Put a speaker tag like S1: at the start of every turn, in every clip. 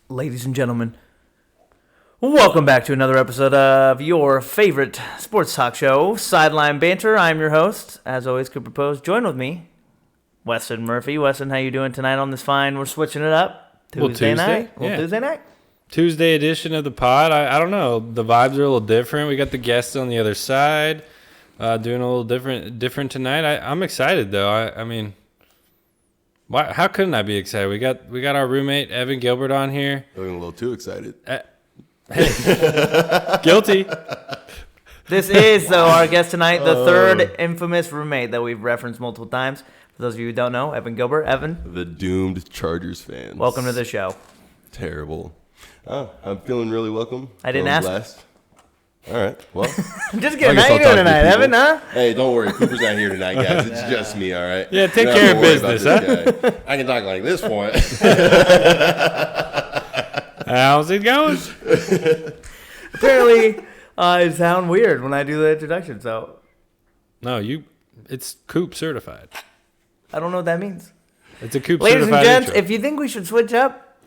S1: Ladies and gentlemen, welcome back to another episode of your favorite sports talk show, Sideline Banter. I'm your host, as always, Cooper Pose. Join with me, Weston Murphy. Weston, how you doing tonight on this fine? We're switching it up. Tuesday night. Tuesday night.
S2: Tuesday edition of the pod. I don't know. The vibes are a little different. We got the guests on the other side doing a little different tonight. I'm excited, though. I mean... Why? How couldn't I be excited? We got our roommate Evan Gilbert on here.
S3: Looking a little too excited.
S2: Hey. Guilty.
S1: This is, though, our guest tonight, the third infamous roommate that we've referenced multiple times. For those of you who don't know, Evan Gilbert. Evan.
S3: The doomed Chargers fans.
S1: Welcome to the show.
S3: Terrible. Oh, I'm feeling really welcome.
S1: I didn't ask.
S3: Blessed. All right. Well,
S1: just kidding. How you doing tonight, Evan? Huh?
S3: Hey, don't worry. Cooper's not here tonight, guys. It's just me. All right.
S2: Yeah, take care of business, huh?
S3: I can talk like this for it.
S2: How's it going?
S1: Apparently, I sound weird when I do the introduction. So,
S2: no, it's Coop certified.
S1: I don't know what that means.
S2: It's a Coop
S1: Ladies
S2: certified.
S1: Ladies and gents,
S2: intro.
S1: if you think we should switch up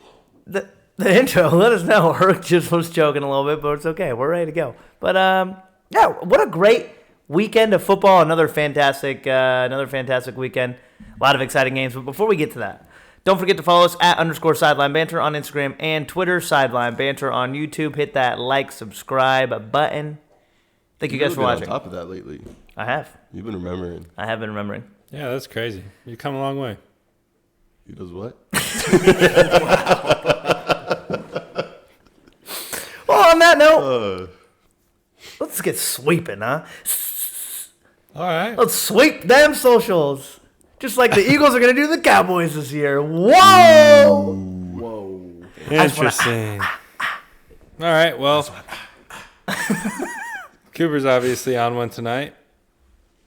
S1: the intro, let us know. Herc just was joking a little bit, but it's okay. We're ready to go. But yeah, what a great weekend of football. Another fantastic weekend. A lot of exciting games. But before we get to that, don't forget to follow us at _Sideline Banter on Instagram and Twitter. Sideline Banter on YouTube. Hit that like, subscribe button. Thank you guys for watching.
S3: On top of that lately.
S1: I have.
S3: You've been remembering.
S1: I have been remembering.
S2: Yeah, that's crazy. You've come a long way.
S3: He does what?
S1: Well, on that note, let's get sweeping, huh?
S2: All right.
S1: Let's sweep them socials. Just like the Eagles are going to do the Cowboys this year. Whoa!
S3: Whoa.
S2: Interesting. All right, well, Cooper's obviously on one tonight.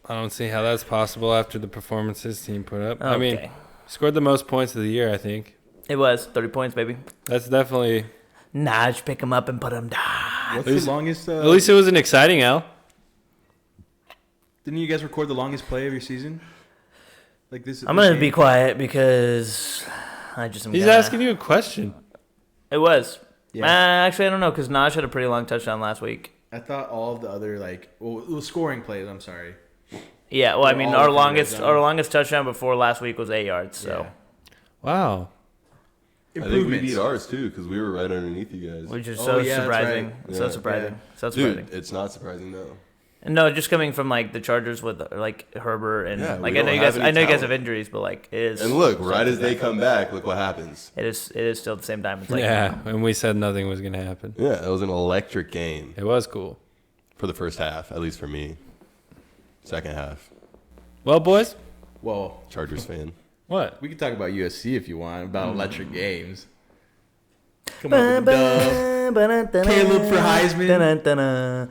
S2: I don't see how that's possible after the performance his team put up.
S1: Okay.
S2: I mean, scored the most points of the year, I think.
S1: It was 30 points, baby.
S2: That's definitely...
S1: Naj, pick him up and put him down.
S4: What's the longest?
S2: At least it was an exciting L.
S4: Didn't you guys record the longest play of your season? Like this.
S1: I'm going to be quiet because I just am
S2: He's asking you a question.
S1: It was.
S4: Yeah.
S1: Actually, I don't know because Naj had a pretty long touchdown last week.
S4: I thought all of the other it was scoring plays. I'm sorry.
S1: Yeah, well, I mean, our
S4: all
S1: longest touchdown before last week was 8 yards. So,
S2: Wow.
S3: I think we beat ours too because we were right underneath you guys.
S1: which is
S4: Oh,
S1: so
S4: yeah, that's
S1: surprising.
S4: right.
S1: So
S3: Yeah.
S1: surprising.
S4: Yeah.
S1: So surprising.
S3: Dude, it's not surprising though.
S1: And no, just coming from like the Chargers with like Herbert and
S3: Yeah,
S1: like
S3: we
S1: I know
S3: don't
S1: you guys.
S3: have any
S1: I know you guys
S3: talent.
S1: have injuries, but like it is.
S3: And look, right as they come back, look what happens.
S1: It is still at the same time. It's like
S2: Yeah, and we said nothing was going to happen.
S3: Yeah, that was an electric game
S2: It was cool.
S3: for the first half, at least for me. Second half,
S2: Well, boys,
S4: Well,
S3: Chargers fan.
S2: what?
S4: we could talk about USC if you want about electric games. Come on, Caleb for Heisman.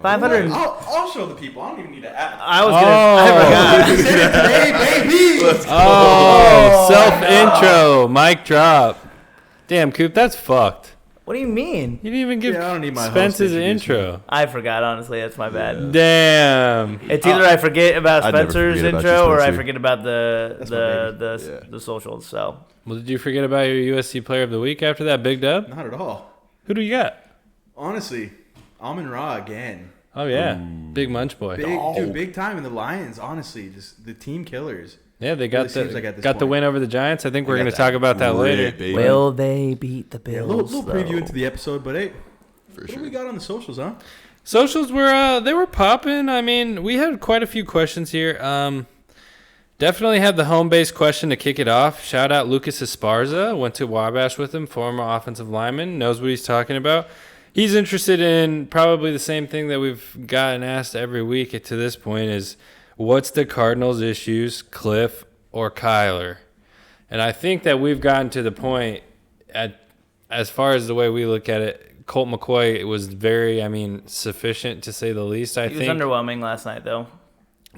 S1: 500.
S4: I'll show the people. I don't even need to ask.
S1: I was gonna. I forgot.
S4: Hey, baby.
S2: Oh, self-intro, mic drop. Damn, Coop, that's fucked.
S1: What do you mean?
S2: You didn't even give
S4: Yeah, I don't need my host
S2: Spence's
S4: to introduce
S2: intro.
S1: I forgot. Honestly, that's my bad.
S2: Damn.
S1: It's either I forget about
S3: I'd never
S1: Spencer's
S3: forget about
S1: intro
S3: you,
S1: or I
S3: Spencer.
S1: forget about
S4: That's my
S1: the socials. So
S2: Well, did you forget about your USC Player of the Week after that big dub?
S4: Not at all.
S2: Who do you got?
S4: Honestly, Amon Ra again.
S2: Oh, yeah. Big Munch Boy.
S4: Big time in the Lions. Honestly, just the team killers.
S2: Yeah, they
S4: Really
S2: got
S4: seems like at this
S2: the
S4: point.
S2: win over the Giants. I think we're
S3: They
S2: going
S3: got
S2: to talk about that
S3: great
S2: later.
S3: baby.
S1: will they beat the
S4: A
S1: Bills?
S4: little preview
S1: though?
S4: into the episode, but hey,
S3: For
S4: what
S3: sure.
S4: do we got on the socials, huh?
S2: Socials were they were popping. I mean, we had quite a few questions here. Definitely had the home base question to kick it off. Shout out Lucas Esparza. Went to Wabash with him, former offensive lineman, knows what he's talking about. He's interested in probably the same thing that we've gotten asked every week to this point is what's the Cardinals' issues, Cliff or Kyler? And I think that we've gotten to the point as far as the way we look at it, Colt McCoy was very, sufficient to say the least. I
S1: He
S2: think
S1: was underwhelming last night, though.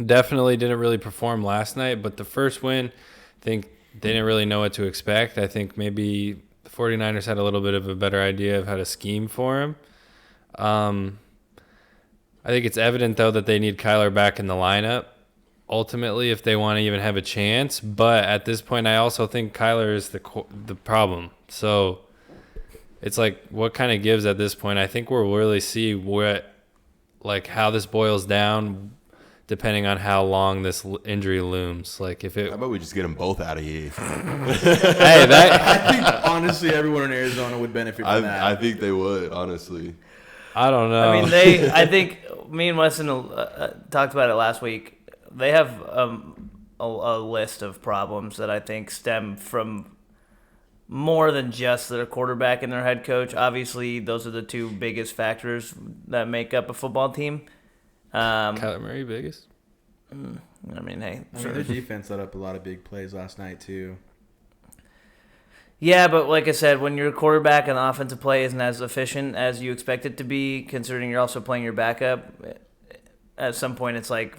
S2: definitely didn't really perform last night, but the first win, I think they didn't really know what to expect. I think maybe the 49ers had a little bit of a better idea of how to scheme for him. I think it's evident, though, that they need Kyler back in the lineup, ultimately, if they want to even have a chance. But at this point, I also think Kyler is the problem. So it's like, what kind of gives at this point? I think we'll really see how this boils down depending on how long this injury looms. Like if it,
S3: How about we just get them both out of here?
S2: hey, that
S4: I think honestly, everyone in Arizona would benefit from that.
S3: I think they would, honestly.
S2: I don't know.
S1: I mean, I think me and Weston talked about it last week. They have a list of problems that I think stem from more than just their quarterback and their head coach. Obviously, those are the two biggest factors that make up a football team.
S2: Kyler Murray biggest.
S1: I mean, hey,
S4: their defense set up a lot of big plays last night too.
S1: Yeah, but like I said, when your quarterback and the offensive play isn't as efficient as you expect it to be, considering you're also playing your backup, at some point it's like,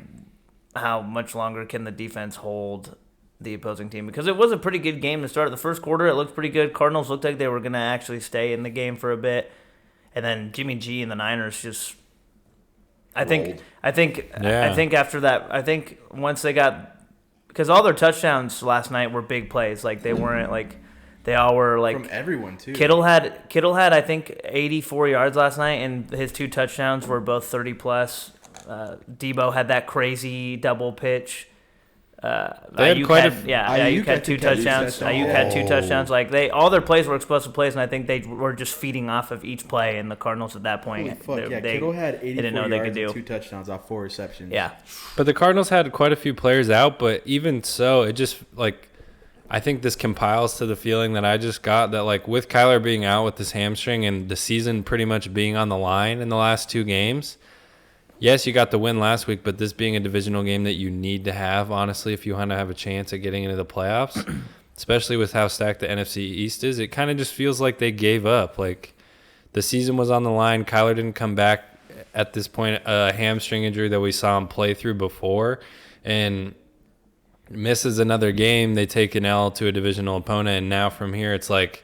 S1: how much longer can the defense hold the opposing team? Because it was a pretty good game to start. The first quarter, it looked pretty good. Cardinals looked like they were going to actually stay in the game for a bit. And then Jimmy G and the Niners just... I think after that, I think once they got... Because all their touchdowns last night were big plays. Like, they weren't like... They all were like...
S4: From everyone, too.
S1: Kittle had, I think, 84 yards last night, and his two touchdowns were both 30-plus. Debo had that crazy double pitch. Ayuk had two touchdowns. Ayuk had two touchdowns. Like all their plays were explosive plays, and I think they were just feeding off of each play. And the Cardinals at that point,
S4: Kittle had 84
S1: didn't know
S4: yards
S1: they could do
S4: and 2 touchdowns off 4 receptions.
S1: Yeah,
S2: But the Cardinals had quite a few players out, but even so, it just like, I think this compiles to the feeling that I just got that like with Kyler being out with this hamstring and the season pretty much being on the line in the last 2 games. Yes, you got the win last week, but this being a divisional game that you need to have, honestly, if you want to have a chance at getting into the playoffs, especially with how stacked the NFC East is, it kind of just feels like they gave up. Like the season was on the line. Kyler didn't come back at this point, a hamstring injury that we saw him play through before, and misses another game. They take an L to a divisional opponent, and now from here it's like,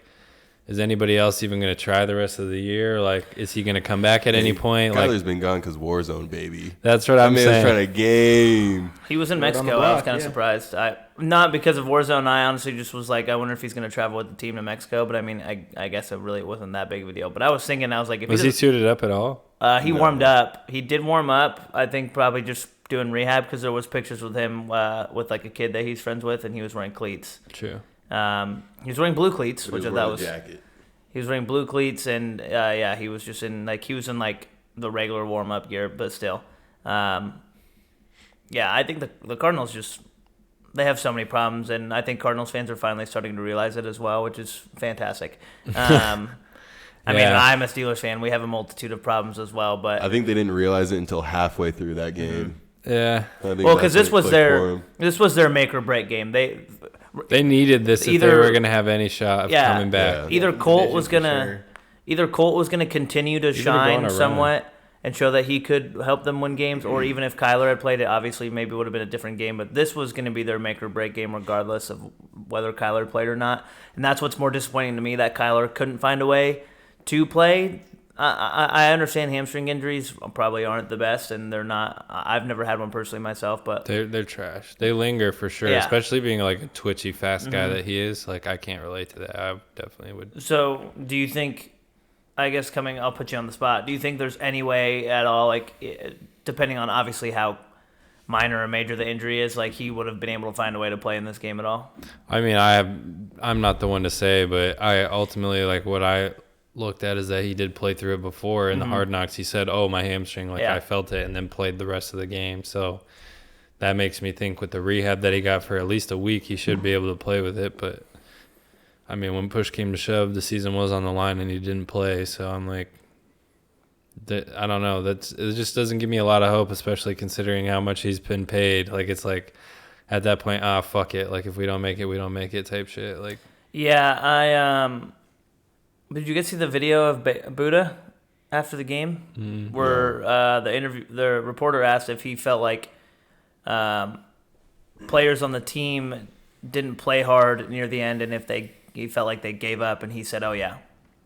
S2: is anybody else even going to try the rest of the year? Like, is he going to come back at any point?
S3: Kyler's been gone because Warzone, baby.
S2: That's what I'm saying.
S3: That man's trying to game.
S1: he was in Mexico. I was kind of surprised. Not because of Warzone. I honestly just was like, I wonder if he's going to travel with the team to Mexico. But I mean, I guess it really wasn't that big of a deal. But I was thinking, I was like, if
S2: was he suited up at all?
S1: He warmed up. He did warm up. I think probably just doing rehab because there was pictures with him with like a kid that he's friends with, and he was wearing cleats.
S2: True.
S1: He was wearing blue cleats, which I thought was
S3: jacket.
S1: He was wearing blue cleats, and he was just in the regular warm up gear, but still, I think the Cardinals they have so many problems, and I think Cardinals fans are finally starting to realize it as well, which is fantastic. I mean, I'm a Steelers fan. We have a multitude of problems as well, but
S3: I think they didn't realize it until halfway through that game.
S2: Yeah.
S1: Well, because this was their make or break game.
S2: They needed this if they were going to have any shot of coming back.
S1: Yeah. Either Colt was gonna continue to shine somewhat and show that he could help them win games, or even if Kyler had played it, obviously maybe it would have been a different game. But this was going to be their make or break game, regardless of whether Kyler played or not. And that's what's more disappointing to me, that Kyler couldn't find a way to play. I understand hamstring injuries probably aren't the best, and they're not. I've never had one personally myself, but
S2: they're trash. They linger for sure, especially being like a twitchy, fast guy that he is. Like, I can't relate to that. I definitely would.
S1: So, do you think? I guess I'll put you on the spot. Do you think there's any way at all, like, depending on obviously how minor or major the injury is, like he would have been able to find a way to play in this game at all?
S2: I mean, I'm not the one to say, but I ultimately, like, what I looked at is that he did play through it before in the Hard Knocks. He said, "Oh, my hamstring, I felt it," and then played the rest of the game. So that makes me think with the rehab that he got for at least a week, he should be able to play with it. But I mean, when push came to shove, the season was on the line and he didn't play. So I'm like, I don't know. It just doesn't give me a lot of hope, especially considering how much he's been paid. Like, it's like at that point, fuck it. Like, if we don't make it, we don't make it type shit. Like,
S1: yeah, did you guys see the video of Buddha after the game, where the reporter asked if he felt like players on the team didn't play hard near the end, and if he felt like they gave up, and he said, "Oh yeah."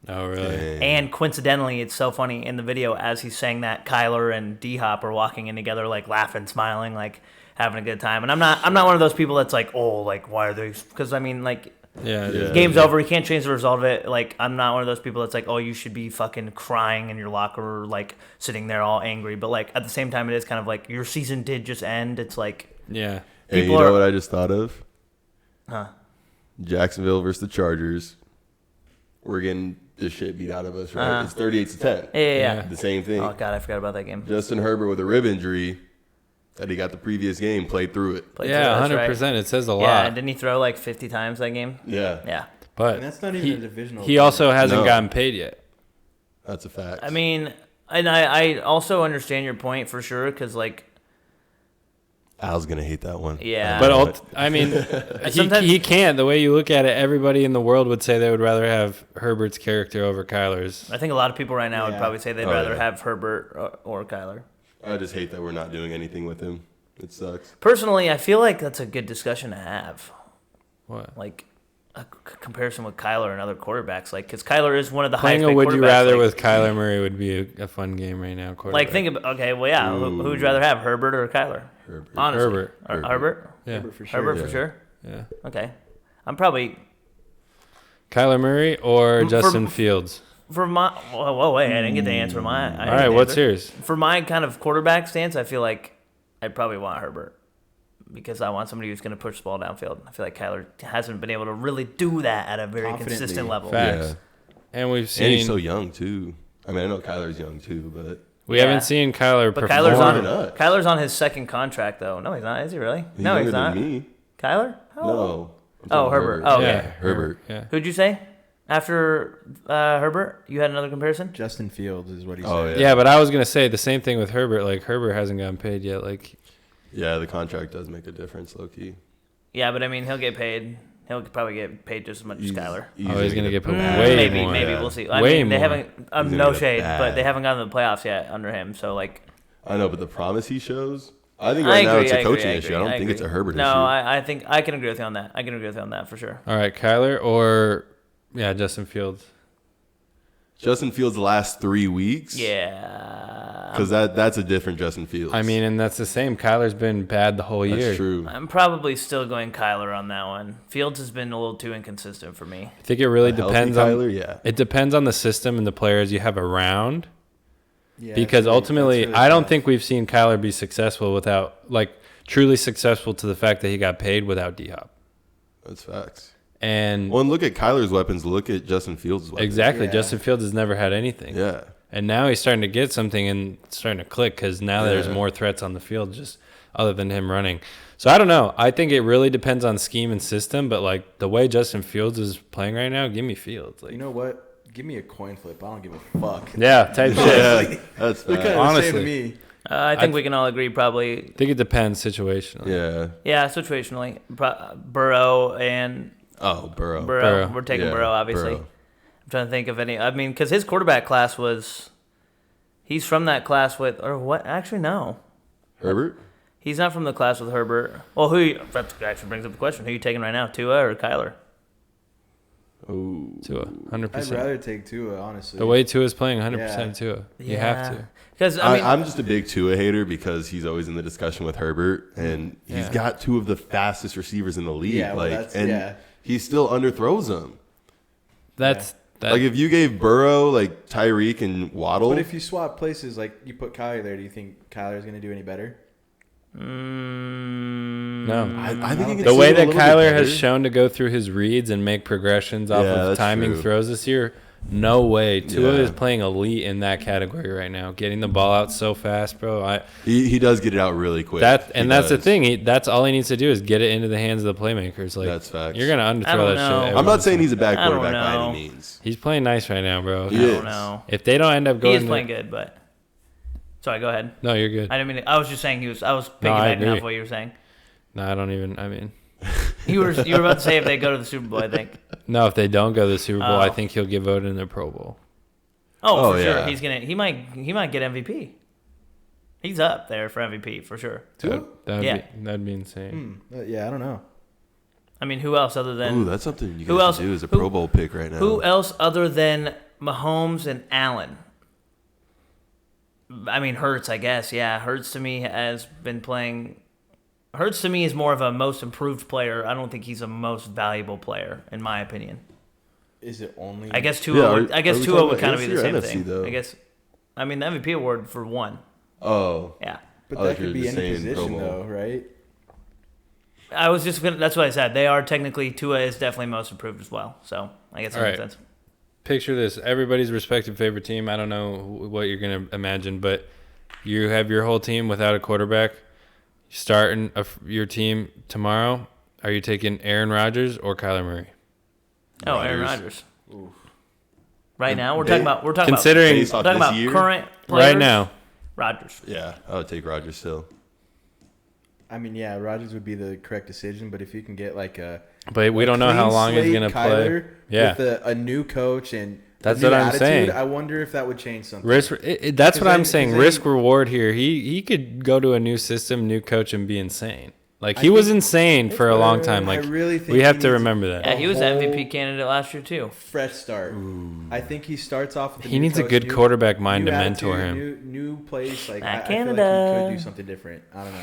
S2: Oh really?
S3: Dang.
S1: And coincidentally, it's so funny in the video as he's saying that, Kyler and D-Hop are walking in together, like laughing, smiling, like having a good time. And I'm not one of those people that's like, oh, like why are they? Because I mean, like,
S2: Yeah.
S3: Yeah.
S1: Game's over. He can't change the result of it. Like, I'm not one of those people that's like, oh, you should be fucking crying in your locker or, like, sitting there all angry. But, like, at the same time, it is kind of like your season did just end. It's like...
S2: Yeah.
S3: Hey, you
S1: People
S3: know
S1: are-
S3: what I just thought of?
S1: Huh.
S3: Jacksonville versus the Chargers. We're getting the shit beat out of us, right? It's 38-10.
S1: Yeah.
S3: The same thing.
S1: Oh, God, I forgot about that game.
S3: Justin Herbert with a rib injury that he got the previous game, played through it.
S1: Played
S2: Yeah,
S1: through it, that's
S2: 100%.
S1: right.
S2: It says a
S1: Yeah,
S2: lot.
S1: and didn't he throw, like, 50 times that game?
S3: Yeah.
S1: Yeah.
S2: But
S4: And that's not even a divisional.
S2: he also hasn't
S3: No.
S2: gotten paid yet.
S3: That's a fact.
S1: I mean, and I also understand your point for sure, because, like,
S3: Al's going to hate that one.
S1: Yeah.
S2: But I mean,
S1: Sometimes-
S2: he can't. The way you look at it, everybody in the world would say they would rather have Herbert's character over Kyler's.
S1: I think a lot of people right now would
S4: Yeah.
S1: probably say they'd
S3: Oh,
S1: rather
S3: yeah.
S1: have Herbert or Kyler.
S3: I just hate that we're not doing anything with him. It sucks.
S1: Personally, I feel like that's a good discussion to have.
S2: What?
S1: Like, a comparison with Kyler and other quarterbacks. Like, because Kyler is one of the
S2: Playing
S1: highest
S2: a
S1: paid
S2: would you
S1: quarterbacks,
S2: rather
S1: like-
S2: with Kyler Murray would be a fun game right now.
S1: Like, think about, okay, well, yeah, who would you rather have, Herbert or Kyler?
S3: Herbert.
S1: Honestly.
S2: Herbert.
S1: Herbert?
S2: Yeah.
S4: Herbert for sure.
S1: Herbert for
S3: Yeah.
S1: sure?
S2: Yeah.
S1: Okay. I'm probably,
S2: Kyler Murray or
S1: For-
S2: Justin Fields?
S1: for my, whoa, wait, I didn't get the answer.
S2: All right, what's yours?
S1: For my kind of quarterback stance, I feel like I'd probably want Herbert because I want somebody who's going to push the ball downfield. I feel like Kyler hasn't been able to really do that at a very
S4: Confidently.
S1: consistent level.
S2: Facts.
S3: Yeah.
S2: And we've
S3: And
S2: seen
S3: he's so young, too. I mean, I know Kyler's young, too, but
S2: we
S1: Yeah.
S2: haven't seen Kyler
S1: But
S2: perform.
S1: Kyler's on his second contract though. No, he's not. Is he really?
S3: he's
S1: No,
S3: younger
S1: he's not.
S3: than me.
S1: Kyler? How old?
S3: No. I'm
S1: Oh,
S3: talking
S1: Herbert. Oh,
S2: yeah,
S1: okay.
S3: Herbert.
S2: Yeah.
S1: Who'd you say after Herbert? You had another comparison?
S4: Justin Fields is what he said.
S3: Oh, yeah.
S2: Yeah, but I was gonna say the same thing with Herbert. Like Herbert hasn't gotten paid yet. Like
S3: Yeah, the contract does make a difference, low-key.
S1: Yeah, but I mean, he'll get paid. He'll probably get paid just as much as Kyler.
S2: he's gonna get paid
S3: bad.
S2: way
S1: maybe,
S2: more.
S1: maybe
S3: Yeah.
S1: we'll see. I
S2: Way
S1: mean, they
S2: more.
S1: haven't.
S3: He's gonna
S1: No
S3: get
S1: shade,
S3: bad.
S1: but they haven't gotten to the playoffs yet under him. So like,
S3: I know, but the promise he shows, I think
S1: I
S3: right now
S1: agree,
S3: it's a
S1: I agree,
S3: coaching
S1: I
S3: issue.
S1: agree,
S3: I don't
S1: I
S3: think it's a
S1: agree.
S3: Herbert
S1: No,
S3: issue.
S1: I think I can agree with you on that. I can agree with you on that for sure.
S2: All right, Kyler or Justin Fields.
S3: Justin Fields the last 3 weeks?
S1: Yeah.
S3: Because that's a different Justin Fields.
S2: I mean, and that's the same. Kyler's been bad the whole year.
S3: that's true.
S1: I'm probably still going Kyler on that one. Fields has been a little too inconsistent for me.
S2: I think it really
S3: A healthy
S2: depends on.
S3: Kyler, yeah.
S2: It depends on the system and the players you have around.
S4: Yeah,
S2: Because
S4: that's
S2: ultimately,
S4: really
S2: I don't
S4: tough.
S2: think we've seen Kyler be successful without, like, truly successful to the fact that he got paid without D-Hop.
S3: That's facts.
S2: And
S3: Well, and look at Kyler's weapons. Look at Justin Fields' weapons.
S2: exactly,
S4: Yeah.
S2: Justin Fields has never had anything.
S3: Yeah.
S2: And now he's starting to get something and it's starting to click because now there's
S3: Yeah.
S2: more threats on the field just other than him running. So I don't know. I think it really depends on scheme and system, but like the way Justin Fields is playing right now, give me Fields. Like,
S4: You know what? Give me a coin flip. I don't give a fuck.
S2: yeah, type shit.
S3: Yeah, that's
S4: They're kind
S3: facts.
S4: of the same
S2: Honestly.
S4: to me.
S1: I think we can all agree probably.
S2: I think it depends situationally.
S3: Yeah.
S1: Yeah, situationally, Burrow and
S3: Oh, Burrow.
S2: Burrow.
S1: We're taking
S3: Yeah,
S1: Burrow, obviously.
S3: Burrow.
S1: I'm trying to think of any. I mean, because his quarterback class was. He's from that class with, or what? Actually, no.
S3: Herbert?
S1: He's not from the class with Herbert. Well, that actually brings up the question. Who are you taking right now, Tua or Kyler?
S3: Oh.
S2: Tua,
S4: I'd
S2: 100%.
S4: rather take Tua, honestly.
S2: The way Tua's playing, 100%
S4: Yeah.
S2: Tua. You have to.
S1: Because, I mean,
S3: I'm just a big Tua hater because he's always in the discussion with Herbert, and he's
S2: Yeah.
S3: got two of the fastest receivers in the league.
S4: Yeah, well,
S3: and he still underthrows them.
S2: That's that.
S3: Like if you gave Burrow like Tyreek and Waddle,
S4: But if you swap places, like you put Kyler there, do you think Kyler's going to do any better?
S2: no.
S3: I think he can
S2: The
S3: still
S2: way
S3: do a
S2: that
S3: little bit
S2: Kyler
S3: better.
S2: has shown to go through his reads and make progressions off
S3: Yeah,
S2: of
S3: that's
S2: timing
S3: true.
S2: throws this year, no way. Tua
S3: Yeah.
S2: is playing elite in that category right now, getting the ball out so fast, bro.
S3: He does get it out really quick.
S2: That's
S3: He
S2: the
S3: does.
S2: thing. That's all he needs to do is get it into the hands of the playmakers. Like
S3: That's facts.
S2: You're gonna
S1: I
S2: underthrow
S1: don't
S2: that
S1: know.
S2: shit. every
S3: I'm not
S2: once
S3: saying
S2: in a
S3: he's a bad
S1: I don't
S3: quarterback by
S1: know.
S3: any means.
S2: He's playing nice right now, bro.
S3: He
S1: I
S3: is.
S1: don't know.
S2: If they don't end up
S1: He
S2: going,
S1: is playing good, but. Sorry, go ahead.
S2: no, you're good.
S1: I didn't mean. I was just saying he was. I was
S2: No, I
S1: piggybacking
S2: agree.
S1: off what you were saying.
S2: No, I don't even. I mean,
S1: You were about to say if they go to the Super Bowl, I think.
S2: no. If they don't go to the Super Bowl, I
S1: Oh.
S2: think he'll get voted in the Pro Bowl.
S1: Oh,
S3: Oh,
S1: for sure.
S3: yeah.
S1: He's gonna. He might get MVP. He's up there for MVP for sure.
S2: That'd
S1: Yeah.
S2: that'd be insane.
S4: Yeah, I don't know.
S1: I mean, who else other than
S3: Ooh, that's something you
S1: who
S3: guys
S1: else-
S3: should do as a
S1: who-
S3: Pro Bowl pick right now.
S1: who else other than Mahomes and Allen? I mean, Hurts, I guess. Yeah, Hurts to me has been playing. Hurts to me is more of a most improved player. I don't think he's a most valuable player, in my opinion.
S4: Is it only?
S1: I guess Tua.
S3: are
S1: would, I guess
S3: we
S1: Tua
S3: talking
S1: would kind
S3: about
S1: of be the
S3: AFC
S1: same
S3: or
S1: thing.
S3: NFC though?
S1: I guess. I mean, the MVP award for one.
S3: Oh.
S1: Yeah.
S4: But
S3: I
S4: that
S3: thought you
S4: could
S3: were
S4: be
S3: just
S4: any
S3: saying Pro
S4: position,
S3: Bowl.
S4: though, right?
S1: I was just gonna. That's what I said. They are technically Tua is definitely most improved as well. So I guess that makes sense.
S2: Picture this: everybody's respective favorite team. I don't know what you're gonna imagine, but you have your whole team without a quarterback. Starting your team tomorrow. Are you taking Aaron Rodgers or Kyler Murray?
S1: Oh, Aaron Rodgers.
S4: Oof.
S1: Right now, we're
S3: They-
S1: talking about
S2: Considering
S3: Based off
S1: we're talking
S3: this
S1: about
S3: year?
S1: current players.
S2: right now,
S1: Rodgers.
S3: Yeah, I would take Rodgers still.
S4: I mean, yeah, Rodgers would be the correct decision, but if you can get like a
S2: but we don't know how
S4: clean
S2: long he's
S4: slate
S2: gonna play.
S4: Kyler
S2: Yeah,
S4: with a new coach and
S2: That's
S4: a new
S2: what I'm
S4: attitude,
S2: saying.
S4: I wonder if that would change something.
S2: that's what
S4: 'Cause
S2: I'm
S4: then-
S2: saying.
S4: 'cause then-
S2: Risk reward here. He could go to a new system, new coach, and be insane. Like
S4: I
S2: he was
S4: think-
S2: insane for a long time.
S4: I
S2: Like
S4: really think
S2: we
S4: he
S2: have to
S4: needs
S2: remember that.
S1: Yeah, he was the
S4: whole-
S1: MVP candidate last year too.
S4: fresh start. I think he starts off. With
S2: He needs a good quarterback mind
S4: new
S2: to mentor
S4: attitude,
S2: him.
S4: New place. Like
S1: Matt
S4: I feel like he
S1: Canada.
S4: could do something different. I don't know.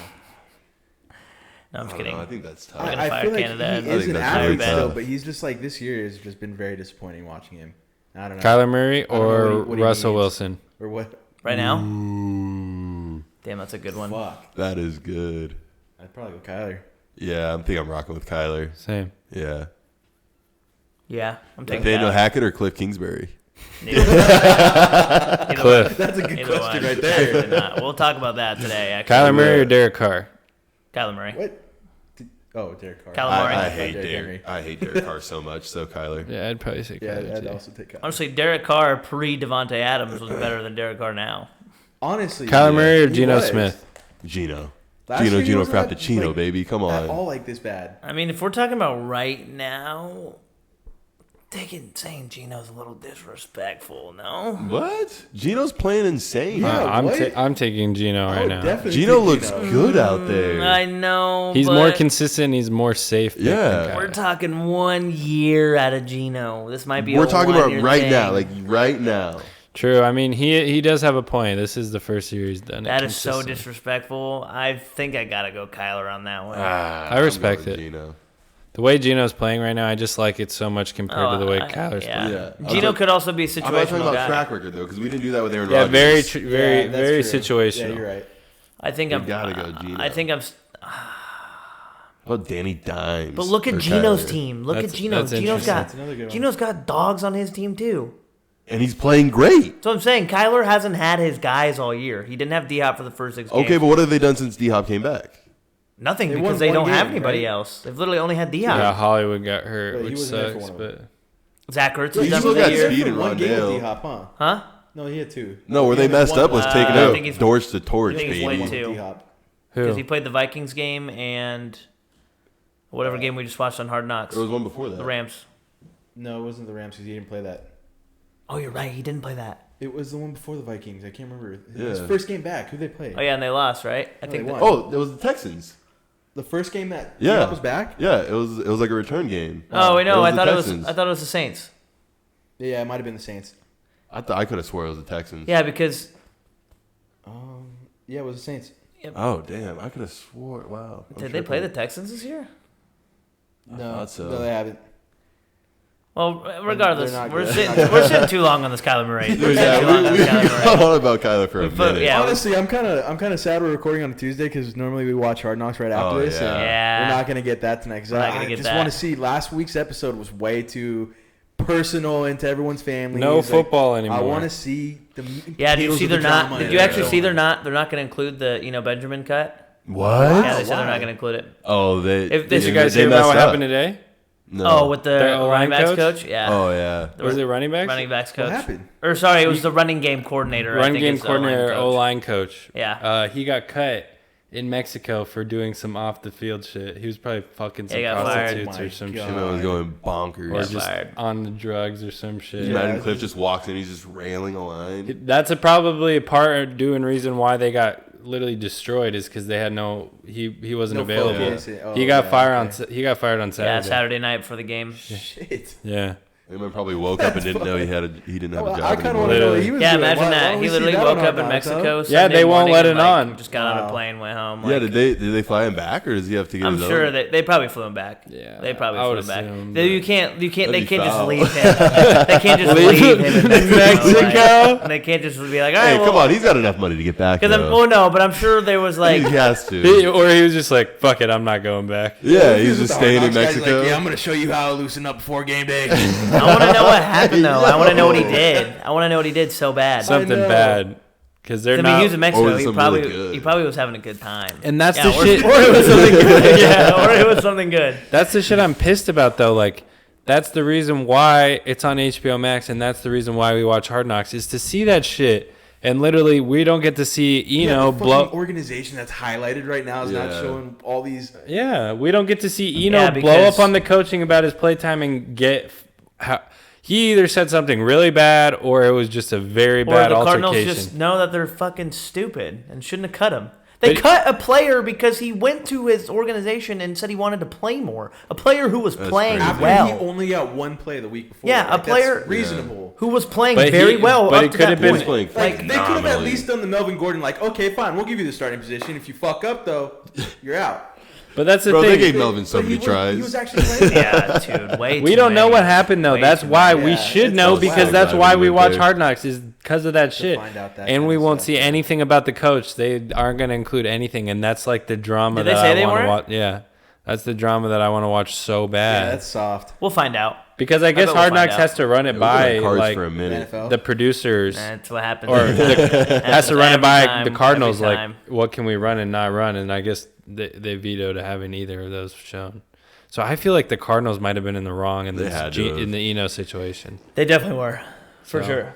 S1: No, I'm just
S3: I don't
S1: kidding.
S3: know, I think that's tough.
S1: I'm gonna
S4: I
S1: fire
S4: feel like
S1: Canada.
S4: he
S1: I
S4: is
S3: think
S4: an
S3: that's
S4: athlete
S1: very
S4: still,
S3: tough.
S4: but he's just like this year has just been very disappointing watching him. I don't know.
S2: Kyler Murray
S4: I don't know
S2: or
S4: what he
S2: Russell
S4: needs.
S2: Wilson?
S4: Or what?
S1: Right now,
S3: Mm,
S1: damn, that's a good one.
S4: Fuck.
S3: that is good.
S4: I'd probably go Kyler.
S3: Yeah, I'm rocking with Kyler.
S2: Same.
S3: Yeah.
S1: Yeah, I'm taking
S3: Nathaniel
S1: that.
S3: Hackett or Cliff Kingsbury?
S2: Cliff.
S4: That's a good
S1: Either
S4: question
S1: one.
S4: right there.
S1: Absolutely not. We'll talk about that today. Actually,
S2: Kyler Murray or Derek Carr?
S1: Kyler Murray.
S4: What? Oh, Derek Carr.
S1: Kyler Murray.
S3: I hate
S4: Derrick
S3: Derek.
S4: Henry.
S3: I hate Derek Carr so much. So Kyler.
S2: Yeah, I'd probably say
S4: Yeah,
S2: Kyler
S4: I'd
S2: too.
S4: also take Kyler.
S1: Honestly, Derek Carr pre Devontae Adams was better than Derek Carr now.
S4: Honestly,
S2: Kyler Murray or
S4: he
S2: Geno
S4: was.
S2: Smith?
S3: Gino.
S4: Last year he
S3: Gino
S4: wasn't that,
S3: Frappuccino,
S4: like,
S3: baby. Come
S4: At all
S3: on.
S4: like this bad.
S1: I mean, if we're talking about right now, saying Gino's a little disrespectful. No.
S3: What? Gino's playing insane.
S4: Yeah. what?
S2: I'm taking Geno
S4: I
S2: right
S4: would
S2: now.
S4: definitely
S3: Gino
S4: take
S3: looks
S4: Geno.
S3: good out there.
S1: I know.
S2: He's
S1: but
S2: more consistent. He's more safe. than
S3: Yeah.
S2: Kyler.
S1: We're talking 1 year out of Gino. This might be.
S3: We're
S1: a
S3: talking about
S1: one-year
S3: right
S1: thing.
S3: now. Like right now.
S2: True. I mean, he does have a point. This is the first year he's done it.
S1: That is so
S2: consistently.
S1: disrespectful. I think I gotta go Kyler on that one.
S2: I respect
S3: I'm going
S2: it.
S3: Gino.
S2: The way Gino's playing right now, I just like it so much compared to the way
S1: I-
S2: Kyler's
S1: yeah.
S2: playing.
S3: Yeah.
S1: Gino could also be a
S3: I'm not talking
S1: situational
S3: about
S1: guy.
S3: track record though, because we didn't do that with Aaron
S2: Yeah,
S3: Rodgers.
S2: very,
S4: Yeah, that's
S2: very
S4: true.
S2: situational.
S4: Yeah, you're right.
S1: I think
S3: We
S1: I'm.
S3: gotta go Gino.
S1: I think I'm.
S3: How about Danny Dimes?
S1: But look at
S3: or
S1: Gino's
S3: Kyler?
S1: team. Look
S2: That's-
S1: at Gino.
S2: that's
S1: Gino's
S2: interesting.
S1: got.
S4: That's another good one.
S1: Gino's got dogs on his team too.
S3: And he's playing great.
S1: So I'm saying Kyler hasn't had his guys all year. He didn't have D Hop for the first 6 games.
S3: Okay, but what have they done since D Hop came back?
S1: Nothing
S4: They
S1: because
S4: won
S1: they
S4: one
S1: don't have
S4: game,
S1: anybody
S4: right?
S1: else. They've literally only had D Hop.
S2: Yeah, Hollywood got hurt,
S4: But he
S2: which
S4: wasn't there for
S2: sucks.
S4: one of
S2: But
S1: Zach Ertz
S3: He
S1: is done
S3: still
S1: for the
S3: got
S1: year.
S3: speed and
S4: One game with
S3: Rondale.
S4: D-Hop, huh?
S1: Huh?
S4: No, he had two.
S3: No, where
S4: He
S3: they
S4: had
S3: messed
S4: one
S3: up was
S4: last-
S3: taking
S1: I
S3: out
S1: think he's-
S3: doors to torch,
S1: I think he's
S3: baby.
S1: one
S4: one
S1: two.
S4: with D-Hop.
S1: Because
S2: who?
S1: he played the Vikings game and whatever game we just watched on Hard Knocks.
S3: There was one before that.
S1: The Rams.
S4: No, it wasn't the Rams because he didn't play that.
S1: Oh, you're right. He didn't play that.
S4: It was the one before the Vikings. I can't remember.
S3: Yeah.
S4: His first game back. Who they play?
S1: Oh yeah, and they lost, right? I
S4: No,
S1: think
S4: they
S1: that-
S4: won.
S3: Oh, it was the Texans.
S4: The first game that
S3: Yeah.
S4: D-Hop was back.
S3: Yeah, it was like a return game.
S1: Oh wait, no.
S3: It
S1: I
S3: the
S1: thought
S3: Texans.
S1: it was the Saints.
S4: Yeah, it might have been the Saints.
S3: I could have swore it was the Texans.
S1: Yeah, because
S4: Yeah, it was the Saints.
S3: Oh damn, I could have swore. Wow. I'm
S1: did they play the
S3: tripping.
S1: Texans this year?
S3: I
S4: No,
S3: thought so.
S4: no, they haven't.
S1: Well, regardless,
S4: They're not
S1: we're
S4: good.
S1: sitting too long on this Kyler Murray. We're sitting
S3: Yeah,
S1: too long on
S3: we
S1: this Kyler Murray.
S3: got on about Kyler for a
S1: But,
S3: minute.
S1: yeah.
S4: Honestly, I'm kind of sad we're recording on a Tuesday because normally we watch Hard Knocks right after
S3: Oh,
S4: this.
S3: yeah.
S4: And
S1: Yeah.
S4: we're not gonna get that tonight. 'Cause
S1: We're not gonna
S4: I
S1: get
S4: just
S1: that.
S4: want to see. Last week's episode was way too personal into everyone's family.
S2: No football anymore.
S4: I want to see the meat and
S1: Yeah, did you
S4: potatoes
S1: see
S4: of
S1: they're
S4: the
S1: not?
S4: drama
S1: Did
S4: in
S1: you
S4: it.
S1: actually see they're not going to include the Benjamin cut?
S3: What?
S1: Yeah, they said they're
S4: why?
S1: not going to include it.
S3: Oh, they.
S1: If-
S2: did
S1: they-
S2: you guys
S3: they
S2: hear about what
S3: messed up.
S2: happened today?
S3: No.
S1: Oh, with the
S2: The O-line
S1: running backs
S2: coach?
S1: coach? Yeah.
S3: Oh yeah.
S1: The
S2: Was it running backs?
S1: running backs coach?
S4: What happened?
S1: Or sorry, it was the running game coordinator. I
S2: Run
S1: think
S2: game
S1: is the O-line
S2: coordinator,
S1: coach.
S2: O-line coach.
S1: Yeah.
S2: He got cut in Mexico for doing some off the field shit. He was probably fucking some
S1: he got fired.
S2: prostitutes
S4: Oh my
S2: or some
S4: God.
S2: shit.
S3: Shimon was going bonkers.
S2: Or
S1: Yeah,
S2: just
S1: fired.
S2: on the drugs or some shit.
S3: Imagine
S4: Yeah.
S3: Cliff just walks in, he's just railing a line.
S2: That's probably a part doing reason why they got literally destroyed is because they had he wasn't
S4: No
S2: available.
S4: focus. Oh,
S2: He got
S4: yeah,
S2: fired
S4: okay.
S2: on Saturday.
S1: Yeah, Saturday night for the game.
S4: Shit.
S2: Yeah.
S3: He probably woke up and didn't know he didn't have a job
S4: I kind of
S3: anymore.
S4: want to know what he was
S1: Yeah,
S4: doing.
S1: imagine
S4: Why
S1: that.
S4: don't
S1: He
S4: we see
S1: literally
S4: that
S1: woke
S4: on
S1: up in
S4: Hard Knocks, huh?
S1: Mexico.
S2: Yeah,
S1: Sunday
S2: they won't
S1: morning
S2: let
S1: and,
S2: it on.
S1: Just got on a
S4: Wow.
S1: plane, went home.
S3: Yeah,
S1: Like,
S3: did they fly him back, or does he have to get
S1: I'm
S3: his
S1: sure
S3: own?
S1: they probably flew him back.
S2: Yeah,
S1: They probably
S2: I
S1: flew
S2: would
S1: him back.
S2: assume,
S1: They,
S2: but-
S1: you can't. They
S3: That'd be
S1: can't just
S3: foul.
S1: leave him. They can't just leave him in Mexico. Like, they can't just be like, all right,
S3: Hey,
S1: well,
S3: come on, he's got enough money to get back.
S1: Because well, no, but I'm sure there was like,
S3: he has to.
S2: Or he was just like, fuck it, I'm not going back.
S3: Yeah,
S4: He
S3: he's
S4: was
S3: just
S4: with the
S3: staying
S4: Hard
S3: in
S4: Knocks guys,
S3: Mexico.
S4: Like, yeah, I'm gonna show you how to loosen up before game day.
S1: I want to know what happened though. I want to know what he did. I want to know what he did so bad.
S2: Something
S4: know.
S2: bad. Because they're
S1: I mean,
S2: not.
S1: he was in
S3: Or
S1: Mexico.
S3: was
S1: He
S3: something
S1: probably
S3: really good.
S1: he probably was having a good time.
S2: And that's
S1: Yeah,
S2: the
S1: or,
S2: shit.
S1: Or it was something good. Yeah, or it was something good.
S2: That's the shit I'm pissed about, though. Like, that's the reason why it's on HBO Max, and that's the reason why we watch Hard Knocks, is to see that shit. And literally, we don't get to see Eno
S4: the
S2: blow.
S4: fucking organization that's highlighted right now is not
S3: Yeah.
S4: showing all these.
S2: Yeah, we don't get to see Eno
S1: Yeah,
S2: blow
S1: because-
S2: up on the coaching about his playtime and get. He either said something really bad or it was just a very
S1: Or
S2: bad
S1: the
S2: altercation.
S1: Cardinals just know that they're fucking stupid and shouldn't have cut him. They
S2: But-
S1: cut a player because he went to his organization and said he wanted to play more. A player who was
S3: That's
S1: playing
S3: crazy.
S4: After
S1: well.
S4: he only got one play the week before.
S1: Yeah, a
S4: Like,
S1: player-
S4: that's reasonable.
S1: Who was playing
S2: But
S1: very
S2: he-
S1: well
S2: but
S1: up
S2: it
S1: to
S2: could
S1: that
S2: have been-
S3: He's
S1: point.
S3: playing
S4: Like they could have at
S3: phenomenally.
S4: least done the Melvin Gordon. Like, okay, fine, we'll give you the starting position. If you fuck up, though, you're out.
S2: But that's the
S3: Bro,
S2: thing.
S3: they gave Melvin so
S4: But
S3: many
S4: he
S3: tries.
S4: was actually playing.
S1: Yeah, dude, way
S2: We
S1: too
S2: don't know
S1: many.
S2: what happened though.
S1: Way
S2: That's
S1: too
S2: why
S1: many.
S2: we
S4: Yeah,
S2: should
S4: it's
S2: know
S4: so
S2: because
S4: sad.
S2: that's
S3: Glad
S2: why
S3: we
S2: we
S3: went
S2: watch
S3: there.
S2: Hard Knocks is because of that shit.
S4: find out that
S2: And
S4: kind
S2: we
S4: of
S2: won't
S4: stuff.
S2: see anything about the coach. They aren't going to include anything, and that's like the drama
S1: Did they
S2: that
S1: say
S2: I
S1: they
S2: want to
S1: weren't?
S2: watch. Yeah, that's the drama that I want to watch so
S4: Yeah,
S2: bad.
S4: that's soft.
S1: We'll find out.
S2: Because I guess
S1: bet we'll
S2: Hard
S1: find
S2: Knocks
S1: out.
S2: has to run it
S3: It was
S2: by
S3: on cards
S2: like
S3: for a minute.
S4: NFL.
S2: the producers.
S1: That's what happens.
S2: Or has to run it
S1: Every
S2: by
S1: time,
S2: the Cardinals.
S1: every
S2: Like,
S1: time.
S2: what can we run and not run? And I guess they vetoed having either of those shown. So I feel like the Cardinals might have been in the wrong in
S3: They
S2: this
S3: had to have.
S2: in the Eno situation.
S1: They definitely were, for
S2: So-
S1: sure,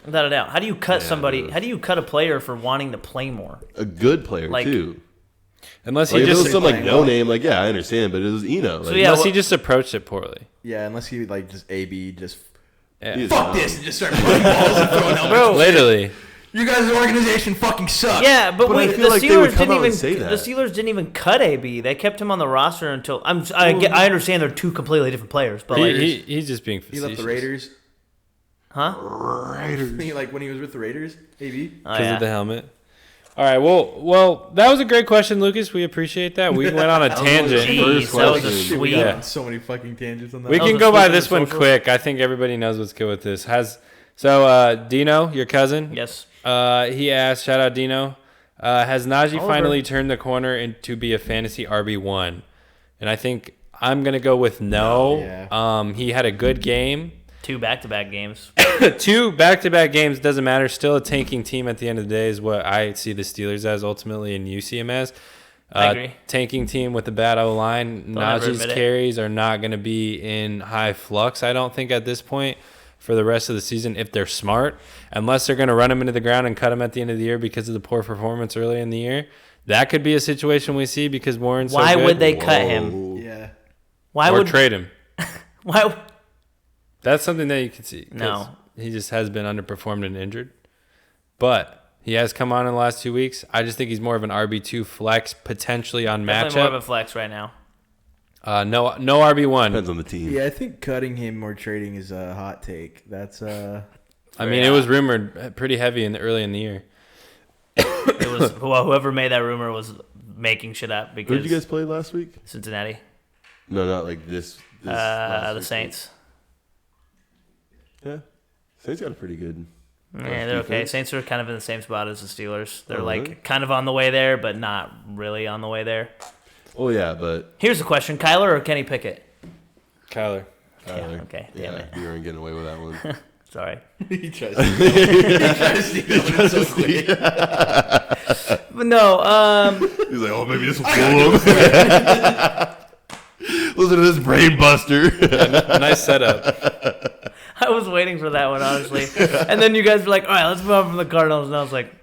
S1: without a doubt. How do you cut
S3: Yeah,
S1: somebody?
S3: dude.
S1: How do you cut a player for wanting to play more?
S3: A good player
S1: Like-
S3: too.
S2: Unless
S3: Like
S2: he
S3: if it
S2: just
S3: was some like
S4: playing
S3: no
S4: well.
S3: name, like yeah, I understand, but it was Eno. Like,
S1: So, yeah,
S2: unless
S1: well-
S2: he just approached it poorly.
S4: Yeah, unless he like just AB just
S2: Yeah.
S3: he's
S4: fuck
S3: dumb.
S4: this and just start playing balls and throwing helmets.
S1: Bro,
S2: Literally.
S4: You guys' organization fucking sucks.
S1: Yeah, but,
S3: But I
S1: wait,
S3: feel
S1: the
S3: like they would
S1: Steelers
S3: come
S1: didn't
S3: out and
S1: even
S3: say
S1: the
S3: that.
S1: Steelers didn't even cut AB. They kept him on the roster until I understand they're two completely different players, but like,
S2: He's just being
S4: He
S2: facetious.
S4: left the Raiders.
S1: huh?
S4: Like when he was with the Raiders, AB.
S1: Oh,
S2: Because
S1: yeah.
S2: of the helmet. All right, well, that was a great question, Lucas. We appreciate that. We went on a tangent.
S1: Jeez,
S3: First
S1: that was a
S3: question.
S4: We
S1: sweet.
S4: got
S2: Yeah.
S4: so many fucking tangents on that.
S2: We
S1: That was
S2: can
S1: a
S2: go by
S1: sweep of
S2: this
S1: the
S2: one
S1: socials.
S2: quick. I think everybody knows what's good with this. Dino, your cousin,
S1: Yes.
S2: he asked, shout out Dino, has Najee
S1: Oliver.
S2: finally turned the corner to be a fantasy RB1? And I think I'm going to go with no.
S4: Yeah.
S2: He had a good game.
S1: 2 back-to-back games.
S2: 2 back-to-back games doesn't matter. Still a tanking team at the end of the day is what I see the Steelers as ultimately, and you see them as.
S1: I agree.
S2: Tanking team with a bad O-line.
S1: Don't ever
S2: Najee's
S1: admit it.
S2: carries are not going to be in high flux, I don't think, at this point for the rest of the season if they're smart. Unless they're going to run him into the ground and cut him at the end of the year because of the poor performance early in the year. That could be a situation we see because Warren's so
S1: Why
S2: good.
S1: would they cut him?
S3: Whoa.
S4: Yeah.
S1: Why
S2: or
S1: would
S2: trade him?
S1: why?
S2: That's something that you can see. 'cause
S1: No.
S2: He just has been underperformed and injured. But he has come on in the last 2 weeks. I just think he's more of an RB2 flex, potentially on
S1: Definitely more of
S2: matchup.
S1: a flex right now.
S2: No RB1.
S3: Depends on the team.
S4: Yeah, I think cutting him or trading is a hot take. That's
S2: I mean, it was rumored pretty heavy early in the year.
S1: It was whoever made that rumor was making shit up
S3: Who
S1: because
S3: did you guys play last week?
S1: Cincinnati,
S3: No, not like this last
S1: the
S3: week.
S1: Saints.
S3: Yeah, Saints got a pretty good.
S1: Yeah, they're okay.
S3: defense.
S1: Saints are kind of in the same spot as the Steelers. They're
S3: Oh,
S1: like
S3: really?
S1: kind of on the way there, but not really on the way there.
S3: Oh yeah, but
S1: Here's the question: Kyler or Kenny Pickett?
S2: Kyler.
S3: Tyler,
S1: okay, damn
S3: yeah,
S1: it.
S3: you weren't getting away with that one.
S1: Sorry,
S4: he tries to steal it so quick.
S1: but no.
S3: He's like, oh, maybe this will fool him. Listen to this brain buster.
S2: Nice setup.
S1: I was waiting for that one honestly, and then you guys were like, "All right, let's move on from the Cardinals," and I was like,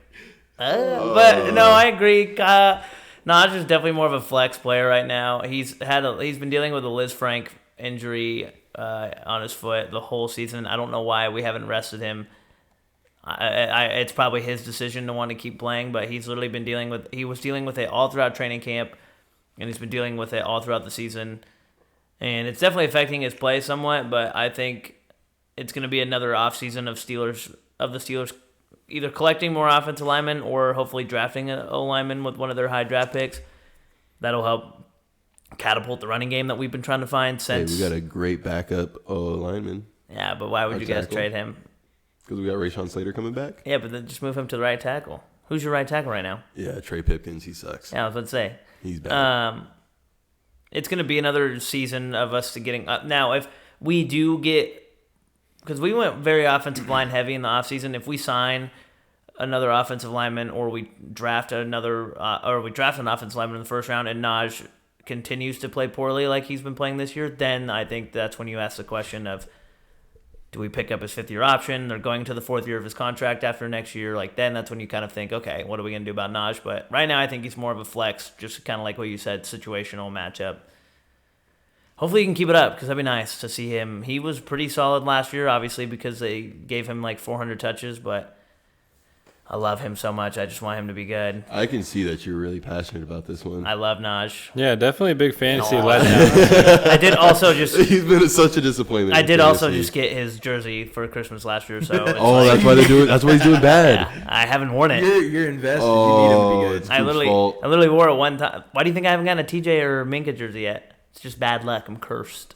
S1: But no, I agree. Najee is definitely more of a flex player right now. He's been dealing with a Liz Frank injury on his foot the whole season. I don't know why we haven't rested him. It's probably his decision to want to keep playing, but he's literally been he was dealing with it all throughout training camp, and he's been dealing with it all throughout the season. And it's definitely affecting his play somewhat, but I think it's going to be another offseason of the Steelers either collecting more offensive linemen or hopefully drafting an O-lineman with one of their high draft picks. That'll help catapult the running game that we've been trying to find since.
S3: Hey, we got a great backup lineman.
S1: Yeah, but why would you guys trade him?
S3: Because we got Rashawn Slater coming back.
S1: Yeah, but then just move him to the right tackle. Who's your right tackle right now?
S3: Yeah, Trey Pipkins. He sucks.
S1: Yeah, I was about to say.
S3: He's bad.
S1: It's going to be another season of us getting up. Now, if we do get, because we went very offensive line heavy in the offseason, if we sign another offensive lineman or we draft an offensive lineman in the first round and Naj continues to play poorly like he's been playing this year, then I think that's when you ask the question of, do we pick up his fifth-year option? They're going to the fourth year of his contract after next year. Like, then that's when you kind of think, okay, what are we going to do about Naj? But right now I think he's more of a flex, just kind of like what you said, situational matchup. Hopefully he can keep it up because that'd be nice to see him. He was pretty solid last year, obviously, because they gave him like 400 touches, but I love him so much. I just want him to be good.
S3: I can see that you're really passionate about this one.
S1: I love Naj.
S2: Yeah, definitely a big fantasy letdown.
S1: I did also just...
S3: He's been such a disappointment.
S1: I did also just get his jersey for Christmas last year, so... It's
S3: that's why they're doing. That's why he's doing bad.
S1: Yeah, I haven't worn it.
S4: You're invested. You need him to be good.
S3: It's
S1: I
S3: Coop's
S1: literally wore it one time. Why do you think I haven't gotten a TJ or Minka jersey yet? It's just bad luck. I'm cursed.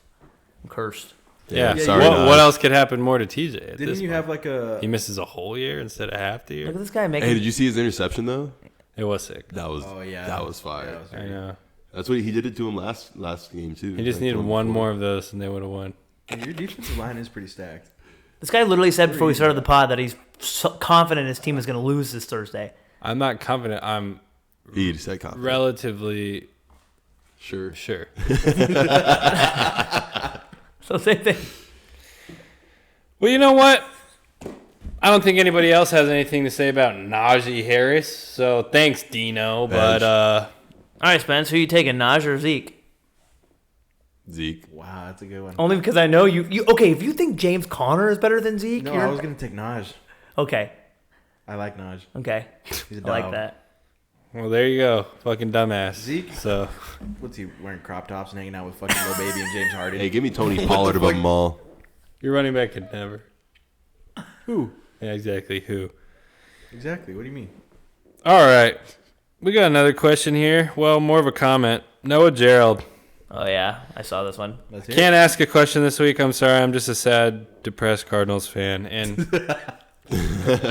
S2: Yeah.
S3: Sorry.
S2: What else could happen more to TJ?
S4: Didn't you have like a...
S2: He misses a whole year instead of half the year.
S1: Look at this guy making...
S3: Hey, did you see his interception though?
S2: It was sick.
S3: That was.
S4: Oh yeah.
S3: That was fire.
S4: Yeah,
S2: I know.
S3: That's what he did it to him last game too.
S2: He just needed one more of those, and they would have won.
S4: Your defensive line is pretty stacked.
S1: This guy literally said before we started the pod that he's so confident his team is going to lose this Thursday.
S2: I'm not confident. I'm
S3: He said confident.
S2: relatively
S3: Sure.
S1: So same thing.
S2: Well, you know what? I don't think anybody else has anything to say about Najee Harris. So thanks, Dino. But
S1: All right, Spence, who you taking, Naj or Zeke?
S3: Zeke.
S4: Wow, that's a good one.
S1: Only because I know you. Okay, if you think James Conner is better than Zeke,
S4: No,
S1: you're...
S4: I was gonna take Naj.
S1: Okay.
S4: I like Naj.
S1: Okay.
S4: He's a
S1: I like
S4: dog.
S1: that.
S2: well, there you go, fucking dumbass.
S4: Zeke?
S2: So
S4: What's he wearing? Crop tops and hanging out with fucking Lil Baby and James Harden.
S3: Hey, give me Tony Pollard above them all.
S2: your running back could never.
S4: Who?
S2: Yeah, exactly. Who?
S4: Exactly. What do you mean?
S2: All right, we got another question here. Well, more of a comment. Noah Gerald.
S1: Oh yeah, I saw this one.
S4: That's it.
S2: Can't ask a question this week. I'm sorry. I'm just a sad, depressed Cardinals fan. And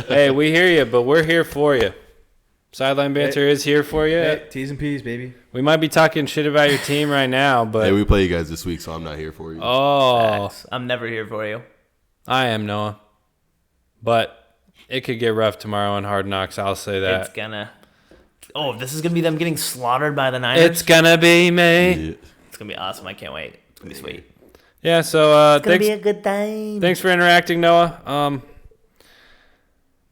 S2: hey, we hear you, but we're here for you. Sideline Banter is here for you.
S4: Hey, T's and P's, baby.
S2: We might be talking shit about your team right now, but
S3: Hey, we play you guys this week, so I'm not here for you.
S2: oh,
S1: Facts. I'm never here for you.
S2: I am Noah. But it could get rough tomorrow on Hard Knocks. I'll say that.
S1: It's gonna... Oh, this is gonna be them getting slaughtered by the Niners?
S2: It's gonna be me.
S3: Yeah.
S1: It's gonna be awesome. I can't wait. It's gonna be sweet.
S2: Yeah. So
S1: It's gonna
S2: thanks.
S1: be a good time.
S2: Thanks for interacting, Noah.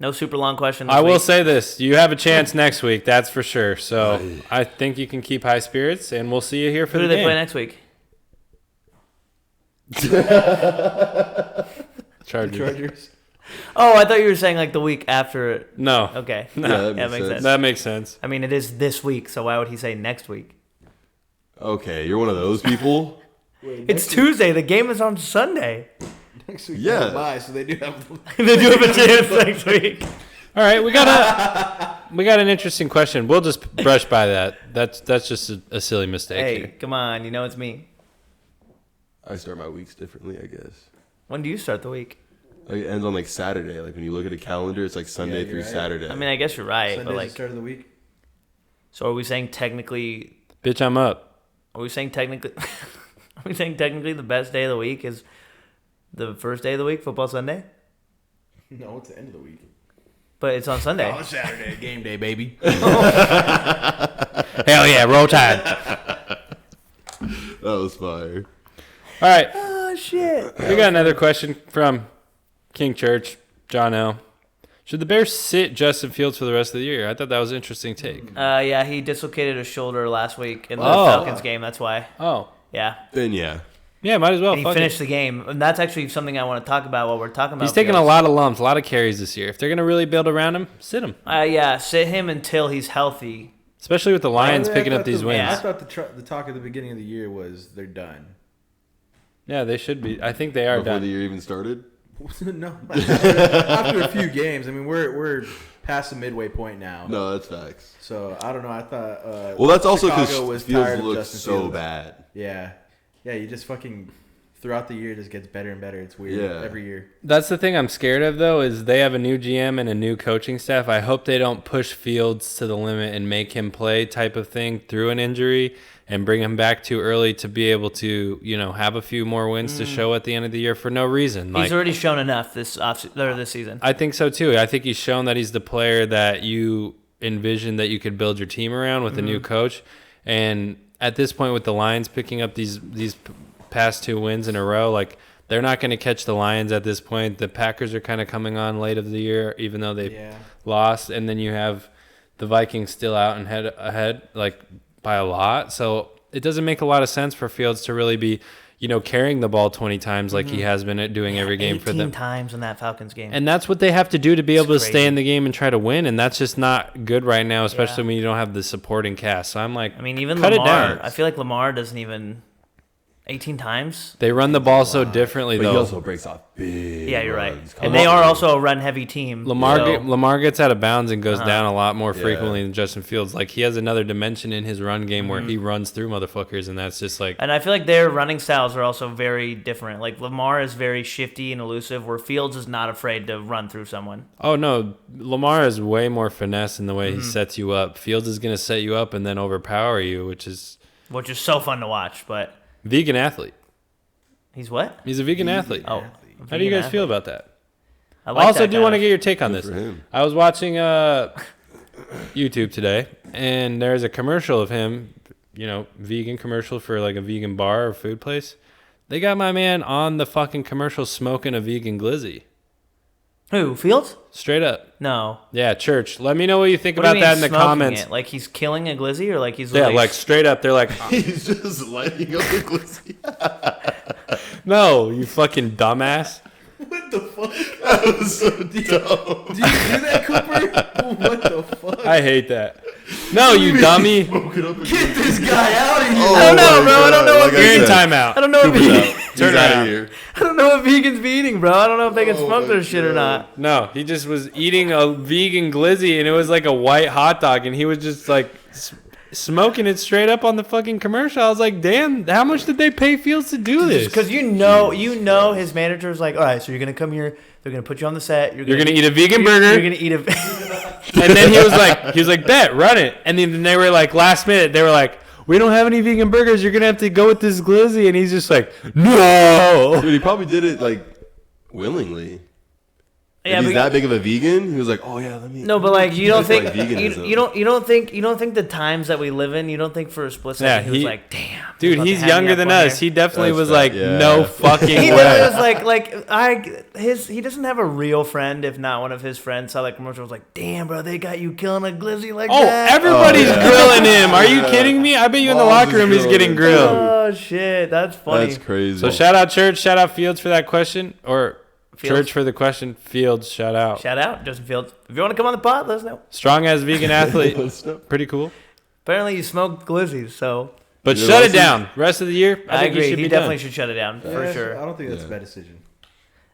S1: No super long question this
S2: I will
S1: week.
S2: say this: you have a chance next week. That's for sure. So I think you can keep high spirits, and we'll see you here for
S1: Who do
S2: the
S1: they play
S2: game.
S1: next week?
S2: Chargers.
S1: Oh, I thought you were saying like the week after it.
S2: No.
S1: Okay.
S3: Yeah, that makes sense.
S2: That makes sense.
S1: I mean, it is this week, so why would he say next week?
S3: Okay, you're one of those people.
S1: It's Tuesday. The game is on Sunday.
S4: Next week,
S3: Yeah.
S4: bye. So they do have.
S1: They do have a chance next week.
S2: All right, we got an interesting question. We'll just brush by that. That's just a silly mistake.
S1: Hey,
S2: Here.
S1: come on. You know it's me.
S3: I start my weeks differently, I guess.
S1: When do you start the week?
S3: Like, it ends on like Saturday. Like when you look at a calendar, it's like Sunday
S4: you're
S3: through
S4: right.
S3: Saturday.
S1: I mean, I guess you're right,
S4: Sunday's
S1: but
S4: the
S1: like,
S4: start of the week.
S1: so are we saying technically?
S2: Bitch, I'm up.
S1: Are we saying technically? Are we saying technically the best day of the week is the first day of the week, football Sunday?
S4: No, it's the end of the week.
S1: But it's on Sunday.
S4: Oh, Saturday, game day, baby.
S2: Hell yeah, roll tide.
S3: that was fire.
S2: All right,
S1: Oh shit!
S2: we got another question from King Church, John L. Should the Bears sit Justin Fields for the rest of the year? I thought that was an interesting take.
S1: Yeah, he dislocated his shoulder last week in the
S2: Oh.
S1: Falcons game. That's why.
S2: Oh,
S1: Yeah,
S3: Then yeah.
S2: yeah, might as well.
S1: and he
S2: Fuck
S1: finished
S2: it.
S1: the game, and that's actually something I want to talk about while we're talking about.
S2: He's taking a
S1: Fields.
S2: lot of lumps, a lot of carries this year. If they're gonna really build around him, sit him.
S1: Yeah, sit him until he's healthy.
S2: Especially with the Lions
S4: I
S2: picking
S4: thought
S2: up these
S4: the-
S2: wins.
S4: I thought the talk at the beginning of the year was they're done.
S2: Yeah, they should be. I think they are
S3: Before
S2: done.
S3: the year even started.
S4: No. After a few games, I mean, we're past the midway point now.
S3: No, that's facts.
S4: So I don't know. I thought.
S3: Well, that's also
S4: Chicago
S3: because
S4: was tired
S3: Fields
S4: of
S3: looks
S4: Justin
S3: so
S4: Fields.
S3: bad.
S4: Yeah. You just fucking throughout the year it just gets better and better. It's weird every year.
S2: That's the thing I'm scared of, though, is they have a new GM and a new coaching staff. I hope they don't push Fields to the limit and make him play type of thing through an injury and bring him back too early to be able to, have a few more wins to show at the end of the year for no reason.
S1: He's already shown enough this season.
S2: I think so, too. I think he's shown that he's the player that you envisioned that you could build your team around with a new coach. And at this point, with the Lions picking up these past 2 wins in a row, like, they're not going to catch the Lions at this point. The Packers are kind of coming on late of the year, even though they lost. And then you have the Vikings still out and ahead, like, by a lot. So it doesn't make a lot of sense for Fields to really be, carrying the ball 20 times like he has been doing every game for them.
S1: 18 times in that Falcons game.
S2: And that's what they have to do to be able to stay in the game and try to win. And that's just not good right now, especially when you don't have the supporting cast. So I'm like,
S1: even
S2: cut
S1: Lamar,
S2: it down.
S1: I feel like Lamar doesn't even 18 times.
S2: They run the ball so differently,
S3: But
S2: though.
S3: he also breaks off big.
S1: Yeah, you're right.
S3: runs.
S1: And they are also a run-heavy team.
S2: Lamar gets out of bounds and goes down a lot more frequently than Justin Fields. Like, he has another dimension in his run game where he runs through motherfuckers, and that's just like...
S1: And I feel like their running styles are also very different. Like, Lamar is very shifty and elusive, where Fields is not afraid to run through someone.
S2: Oh, no. Lamar is way more finesse in the way he sets you up. Fields is going to set you up and then overpower you, which is
S1: so fun to watch, but...
S2: Vegan athlete.
S1: He's what?
S2: He's a vegan athlete.
S1: Oh.
S2: How do you guys feel about that?
S1: I
S2: I also
S1: that
S2: do
S1: kind
S2: want to
S1: of-
S2: get your take on this.
S3: for him.
S2: I was watching YouTube today, and there's a commercial of him, vegan commercial for like a vegan bar or food place. They got my man on the fucking commercial smoking a vegan glizzy.
S1: Who, Fields?
S2: Straight up.
S1: No.
S2: Yeah, church. Let me know what you think
S1: What do
S2: about
S1: you
S2: that
S1: mean
S2: in the
S1: smoking
S2: comments.
S1: it? Like he's killing a glizzy, or like he's
S2: Yeah,
S1: really
S2: like straight up. They're like,
S3: He's just lighting up the glizzy.
S2: no, you fucking dumbass.
S4: What the fuck?
S3: That was so dumb.
S4: Do you do that, Cooper? What the fuck?
S2: I hate that. No, you dummy.
S3: Smoke it up and
S4: Get this guy out of here.
S3: Oh
S1: I don't know,
S3: my
S1: bro. I don't know
S3: God.
S1: what
S2: You're in
S3: I said,
S2: timeout.
S1: I don't know what
S3: Cooper's
S1: vegan,
S3: out.
S2: Turn
S3: He's out
S2: around.
S3: of here.
S1: I don't know what vegans be eating, bro. I don't know if they can
S3: Oh
S1: smoke
S3: my
S1: their shit or
S3: God.
S1: not.
S2: No, he just was eating a vegan glizzy, and it was like a white hot dog, and he was just like smoking it straight up on the fucking commercial. I was like, damn, how much did they pay Fields to do this?
S1: Because you know his manager's like, all right, so you're gonna come here. They're gonna put you on the set.
S2: You're gonna eat a vegan burger,
S1: You're gonna eat a.
S2: and then he was like, bet, run it. And then they were like, last minute, they were like, we don't have any vegan burgers. You're gonna have to go with this glizzy, and he's just like, no.
S3: Dude, he probably did it like willingly.
S1: Yeah,
S3: if he's
S1: but-
S3: that big of a vegan, he was like, "Oh yeah, let me."
S1: No, but like you don't
S3: Just
S1: think
S3: like veganism.
S1: you don't think the times that we live in. You don't think for a split second he was like, damn,
S2: Dude,
S1: I'm about to
S2: he's
S1: have me
S2: younger
S1: up
S2: than
S1: one
S2: us.
S1: here.
S2: He definitely
S3: That's
S2: was
S3: right,
S2: like,
S3: yeah.
S2: no fucking
S1: He
S2: way.
S1: was he doesn't have a real friend if not one of his friends saw that commercial was like, damn, bro, they got you killing a glizzy like
S2: Oh,
S1: that.
S2: everybody's
S3: Oh, yeah.
S2: grilling him. Are you kidding me? I bet you in the
S3: Mom's
S2: locker room
S3: is
S2: he's getting
S3: grilling him.
S2: grilled.
S1: Oh shit, that's funny.
S3: That's crazy.
S2: So shout out Church, shout out Fields for that question, or
S1: Fields.
S2: Church for the question. Fields, shout out.
S1: Shout out, Justin Fields. If you want to come on the pod, let us know.
S2: Strong as vegan athlete,
S3: Let's know.
S2: pretty cool.
S1: Apparently you smoke glizzies, so
S2: But
S3: You know
S2: shut
S3: what
S2: it
S3: else
S2: down. Rest of the year, I
S1: I
S2: think
S1: agree.
S2: he should
S1: He
S2: be
S1: definitely
S2: done.
S1: should shut it down for
S4: I
S1: sure.
S4: don't think that's
S3: Yeah.
S4: a bad decision.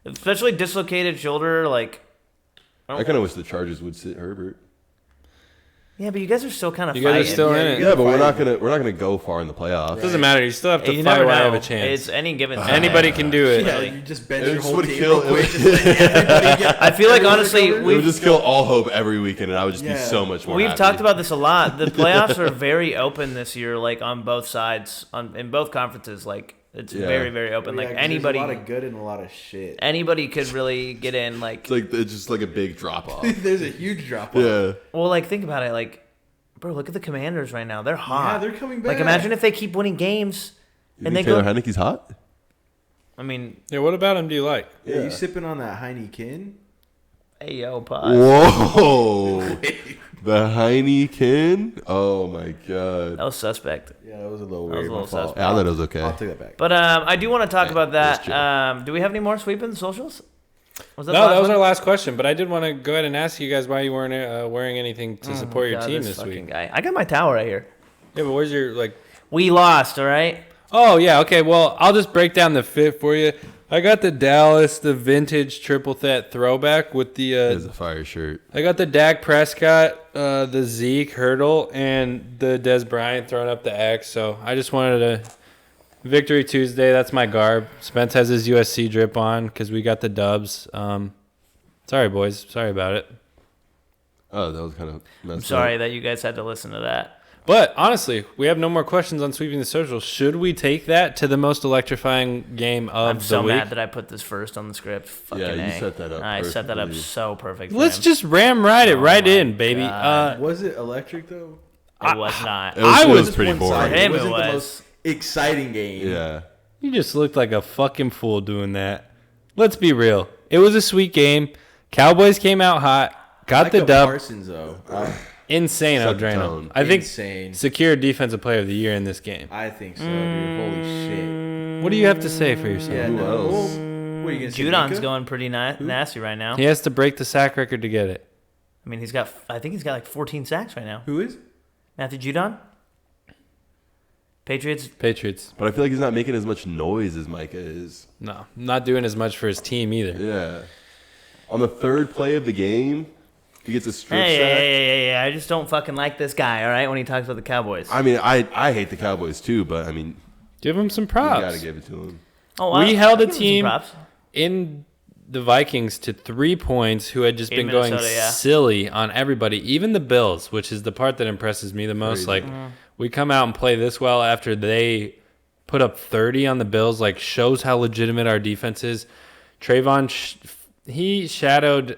S1: Especially dislocated shoulder, like.
S3: I kind of wish the Chargers would sit Herbert.
S1: Yeah, but you guys are still kind of
S2: You
S1: fighting.
S2: guys are still in it.
S3: Yeah, but we're not gonna go far in the playoffs.
S2: Doesn't matter. You still have to
S1: You
S2: fight
S1: never
S2: while you
S1: know.
S2: have a chance.
S1: It's any given time.
S2: Anybody can do it.
S4: Yeah, you just bench
S3: It
S4: your
S3: just
S4: whole
S3: would
S4: team
S3: kill-
S4: real quick. Just let everybody get
S1: I feel like,
S4: everyone
S1: honestly,
S4: covered.
S3: It
S1: we-
S3: would just kill all hope every weekend, and I would just be
S4: Yeah.
S3: so much more.
S1: We've
S3: happy.
S1: talked about this a lot. The playoffs are very open this year, like on both sides, in both conferences. Like it's
S3: Yeah.
S1: very, very open.
S4: Yeah,
S1: Like
S4: 'cause
S1: anybody,
S4: There's a lot of good and a lot of shit.
S1: anybody could really get in. Like,
S3: It's just like a big drop off.
S4: There's a huge drop off.
S3: Yeah.
S1: well, like think about it. Like, bro, look at the Commanders right now. They're hot.
S4: Yeah, they're coming
S1: Like,
S4: back.
S1: imagine if they keep winning games,
S3: You
S1: and they
S3: think Taylor
S1: go.
S3: Heineke's hot?
S1: I mean,
S2: Yeah, what about him do you like?
S4: Yeah, you sipping on that Heineken?
S1: hey yo, pause.
S3: Whoa. The Heineken? Oh my god.
S1: That was suspect.
S4: Yeah, that was a little
S1: That was
S4: weird.
S1: a little
S4: My fault.
S1: suspect.
S3: Yeah, I thought it was okay.
S4: I'll take that back.
S1: But I do want to talk about
S3: let's
S1: that.
S3: chill.
S1: Do we have any more sweeping socials? Was
S2: No,
S1: the last
S2: that was
S1: one?
S2: our last question. But I did want to go ahead and ask you guys why you weren't wearing anything to support your
S1: God,
S2: team
S1: this
S2: this week.
S1: fucking guy. I got my towel right here.
S2: Yeah, but where's your like?
S1: We lost, all right?
S2: Oh yeah, okay. Well, I'll just break down the fit for you. I got the Dallas, the vintage triple threat throwback with the.
S3: It's a fire shirt.
S2: I got the Dak Prescott, the Zeke Hurdle, and the Des Bryant throwing up the X. So I just wanted a Victory Tuesday. That's my garb. Spence has his USC drip on because we got the dubs. Sorry, boys. Sorry about it.
S3: Oh, that was kind of messed
S1: I'm sorry
S3: up.
S1: that you guys had to listen to that.
S2: But honestly, we have no more questions on sweeping the social. Should we take that to the most electrifying game of
S1: I'm so
S2: the week?
S1: mad that I put this first on the script. Fucking
S3: Yeah, you
S1: A.
S3: set that up
S1: I set that up
S3: perfectly.
S1: so perfect. For
S2: Let's
S1: him.
S2: just ram ride it
S1: Oh
S2: right
S1: my
S2: in, baby.
S1: God.
S4: Was it electric though?
S1: It was not.
S3: It was pretty
S4: One-sided.
S3: boring.
S1: For him,
S4: It wasn't
S1: it
S4: the
S1: was.
S4: most exciting game.
S3: Yeah.
S2: You just looked like a fucking fool doing that. Let's be real. It was a sweet game. Cowboys came out hot. Got
S4: Micah
S2: the dub.
S4: Parsons though.
S2: Insane,
S3: Set the
S2: Aldreno.
S3: tone.
S2: I think
S4: Insane.
S2: secure defensive player of the year in this game.
S4: I think so, dude. Holy shit.
S2: What do you have to say for yourself?
S4: Yeah,
S3: Who
S4: no.
S3: else?
S4: Well, what are you gonna say?
S1: Judon's
S4: Mika?
S1: going pretty nasty right now.
S2: He has to break the sack record to get it.
S1: I mean, I think he's got like 14 sacks right now.
S4: Who is?
S1: Matthew Judon? Patriots?
S2: Patriots.
S3: But I feel like he's not making as much noise as Micah is.
S2: No, not doing as much for his team either.
S3: Yeah. On the third play of the game, he gets a strip
S1: Hey,
S3: sack.
S1: hey, I just don't fucking like this guy, all right, when he talks about the Cowboys.
S3: I mean, I hate the Cowboys too, but I mean,
S2: Give him some
S3: you
S2: props.
S3: got to give it to him.
S1: Oh,
S2: We held a
S1: I'll give him some
S2: team
S1: props.
S2: in the Vikings to 3 points who had just
S1: In
S2: been going
S1: Minnesota, yeah.
S2: silly on everybody, even the Bills, which is the part that impresses me the most.
S3: Crazy.
S2: Like, we come out and play this well after they put up 30 on the Bills, like, shows how legitimate our defense is. Trayvon, he shadowed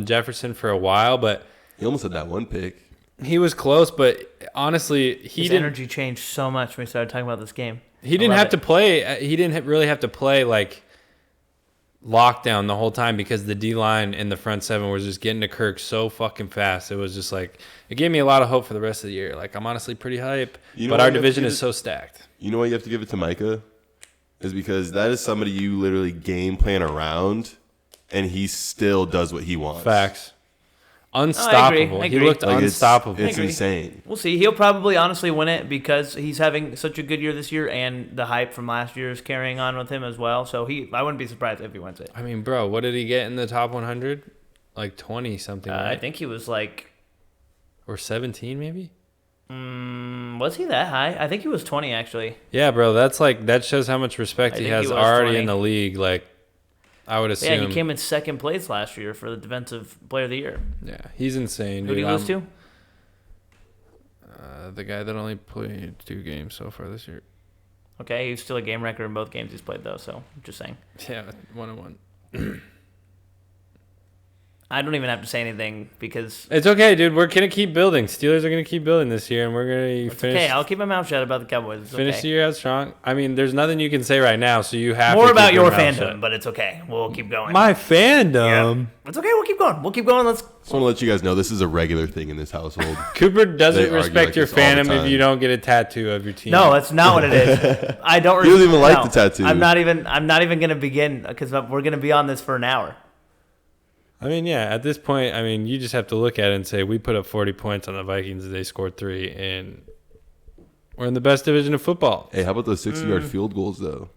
S2: Jefferson for a while, but
S3: He almost had that one pick.
S2: he was close. But honestly,
S1: His energy changed so much when we started talking about this game.
S2: He didn't
S1: love
S2: have
S1: it.
S2: to play. He didn't really have to play like lockdown the whole time because the D line and the front seven was just getting to Kirk so fucking fast. It was just like it gave me a lot of hope for the rest of the year. Like I'm honestly pretty hype,
S3: You know
S2: but
S3: what
S2: our
S3: you have to
S2: division
S3: give
S2: is
S3: it-
S2: so stacked.
S3: You know why you have to give it to Micah? Is because that is somebody you literally game plan around, and he still does what he wants.
S2: Facts. Unstoppable.
S1: I
S2: He
S1: agree.
S2: looked
S3: Like
S2: unstoppable.
S3: It's
S1: agree.
S3: insane.
S1: We'll see. He'll probably honestly win it because he's having such a good year this year, and the hype from last year is carrying on with him as well. So I wouldn't be surprised if he wins it.
S2: I mean, bro, what did he get in the top 100? Like 20 something, right?
S1: I think he was like,
S2: Or 17 maybe?
S1: was he that high? I think he was 20 actually.
S2: Yeah, bro, that's like that shows how much respect
S1: I
S2: he
S1: think
S2: has
S1: he was
S2: already
S1: 20.
S2: in the league. Like I would assume.
S1: Yeah, he came in second place last year for the defensive player of the year.
S2: Yeah, he's insane.
S1: Who did
S2: dude.
S1: he lose to?
S2: The guy that only played 2 games so far this year.
S1: Okay, he's still a game record in both games he's played though. So I'm just saying.
S2: Yeah, 1-1.
S1: I don't even have to say anything because
S2: It's okay, dude. We're gonna keep building. Steelers are gonna keep building this year, and we're gonna
S1: it's
S2: finish
S1: okay. I'll keep my mouth shut about the Cowboys. It's
S2: finish the
S1: okay.
S2: year out strong. I mean, there's nothing you can say right now, so you have
S1: More
S2: to
S1: about
S2: keep
S1: your
S2: mouth
S1: fandom,
S2: shut.
S1: but it's okay. We'll keep going.
S2: My fandom.
S1: Yeah. It's okay. We'll keep going. We'll keep going. Let's.
S3: Just want to let you guys know this is a regular thing in this household.
S2: Cooper doesn't
S3: They argue
S2: respect
S3: like
S2: your
S3: this all the
S2: fandom if
S3: time.
S2: you don't get a tattoo of your team.
S1: No, that's not what it is. I don't.
S3: He doesn't even like
S1: no.
S3: the tattoo.
S1: I'm not even gonna begin because we're gonna be on this for an hour.
S2: I mean, yeah. At this point, I mean, you just have to look at it and say we put up 40 points on the Vikings. They scored 3, and we're in the best division of football.
S3: Hey, how about those 60-yard field goals though?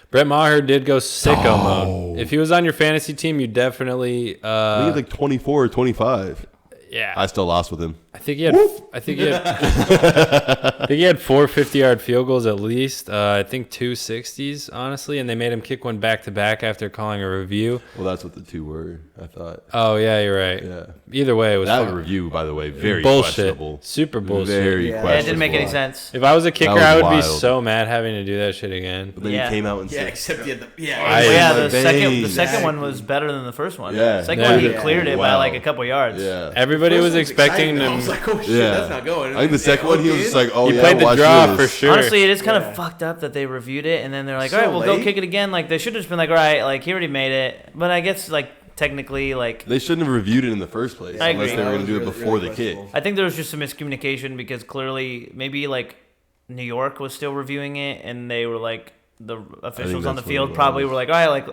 S2: Brett Maher did go sicko mode. If he was on your fantasy team, you definitely.
S3: We had like 24 or 25.
S2: Yeah,
S3: I still lost with him.
S2: I think he had. I think he had. I think he had 4 50-yard field goals at least. I think 2 60s, honestly, and they made him kick one back to back after calling a review.
S3: Well, that's what the two were. I thought.
S2: Oh yeah, you're right.
S3: Yeah.
S2: Either way, it was
S3: That
S2: fine.
S3: review, by the way, very
S2: bullshit.
S3: questionable.
S2: Super bullshit.
S3: Very
S4: Yeah,
S1: Yeah, it
S3: questionable.
S1: didn't make any sense.
S2: If I was a kicker,
S3: was
S2: I would be
S3: wild.
S2: so mad having to do that shit again.
S3: But then
S1: Yeah.
S3: he came out and
S4: Yeah,
S3: said,
S4: except you had the
S2: I-
S1: Well, yeah,
S3: my
S1: the second
S3: veins.
S1: one was better than the first one.
S3: Yeah.
S1: The second one he
S2: Yeah.
S1: cleared it by
S3: Wow.
S1: like a couple yards.
S3: Yeah.
S2: Everybody
S4: First
S2: was
S4: one
S2: expecting
S4: exciting. I
S2: him.
S4: was like, oh shit,
S3: Yeah.
S4: that's not going.
S3: I think the second one he was just like, oh
S2: He
S3: yeah,
S2: played the
S3: watch
S2: draw
S3: this.
S2: for sure.
S1: Honestly, it is kind
S3: Yeah.
S1: of fucked up that they reviewed it and then they're like,
S4: So
S1: all right, we'll go
S4: late.
S1: kick it again. Like they should have just been like, all right, like he already made it. But I guess like technically, like
S3: They shouldn't have reviewed it in the first place
S1: I
S3: unless
S1: agree.
S3: they were
S4: That
S3: going to do it
S4: was
S3: before
S4: really
S3: the kick.
S4: questionable.
S1: I think there was just some miscommunication because clearly maybe like New York was still reviewing it and they were like the officials on the
S3: that's what
S1: field
S3: it
S1: probably
S3: was.
S1: were like, all right, like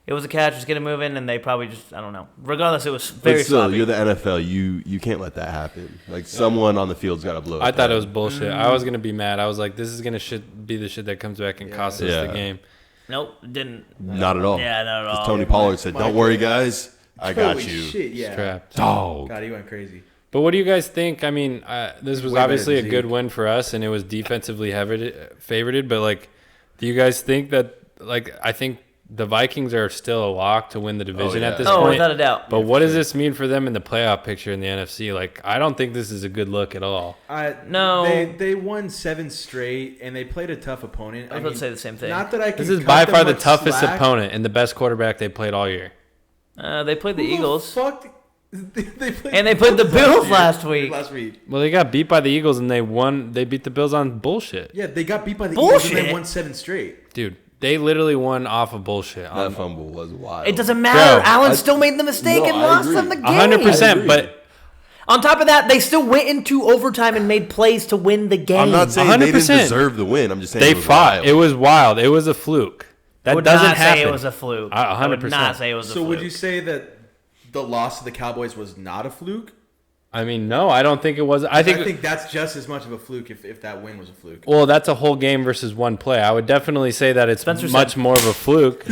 S1: it was a catch, just get it moving, and they probably just I don't know. Regardless, it was very
S3: But still,
S1: sloppy.
S3: you're the NFL. You can't let that happen. Like someone on the field's got to blow.
S2: I thought it
S3: down.
S2: was bullshit. I was gonna be mad. I was like, this is gonna be the shit that comes back and costs us
S3: Yeah.
S2: the game.
S1: Nope, didn't.
S3: Not at all.
S1: Yeah, not at all.
S3: Tony Pollard said, "Don't worry, guys. I got
S4: Holy
S3: you."
S4: shit, yeah.
S2: Trapped.
S3: Dog.
S4: God, he went crazy.
S2: But what do you guys think? I mean, this was
S4: Way better
S2: obviously a
S4: than
S2: good
S4: Zeke.
S2: win for us, and it was defensively favorited. But like, do you guys think that? Like, I think the Vikings are still a lock to win the division
S3: yeah.
S2: at this
S1: Oh,
S2: point.
S1: without a doubt.
S2: But what does this mean for them in the playoff picture in the NFC? Like, I don't think this is a good look at all.
S1: No.
S4: They won 7 straight, and they played a tough opponent.
S1: I was about to say the same thing.
S4: Not that I can
S2: This is
S4: cut
S2: by
S4: them
S2: far the
S4: much
S2: toughest
S4: slack.
S2: opponent and the best quarterback they played all year.
S1: They played the
S4: Who
S1: Eagles.
S4: Fuck. They played
S1: And they played the Bills
S4: year.
S1: last week.
S4: Last week.
S2: Well, they got beat by the Eagles and they won. They beat the Bills on bullshit,
S4: Yeah, they got beat by the Eagles, and
S1: Bullshit.
S4: they won 7 straight.
S2: dude. They literally won off of bullshit.
S3: That fumble was wild.
S1: It doesn't matter.
S2: Bro,
S1: Allen
S3: I-
S1: still made the mistake
S3: No,
S1: and
S3: I
S1: lost
S3: agree.
S1: them the game.
S2: 100%.
S3: agree.
S2: But
S1: On top of that, they still went into overtime and made plays to win the game.
S3: I'm not saying they didn't
S2: 100%.
S3: deserve the win. I'm just saying
S2: they
S3: it was
S2: fought.
S3: wild.
S2: It was wild. It was a fluke.
S1: I
S2: That
S1: would
S2: doesn't
S1: not
S2: happen.
S1: say it was a fluke.
S2: 100%.
S1: I would not say it was a
S4: So
S1: fluke.
S4: would you say that the loss to the Cowboys was not a fluke?
S2: I mean, no, I don't think it was. I
S4: I
S2: think.
S4: think that's just as much of a fluke if that win was a fluke.
S2: Well, that's a whole game versus one play. I would definitely say that it's
S1: Spencer
S2: much
S1: said-
S2: more of a fluke.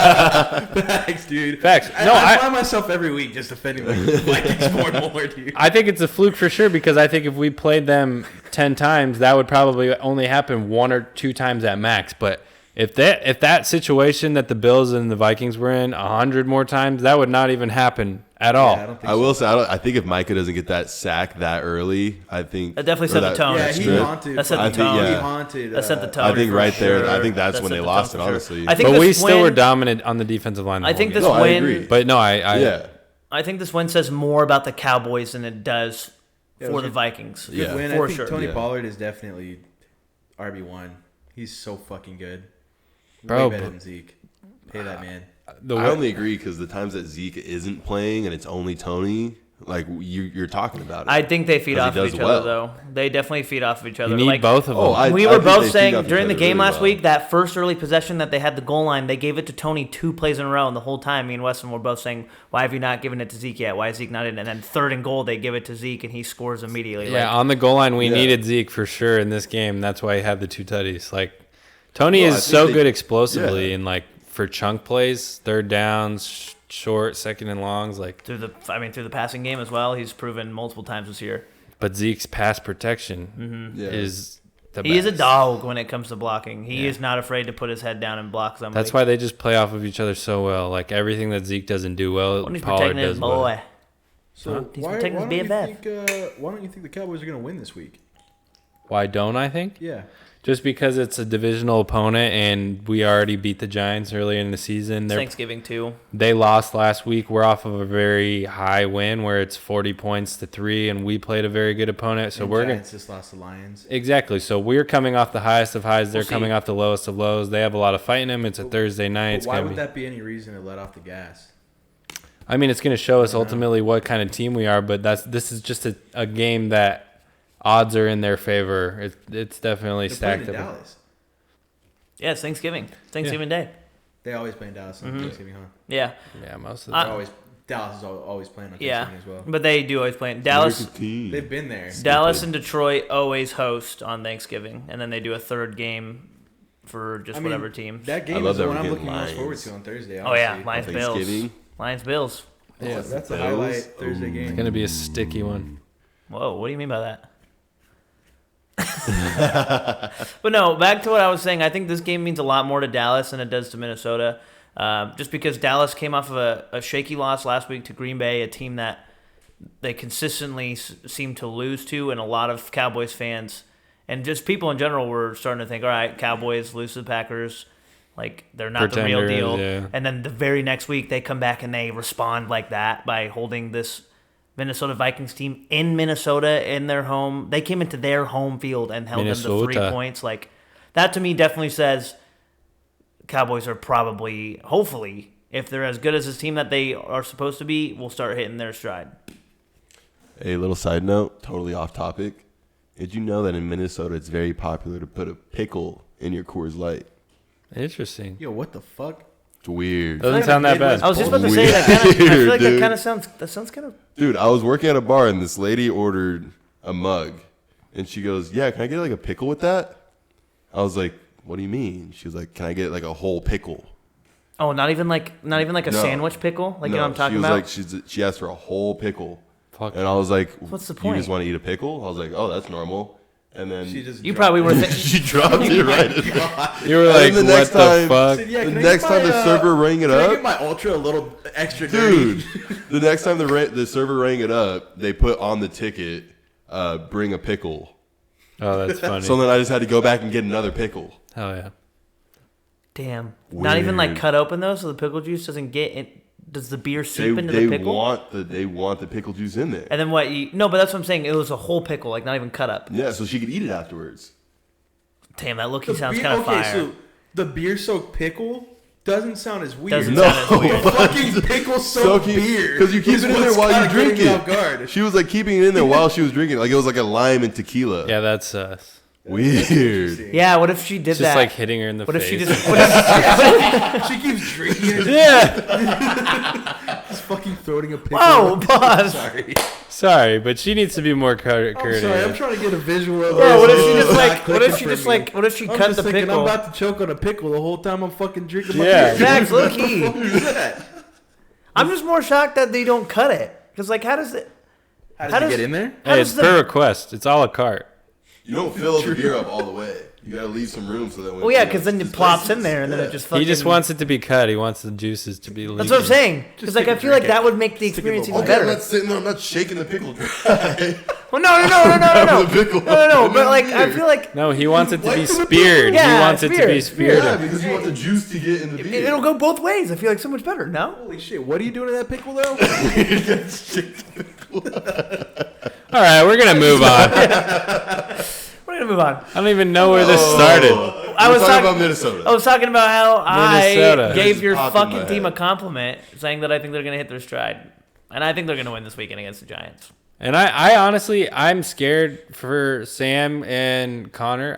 S4: Facts, dude.
S2: Facts. No,
S4: I
S2: I-
S4: find myself every week just defending like the Vikings more and more, dude.
S2: I think it's a fluke for sure because I think if we played them 10 times, that would probably only happen 1 or 2 times at max. But if that situation that the Bills and the Vikings were in 100 more times, that would not even happen at all.
S4: Yeah, I don't think
S3: I
S4: so.
S3: will say, I think if Micah doesn't get that sack that early, I think
S1: That definitely
S3: or
S1: set the
S3: that-
S1: tone.
S4: Yeah,
S3: that
S4: he
S3: strip,
S4: haunted.
S1: That set the
S3: I think,
S1: tone.
S3: yeah.
S4: He haunted.
S1: That set the tone.
S3: I think
S1: for
S3: right there,
S1: sure.
S3: I think that's
S1: That
S3: when
S1: set
S3: they
S1: the
S3: lost
S1: tone
S3: it.
S1: for sure.
S3: Honestly,
S1: I think
S2: But we
S1: this
S2: still were
S1: win-
S2: dominant on the defensive line. the
S1: I
S2: whole
S1: think
S2: game.
S1: this
S3: no, I
S1: win.
S3: agree.
S2: But no, I
S3: yeah,
S1: I think this win says more about the Cowboys than it does
S4: Yeah,
S1: for
S4: it
S1: the
S4: was
S1: Vikings.
S4: Good
S3: Yeah.
S4: win.
S1: For
S4: I think
S1: sure.
S4: Tony
S3: Yeah.
S4: Pollard is definitely RB1. He's so fucking good.
S2: Bro,
S4: Way better
S2: but-
S4: than Zeke. Pay that man.
S2: the
S3: I
S2: way-
S3: only agree because the times that Zeke isn't playing and it's only Tony, like you're talking about it.
S1: I think they feed
S3: 'Cause
S1: off
S3: he
S1: of
S3: does
S1: each
S3: well.
S1: other, though. They definitely feed off of each other.
S2: you need
S1: Like,
S2: both of them.
S3: Oh, I
S1: we were
S3: think
S1: both
S3: they
S1: saying
S3: feed off
S1: during
S3: each
S1: the
S3: other
S1: game
S3: really
S1: last
S3: well.
S1: week, that first early possession that they had the goal line, they gave it to Tony 2 plays in a row, and the whole time me and Weston were both saying, why have you not given it to Zeke yet? Why is Zeke not in? And then 3rd and goal, they give it to Zeke, and he scores immediately.
S2: Yeah,
S1: Like,
S2: on the goal line, we
S3: Yeah.
S2: needed Zeke for sure in this game. That's why he had the 2 tutties. Like, Tony
S3: Well, I
S2: is
S3: think
S2: so
S3: they-
S2: good explosively
S3: yeah.
S2: and like for chunk plays, 3rd downs, short, 2nd and longs. Like,
S1: through the passing game as well, he's proven multiple times this year.
S2: but Zeke's pass protection
S3: Yeah.
S2: is the
S1: He is a
S2: best.
S1: dog when it comes to blocking. He
S2: Yeah.
S1: is not afraid to put his head down and block somebody.
S2: That's why they just play off of each other so well. Like everything that Zeke doesn't do well,
S1: When he's
S2: Pollard
S1: protecting his
S2: does well.
S1: boy.
S4: So
S1: He's
S4: why
S1: protecting
S4: don't
S1: his
S4: you
S1: BFF.
S4: think? Why don't you think the Cowboys are going to win this week?
S2: Why don't I think?
S4: Yeah.
S2: Just because it's a divisional opponent and we already beat the Giants earlier in the season.
S1: It's Thanksgiving too.
S2: They lost last week. We're off of a very high win where it's 40 points to 3, and we played a very good opponent. So
S4: And
S2: we're
S4: Giants just lost the Lions.
S2: exactly. So we're coming off the highest of highs. They're
S1: We'll
S2: coming
S1: see.
S2: off the lowest of lows. They have a lot of fight in them. It's a Thursday night.
S4: But
S2: It's
S4: why
S2: gonna
S4: would
S2: be.
S4: that be any reason to let off the gas?
S2: I mean, it's going to show us ultimately what kind of team we are. But this is just a game that odds are in their favor. It's definitely
S4: They're playing
S2: stacked
S4: in
S2: up.
S4: Dallas.
S1: Yeah, it's Thanksgiving. It's Thanksgiving Day.
S4: They always play in Dallas
S1: Mm-hmm.
S4: on Thanksgiving, huh?
S1: Yeah.
S2: Yeah, most of
S4: They're
S2: the
S4: always Dallas is always playing on
S1: Yeah.
S4: Thanksgiving as well.
S1: But they do always play. Dallas
S3: America's team.
S4: They've been there.
S1: Dallas and Detroit always host on Thanksgiving, and then they do a 3rd game for just
S4: I mean,
S1: whatever team.
S4: That
S3: I
S4: game
S3: love
S4: is
S3: that
S4: the one
S3: we're
S4: I'm
S3: getting
S4: looking most forward
S3: Lions.
S4: to on Thursday.
S1: Oh yeah,
S4: honestly.
S1: Lions Bills.
S3: Thanksgiving.
S1: Lions Bills.
S4: Yeah, that's a
S3: Bills.
S4: highlight Thursday game.
S2: It's going to be a sticky one.
S1: Whoa, what do you mean by that? But no, back to what I was saying. I think this game means a lot more to Dallas than it does to Minnesota. Just because Dallas came off of a shaky loss last week to Green Bay, a team that they consistently seem to lose to, and a lot of Cowboys fans and just people in general were starting to think, all right, Cowboys lose to the Packers. Like, they're not the real
S2: Pretenders,
S1: deal.
S2: yeah.
S1: And then the very next week, they come back and they respond like that by holding this Minnesota Vikings team in Minnesota in their home. They came into their home field and held them to 3
S2: Minnesota.
S1: points. Like, that to me definitely says Cowboys are probably, hopefully, if they're as good as this team that they are supposed to be, will start hitting their stride.
S3: A little side note, totally off topic. Did you know that in Minnesota it's very popular to put a pickle in your Coors Light?
S2: Interesting.
S4: Yo, what the fuck?
S3: It's weird.
S2: Doesn't
S4: like
S2: sound
S4: the
S2: that bad.
S4: Midwest
S1: I was just about to say that kind of. I feel like that
S3: Dude.
S1: kind of sounds kind of.
S3: Dude, I was working at a bar and this lady ordered a mug. And she goes, yeah, can I get like a pickle with that? I was like, what do you mean? She was like, can I get like a whole pickle?
S1: Oh, not even like a
S3: No.
S1: sandwich pickle? Like, you know what I'm talking
S3: she was
S1: about?
S3: like, she asked for a whole pickle.
S2: Fuck.
S3: And I was like,
S1: What's the
S3: You
S1: point?
S3: just want to eat a pickle? I was like, oh, that's normal. And then
S1: You probably were
S3: she dropped it right.
S2: You were like,
S3: the
S2: what
S3: next
S2: the
S3: time-
S2: fuck?
S3: The next time the server rang it
S4: Can I
S3: up,
S4: get my Ultra a little extra
S3: dude.
S4: dirty?
S3: The next time the server rang it up, they put on the ticket, bring a pickle.
S2: Oh, that's funny.
S3: So then I just had to go back and get another pickle.
S2: Hell yeah.
S1: Damn. Not even like
S3: Weird.
S1: cut open though, so the pickle juice doesn't get in. Does the beer
S3: They,
S1: seep into
S3: they
S1: the pickle?
S3: want the pickle juice in there.
S1: And then what? No, but that's what I'm saying. It was a whole pickle, like not even cut up.
S3: Yeah, so she could eat it afterwards.
S1: Damn, that look-y sounds kind of fire.
S4: So the beer-soaked pickle doesn't sound as weird.
S1: Doesn't
S3: No,
S1: sound as weird.
S4: The fucking pickle-soaked beer.
S3: because you keep
S4: is
S3: it in there
S4: what's
S3: while you
S4: kinda
S3: drink
S4: getting me off
S3: it.
S4: guard.
S3: She was like keeping it in there while she was drinking it, like it was like a lime and tequila.
S2: Yeah, that's us.
S3: Weird.
S1: Yeah, what if she did
S2: It's
S1: that?
S2: just like hitting her in the
S1: what if
S2: face.
S1: she just? What if,
S4: She keeps drinking it.
S2: Yeah.
S4: Just fucking throwing a pickle.
S1: whoa, pause.
S4: Sorry.
S2: Sorry, but she needs to be more courteous.
S4: I'm sorry. I'm trying to get a visual of
S1: Yeah,
S4: this.
S1: what if she
S4: It's
S1: just
S4: not
S1: like? What
S4: clicking
S1: if she
S4: for
S1: just
S4: me.
S1: like? What if she
S4: I'm
S1: cut
S4: just
S1: the
S4: thinking
S1: pickle?
S4: I'm about to choke on a pickle the whole time I'm fucking drinking my
S2: Yeah.
S4: beer.
S1: Jax, low key.
S4: What is that?
S1: I'm just more shocked that they don't cut it. Because like, how does it?
S4: How
S1: How
S4: does it
S1: does-
S4: get in there?
S1: How
S2: Hey,
S1: does
S2: it's
S1: the-
S2: per request. It's a la carte.
S3: You don't fill the beer up all the way. You gotta leave some room so that when
S1: Oh yeah, because then it plops in there and then it just fucking.
S2: He just wants it to be cut. He wants the juices to be leaking.
S1: That's what I'm saying. Because like I
S4: take a
S1: feel like
S4: drink
S1: that would make the
S4: Stick it
S1: experience
S4: in
S1: even
S4: the-
S3: Okay, I'm
S1: better.
S3: not sitting there. I'm not shaking the pickle dry.
S1: Well, no.
S3: The pickle.
S1: No. But like I feel like
S2: No, he wants it to be
S3: What?
S2: speared.
S1: Yeah,
S2: he wants it to be
S1: speared.
S3: Yeah,
S2: speared.
S3: because you want the juice to get in the beer.
S1: it'll go both ways. I feel like so much better. No.
S4: Holy shit! What are you doing to that pickle though?
S2: All right, we're gonna move on.
S1: We're gonna move on.
S2: I don't even know where this started.
S1: I was
S3: talking
S1: talking
S3: about Minnesota.
S1: I was talking about how
S2: Minnesota.
S1: I gave
S3: This
S1: your
S3: popped in my
S1: fucking team a
S3: head.
S1: compliment, saying that I think they're gonna hit their stride, and I think they're gonna win this weekend against the Giants.
S2: And I honestly, I'm scared for Sam and Connor.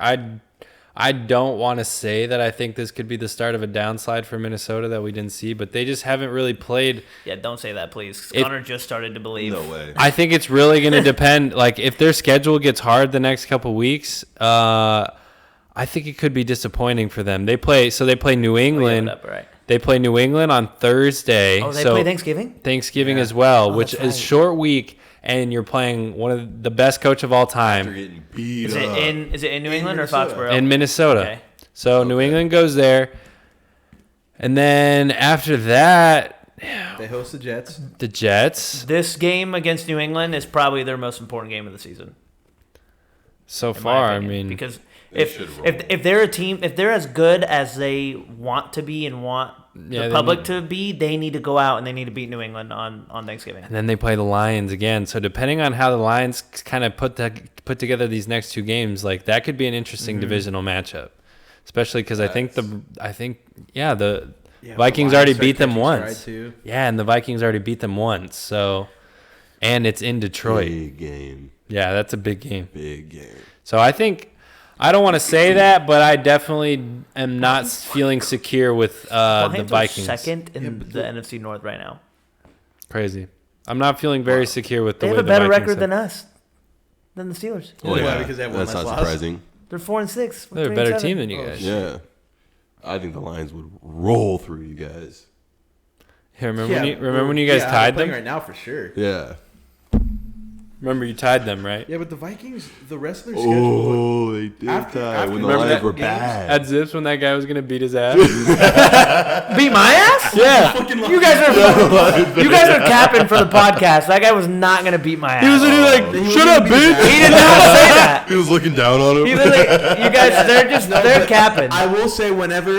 S2: I don't want to say that I think this could be the start of a downslide for Minnesota that we didn't see, but they just haven't really played.
S1: Yeah, don't say that, please.
S2: It-
S1: Connor just started to believe.
S3: No way.
S2: I think it's really going to depend. Like, if their schedule gets hard the next couple weeks, I think it could be disappointing for them. They play New England.
S1: Up, right.
S2: They play New England on Thursday.
S1: Oh, they
S2: so
S1: play Thanksgiving?
S2: Thanksgiving as well, which
S1: that's
S2: is
S1: right.
S2: short week, and you're playing one of the best coach of all
S3: They're
S2: time
S3: getting beat
S1: Is
S3: up.
S1: it in New England or
S4: Minnesota.
S1: Foxborough?
S2: in Minnesota.
S1: Okay.
S2: So New England goes there, and then after that,
S4: They host the Jets.
S2: the Jets.
S1: This game against New England is probably their most important game of the season.
S2: So
S1: in my
S2: far, I
S1: opinion,
S2: mean,
S1: because
S3: They
S1: if
S3: should roll.
S1: if they're a team, if they're as good as they want to be and want
S2: Yeah,
S1: the
S2: they
S1: public
S2: need-
S1: to be, they need to go out and they need to beat New England on Thanksgiving.
S2: and then they play the Lions again. So depending on how the Lions kind of put together these next two games, like that could be an interesting divisional matchup, especially because the Vikings already beat them once. Yeah, and the Vikings already beat them once. So, and it's in Detroit.
S3: Big game.
S2: Yeah, that's a big game.
S3: Big game.
S2: So I don't want to say that, but I definitely am not feeling secure with the
S1: Lions are
S2: Vikings.
S1: second in the NFC North right now.
S2: Crazy. I'm not feeling very secure with the
S1: They
S2: way
S1: have a
S2: the
S1: better
S2: Vikings
S1: record than us, than the Steelers.
S3: Oh,
S4: Why?
S3: yeah.
S4: Because they have one
S3: That's
S4: less
S3: not
S4: loss?
S3: surprising.
S1: They're 4-6.
S2: They're a better team than you guys.
S3: Yeah. I think the Lions would roll through you guys.
S2: Hey, remember when you guys tied them?
S4: right now for sure.
S3: Yeah.
S2: Remember you tied them, right?
S4: Yeah, but the Vikings, the rest of their schedule.
S3: Oh, they did
S4: After-
S3: tie
S4: after-
S3: when the
S2: Remember
S3: Lions
S2: that
S3: were
S4: games?
S3: bad.
S2: At Zips when that guy was gonna beat his ass.
S1: Beat my ass?
S2: Yeah.
S1: You guys are capping for the podcast. That guy was not gonna beat my ass.
S2: He was literally like, "Shut up, bitch."
S1: He did not say that.
S3: He was looking down on
S1: He
S3: him.
S1: literally, you guys, they're capping.
S4: I will say, whenever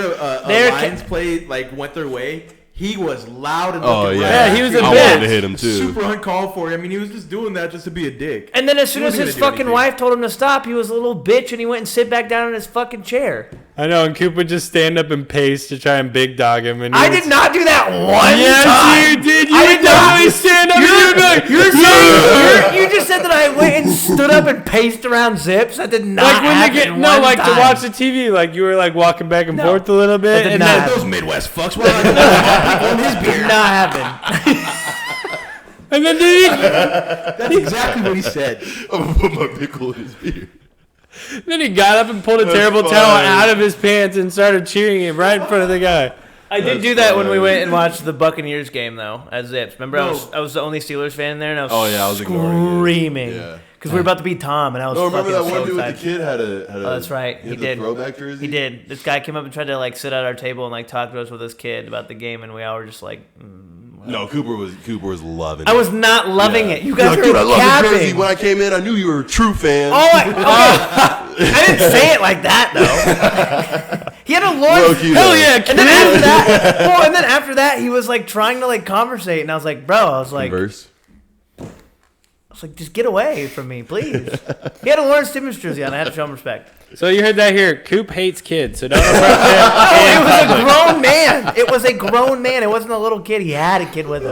S1: They're
S4: Lions play went their way, he was loud and
S3: Oh,
S4: looking
S3: yeah.
S2: Yeah, he was a
S3: I
S2: bitch.
S3: wanted to hit him, too.
S4: super uncalled for. I mean, he was just doing that just to be a dick.
S1: And then as soon
S4: He
S1: as
S4: wasn't
S1: his
S4: gonna do
S1: fucking
S4: anything.
S1: wife told him to stop, he was a little bitch and he went and sit back down in his fucking chair.
S2: I know, and Coop would just stand up and pace to try and big dog him. And he
S1: I
S2: was-
S1: did not do that one
S2: Yes,
S1: time.
S2: you did. You
S1: I
S2: would
S1: did not.
S2: definitely stand up and you would be like,
S1: You're saying you just said that I went and stood up and paced around Zips. That did not
S2: like when
S1: happen.
S2: they get
S1: one
S2: like
S1: time.
S2: to watch the TV, like you were like walking back and
S1: No,
S2: forth a little bit,
S1: that did
S2: and
S1: not
S2: then
S1: happen.
S4: Those Midwest fucks. Well, I on his
S1: Did
S4: beer.
S1: not happen.
S2: and then did he,
S4: That's exactly what he said.
S3: I'm gonna put my pickle in his beer.
S2: Then he got up and pulled a terrible towel out of his pants and started cheering him right in front of the guy.
S1: I did do that when we went and watched the Buccaneers game, though, as Zips. Remember, I was the only Steelers fan in there, and I was screaming. Because we were about to beat Tom, and I was
S3: remember that one
S1: so
S3: dude with
S1: excited.
S3: the kid had a
S1: Oh, that's right. He did.
S3: Throwback jersey?
S1: He did. This guy came up and tried to, like, sit at our table and, like, talk to us with his kid about the game, and we all were just like...
S3: No, Cooper was loving it.
S1: I was not loving it. You guys
S3: Like,
S1: were
S3: dude, I love the jersey.
S1: capping.
S3: When I came in, I knew you were a true fan.
S1: Okay. I didn't say it like that, though. He had a Lawrence.
S2: Hell yeah,
S1: And then after that, he was like trying to like conversate, and I was like, bro, I was like, just get away from me, please. He had a Lawrence Timmons jersey on. I had to show him respect.
S2: So you heard that here. Coop hates kids, so don't approach
S1: It was a grown man. It was a grown man. It wasn't a little kid. He had a kid with him.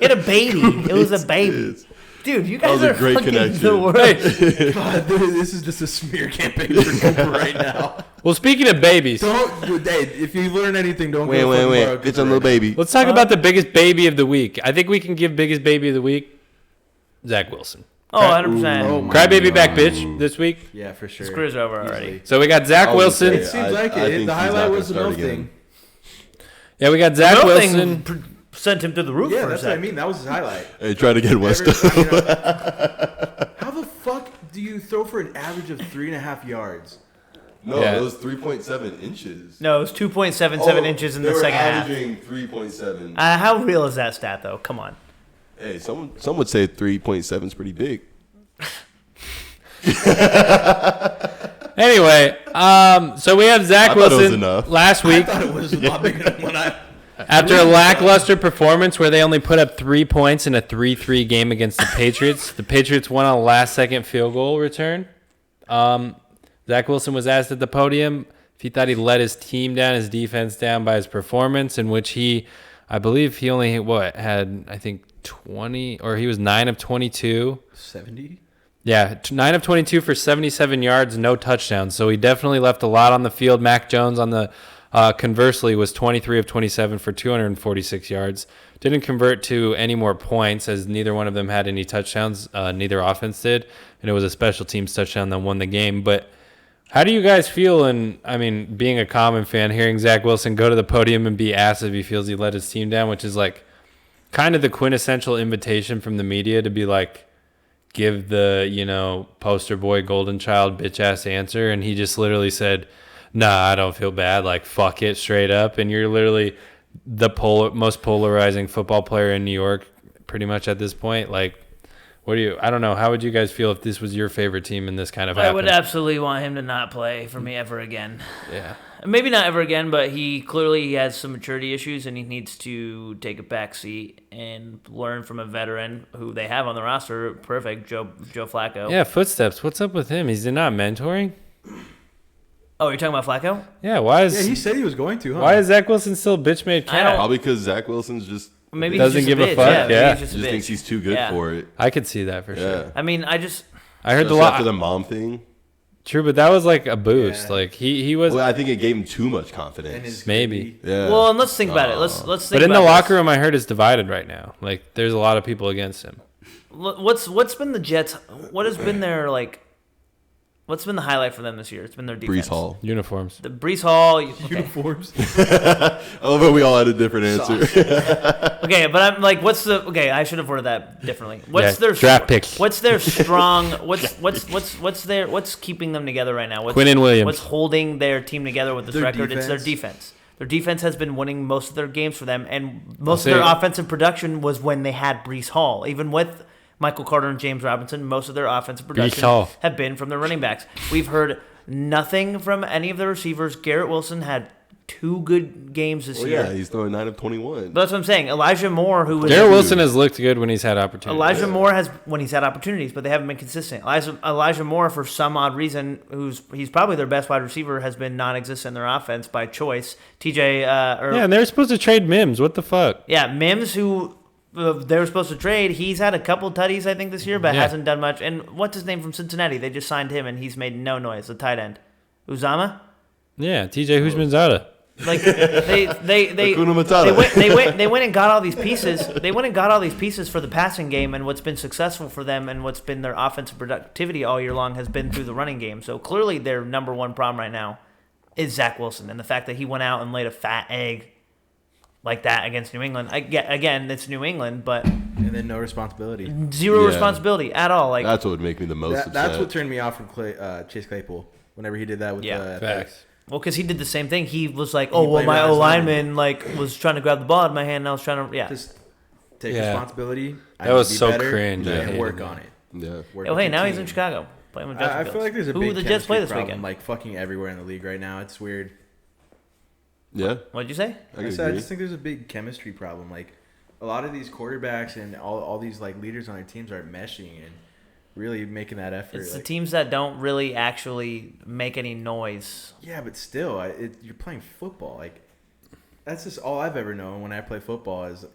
S1: He had a baby. It was a baby.
S3: Kids.
S1: Dude, you guys
S3: That was
S1: are
S3: a great
S1: fucking
S3: connection.
S1: the worst.
S4: God, this is just a smear campaign for Cooper right now.
S2: Well, speaking of babies,
S4: Hey, if you learn anything, don't
S3: Wait. It's a little baby.
S2: let's talk about the biggest baby of the week. I think we can give biggest baby of the week, Zach Wilson.
S1: Oh, 100%.
S2: Crybaby back bitch this week.
S4: Yeah, for sure.
S1: Screws over already.
S2: So we got Zach Wilson.
S4: It seems like
S3: I
S4: it.
S3: think
S4: The
S3: he's
S4: highlight
S3: not
S4: was the
S3: gonna
S4: no
S3: start
S4: thing.
S2: Yeah, we got Zach
S1: The
S2: Wilson.
S1: thing sent him to the roof
S4: Yeah,
S1: for a
S4: that's what I
S1: second.
S4: mean. That was his highlight.
S3: Hey, try to get Weston.
S4: How the fuck do you throw for an average of 3.5 yards?
S3: No,
S2: Yeah.
S3: it was 3.7 inches.
S1: No, it was 2.77 inches in the second half.
S3: They were averaging 3.7.
S1: How real is that stat, though? Come on.
S3: Hey, some would say 3.7 is pretty big.
S2: Anyway, so we have Zach
S3: I thought it was
S2: Wilson
S3: enough.
S2: last week.
S4: I thought it was a lot bigger than what I...
S2: After a lackluster performance where they only put up 3 points in a 3-3 game against the Patriots won on a last-second field goal return. Zach Wilson was asked at the podium if he thought he let his team down, his defense down by his performance, in which I believe he only, had, I think, 20, or he was 9 of 22.
S4: 70?
S2: Yeah, 9 of 22 for 77 yards, no touchdowns. So he definitely left a lot on the field. Mac Jones on the conversely was 23 of 27 for 246 yards. Didn't convert to any more points as neither one of them had any touchdowns. Neither offense did, and it was a special teams touchdown that won the game. But how do you guys feel? And I mean, being a Common fan, hearing Zach Wilson go to the podium and be asked if he feels he let his team down, which is like kind of the quintessential invitation from the media to be like, give the, poster boy, golden child, bitch ass answer. And he just literally said, nah, I don't feel bad. Like, fuck it, straight up. And you're literally the most polarizing football player in New York pretty much at this point. Like, I don't know. How would you guys feel if this was your favorite team and this kind of happened?
S1: I would absolutely want him to not play for me ever again.
S2: Yeah.
S1: Maybe not ever again, but he clearly has some maturity issues, and he needs to take a back seat and learn from a veteran who they have on the roster. Perfect, Joe Flacco.
S2: Yeah, footsteps. What's up with him? He's not mentoring?
S1: Oh, you're talking about Flacco?
S2: Yeah, why is
S4: he said he was going to, huh?
S2: why is Zach Wilson still bitch made cat?
S3: Probably because Zach Wilson's just
S1: Maybe
S2: Doesn't
S1: he's just
S2: give a
S1: bitch.
S2: fuck,
S1: Yeah, maybe
S2: yeah.
S1: he's just a
S3: just
S1: bitch.
S3: thinks he's too good
S1: Yeah.
S3: for it.
S2: I could see that for sure.
S3: Yeah.
S1: I mean,
S2: I heard the
S3: Especially
S2: lot.
S3: after the mom thing.
S2: True, but that was like a boost.
S4: Yeah.
S2: Like he was
S3: Well, I think it gave him too much confidence.
S2: maybe.
S3: Yeah.
S1: well, and let's think about it. Let's think.
S2: But in the
S1: about
S2: locker
S1: this.
S2: room, I heard it's divided right now. Like there's a lot of people against him.
S1: What's been the Jets? What has been their like? What's been the highlight for them this year? It's been their defense.
S3: Brees Hall.
S2: Uniforms.
S1: The Brees Hall. Okay.
S4: Uniforms.
S3: I love how we all had a different answer.
S1: Okay, but I'm like, what's the? Okay, I should have worded that differently. What's
S2: Yeah,
S1: their
S2: draft pick.
S1: What's their strong? What's keeping them together right now?
S2: Quinnen Williams.
S1: What's holding their team together with this
S4: Their
S1: record? It's their
S4: defense.
S1: defense. Their defense has been winning most of their games for them, and most
S2: I'll
S1: of their
S2: say-
S1: offensive production was when they had Brees Hall. Even with Michael Carter and James Robinson, most of their offensive production
S2: Hall.
S1: have been from the running backs. We've heard nothing from any of the receivers. Garrett Wilson had 2 good games this
S3: Well,
S1: year.
S3: yeah, he's throwing 9 of 21.
S1: But that's what I'm saying. Elijah Moore, who was
S2: Garrett Wilson has looked good when he's had opportunities.
S1: Elijah Moore has when he's had opportunities, but they haven't been consistent. Elijah Moore, for some odd reason, he's probably their best wide receiver, has been non-existent in their offense by choice.
S2: Yeah, and they're supposed to trade Mims. What the fuck?
S1: Mims, who they were supposed to trade, he's had a couple tutties, I think, this year, but
S2: Yeah.
S1: hasn't done much. And what's his name from Cincinnati? They just signed him, and he's made no noise. The tight end, Uzama.
S2: Yeah, TJ Houshmandzadeh.
S1: Like they
S3: Hakuna Matata.
S1: they went and got all these pieces. They went and got all these pieces for the passing game, and what's been successful for them and what's been their offensive productivity all year long has been through the running game. So clearly their number one problem right now is Zach Wilson, and the fact that he went out and laid a fat egg like that against New England. Again, it's New England, but
S4: And then no responsibility.
S1: zero
S3: Yeah.
S1: responsibility at all. Like
S3: That's what would make me the most upset.
S4: That's what turned me off from Chase Claypool. Whenever he did that with
S1: Yeah.
S2: Facts.
S1: well, because he did the same thing. He was like,
S4: He
S1: "Oh, well,
S4: played
S1: my
S4: around
S1: O
S4: his
S1: lineman was trying to grab the ball in my hand, and I was trying to
S4: just take
S2: Yeah.
S4: responsibility. I
S2: That
S4: need
S2: was
S4: to be
S2: so
S4: better,
S2: cringe. I
S4: and
S2: hated
S4: work
S2: that.
S4: on it.
S3: Yeah.
S4: Work
S1: Oh,
S4: with
S1: hey,
S4: the
S1: now he's
S4: team.
S1: in Chicago playing with Justin
S4: I feel
S1: Fields.
S4: like there's a
S1: Who
S4: big
S1: the Jets play this
S4: problem,
S1: weekend?
S4: like fucking everywhere in the league right now. It's weird.
S3: Yeah.
S1: What'd you say?
S3: I
S4: I
S3: can
S4: said, I
S3: agree.
S4: just think there's a big chemistry problem. Like a lot of these quarterbacks and all these like leaders on their teams aren't meshing and really making that effort.
S1: It's the
S4: like,
S1: teams that don't really actually make any noise.
S4: yeah, but still, you're playing football. Like that's just all I've ever known when I play football is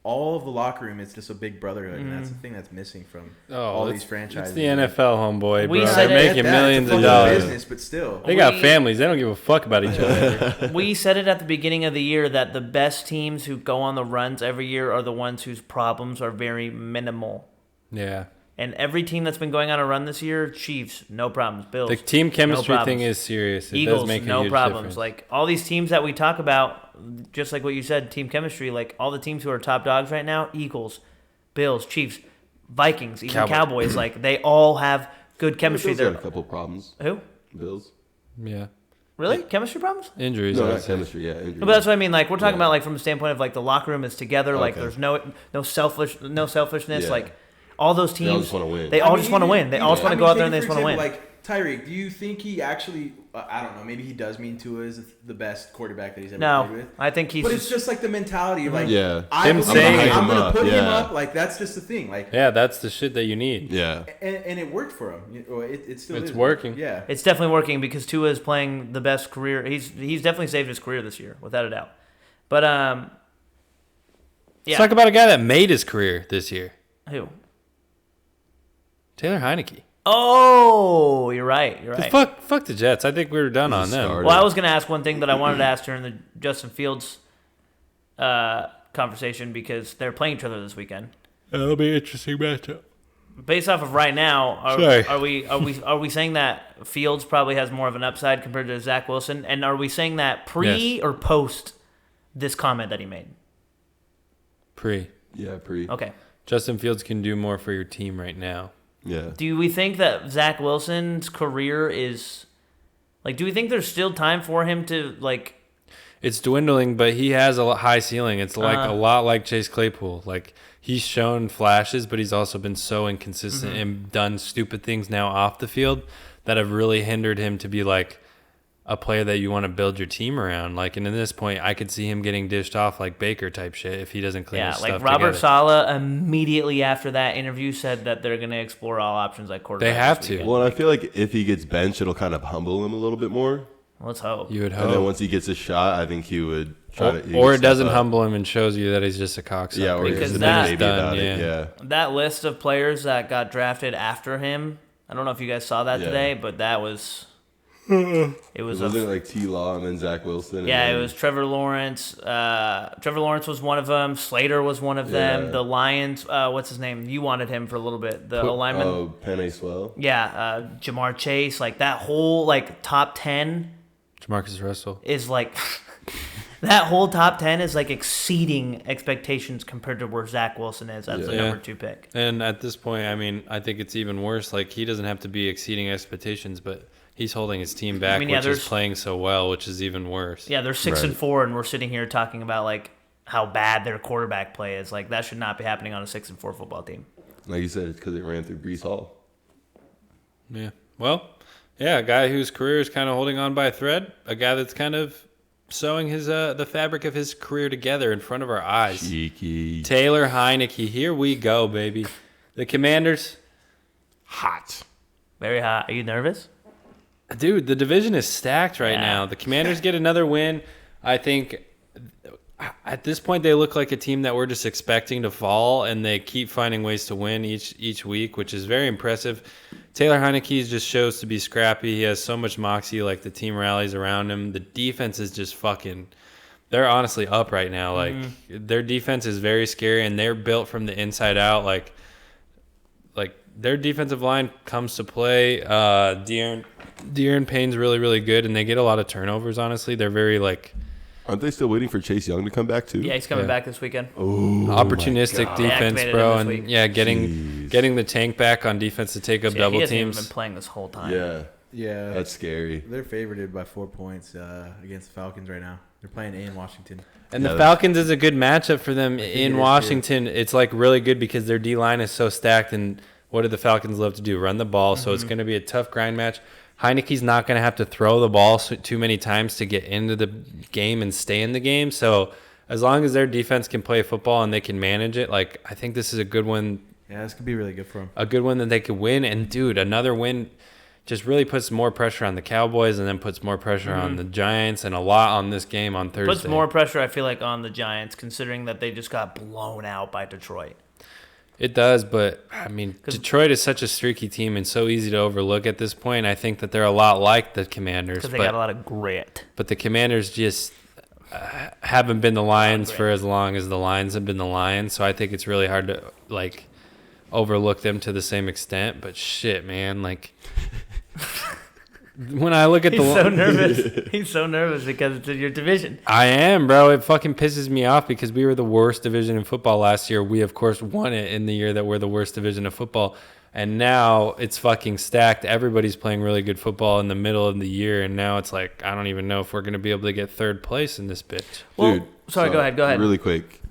S4: all of the locker room. It's just a big brotherhood, and that's the thing that's missing from all these franchises.
S2: It's the NFL, homeboy,
S1: We
S2: bro.
S1: said
S2: They're
S1: it-
S2: making
S4: It's a
S2: millions of
S4: fucking
S2: dollars.
S4: business, but still.
S2: They got
S1: We-
S2: families. They don't give a fuck about each other.
S1: We said it at the beginning of the year that the best teams who go on the runs every year are the ones whose problems are very minimal.
S2: Yeah.
S1: And every team that's been going on a run this year, Chiefs, no problems. Bills,
S2: The team chemistry
S1: no
S2: thing
S1: problems.
S2: is serious. It
S1: Eagles,
S2: does make a
S1: no
S2: huge
S1: problems.
S2: difference.
S1: Like all these teams that we talk about, just like what you said, team chemistry. Like all the teams who are top dogs right now: Eagles, Bills, Chiefs, Vikings, even Cowboys. Like they all have good chemistry.
S3: Bills got
S1: There.
S3: a couple problems.
S1: Who?
S3: Bills.
S2: Yeah.
S1: Really? Chemistry problems?
S2: Injuries.
S3: No,
S2: I would
S3: not
S2: say.
S3: chemistry. Yeah, injury.
S1: But that's what I mean. Like we're talking
S3: Yeah.
S1: about, like from the standpoint of like the locker room is together. Like
S3: Okay.
S1: there's no selfishness.
S3: Yeah.
S1: Like all those teams,
S3: They all just wanna win.
S1: They all just want to win. They all just want to go out there and they just want to win.
S4: Like Tyreek, do you think he actually? I don't know. Maybe he does mean Tua is the best quarterback that he's ever played
S1: No,
S4: with.
S1: I think he's.
S4: But it's just like the mentality of like,
S3: Yeah.
S2: Him saying-
S4: I'm gonna put him
S3: Yeah.
S4: up. Like that's just the thing. Like,
S2: Yeah, that's the shit that you need.
S3: Yeah.
S4: and it worked for him. It still
S2: It's
S4: is.
S2: working.
S4: Yeah.
S1: It's definitely working because Tua is playing the best career. He's definitely saved his career this year, without a doubt. But yeah,
S2: Let's talk about a guy that made his career this year.
S1: who?
S2: Taylor Heineke.
S1: Oh, you're right. You're right.
S2: Fuck the Jets. I think we were done on them.
S3: starter.
S1: Well, I was going to ask one thing that I wanted to ask during the Justin Fields conversation because they're playing each other this weekend.
S2: That'll be an interesting matchup.
S1: Based off of right now,
S2: Sorry.
S1: are we saying that Fields probably has more of an upside compared to Zach Wilson? And are we saying that pre
S2: Yes.
S1: or post this comment that he made?
S2: Pre.
S3: Yeah. Pre.
S1: Okay.
S2: Justin Fields can do more for your team right now.
S3: Yeah.
S1: Do we think that Zach Wilson's career is like? Do we think there's still time for him to like?
S2: It's dwindling, but he has a high ceiling. It's like
S1: Uh-huh.
S2: a lot like Chase Claypool. Like he's shown flashes, but he's also been so inconsistent and done stupid things now off the field that have really hindered him to be like a player that you want to build your team around. Like, and at this point, I could see him getting dished off like Baker type shit if he doesn't clean
S1: Yeah,
S2: his
S1: like
S2: stuff
S1: Robert
S2: together.
S1: Saleh immediately after that interview said that they're going to explore all options like quarterback.
S2: They have
S1: this
S2: to.
S1: weekend.
S3: Well, and I feel like if he gets benched, it'll kind of humble him a little bit more.
S1: Let's hope.
S2: You would
S3: And then
S2: hope.
S3: once he gets a shot, I think he would try to. he
S2: Or
S3: would
S2: it
S3: step
S2: doesn't
S3: up.
S2: humble him and shows you that he's just a cocksucker.
S3: Yeah, or
S1: Because
S3: he's a
S1: that-
S3: baby
S2: done,
S3: about it.
S2: yeah.
S3: Yeah.
S1: That list of players that got drafted after him, I don't know if you guys saw that
S3: Yeah.
S1: today, but that was it was
S3: Wasn't it like T. Law and then Zach Wilson? and
S1: yeah,
S3: then-
S1: it was Trevor Lawrence. Trevor Lawrence was one of them. Slater was one of them.
S3: Yeah.
S1: The Lions, what's his name? You wanted him for a little bit. The alignment.
S3: Oh, Penny Swell.
S1: Yeah, Jamar Chase. Like that whole like top 10
S2: Jamarcus Russell.
S1: is like that whole top 10 is like exceeding expectations compared to where Zach Wilson is as the
S2: Yeah.
S1: number 2 pick.
S2: And at this point, I mean, I think it's even worse. Like, he doesn't have to be exceeding expectations, but he's holding his team back,
S1: mean, yeah,
S2: which is
S1: there's-
S2: playing so well, which is even worse.
S1: Yeah, they're 6 and
S3: Right.
S1: 4, and we're sitting here talking about like how bad their quarterback play is. Like that should not be happening on a 6 and 4 football team.
S3: Like you said, it's because it ran through Brees Hall.
S2: Yeah. Well, yeah, a guy whose career is kind of holding on by a thread, a guy that's kind of sewing his the fabric of his career together in front of our eyes.
S3: Cheeky.
S2: Taylor Heineke, here we go, baby. The Commanders,
S3: Hot.
S1: Very hot. Are you nervous?
S2: dude, the division is stacked right
S1: Yeah.
S2: now. The Commanders get another win. I think at this point they look like a team that we're just expecting to fall, and they keep finding ways to win each week, which is very impressive. Taylor Heineke just shows to be scrappy. He has so much moxie. Like, the team rallies around him. The defense is just fucking. They're honestly up right now. Like, their defense is very scary, and they're built from the inside out. Like their defensive line comes to play. De'Aaron Payne's really, really good, and they get a lot of turnovers. Honestly, they're very like.
S3: Aren't they still waiting for Chase Young to come back too?
S1: Yeah, he's coming back this weekend.
S3: Oh,
S2: opportunistic defense, bro, and
S1: week.
S2: getting the tank back on defense to take up double
S1: he hasn't
S2: teams.
S1: Even been playing this whole time.
S4: Yeah,
S3: that's scary.
S4: They're favored by 4 points against the Falcons right now. They're playing in Washington.
S2: And the Falcons is a good matchup for them in Washington. It's like really good because their D line is so stacked. And what do the Falcons love to do? Run the ball. So it's going to be a tough grind match. Heineke's not going to have to throw the ball too many times to get into the game and stay in the game. So as long as their defense can play football and they can manage it, like, I think this is a good one.
S4: Yeah, this could be really good for them.
S2: A good one that they could win. And, dude, another win just really puts more pressure on the Cowboys and then puts more pressure on the Giants and a lot on this game on Thursday.
S1: Puts more pressure, I feel like, on the Giants, considering that they just got blown out by Detroit.
S2: It does, but, I mean, Detroit is such a streaky team and so easy to overlook at this point. I think that they're a lot like the Commanders.
S1: Because they got a lot of grit.
S2: But the Commanders just haven't been the Lions for as long as the Lions have been the Lions, so I think it's really hard to, like, overlook them to the same extent. But shit, man, like... When I look at
S1: He's so nervous. He's so nervous because it's in your division.
S2: I am, bro. It fucking pisses me off because we were the worst division in football last year. We, of course, won it in the year that we're the worst division of football. And now it's fucking stacked. Everybody's playing really good football in the middle of the year. And now it's like, I don't even know if we're going to be able to get third place in this bitch.
S1: Well,
S3: Dude,
S1: sorry, go ahead.
S3: Really quick.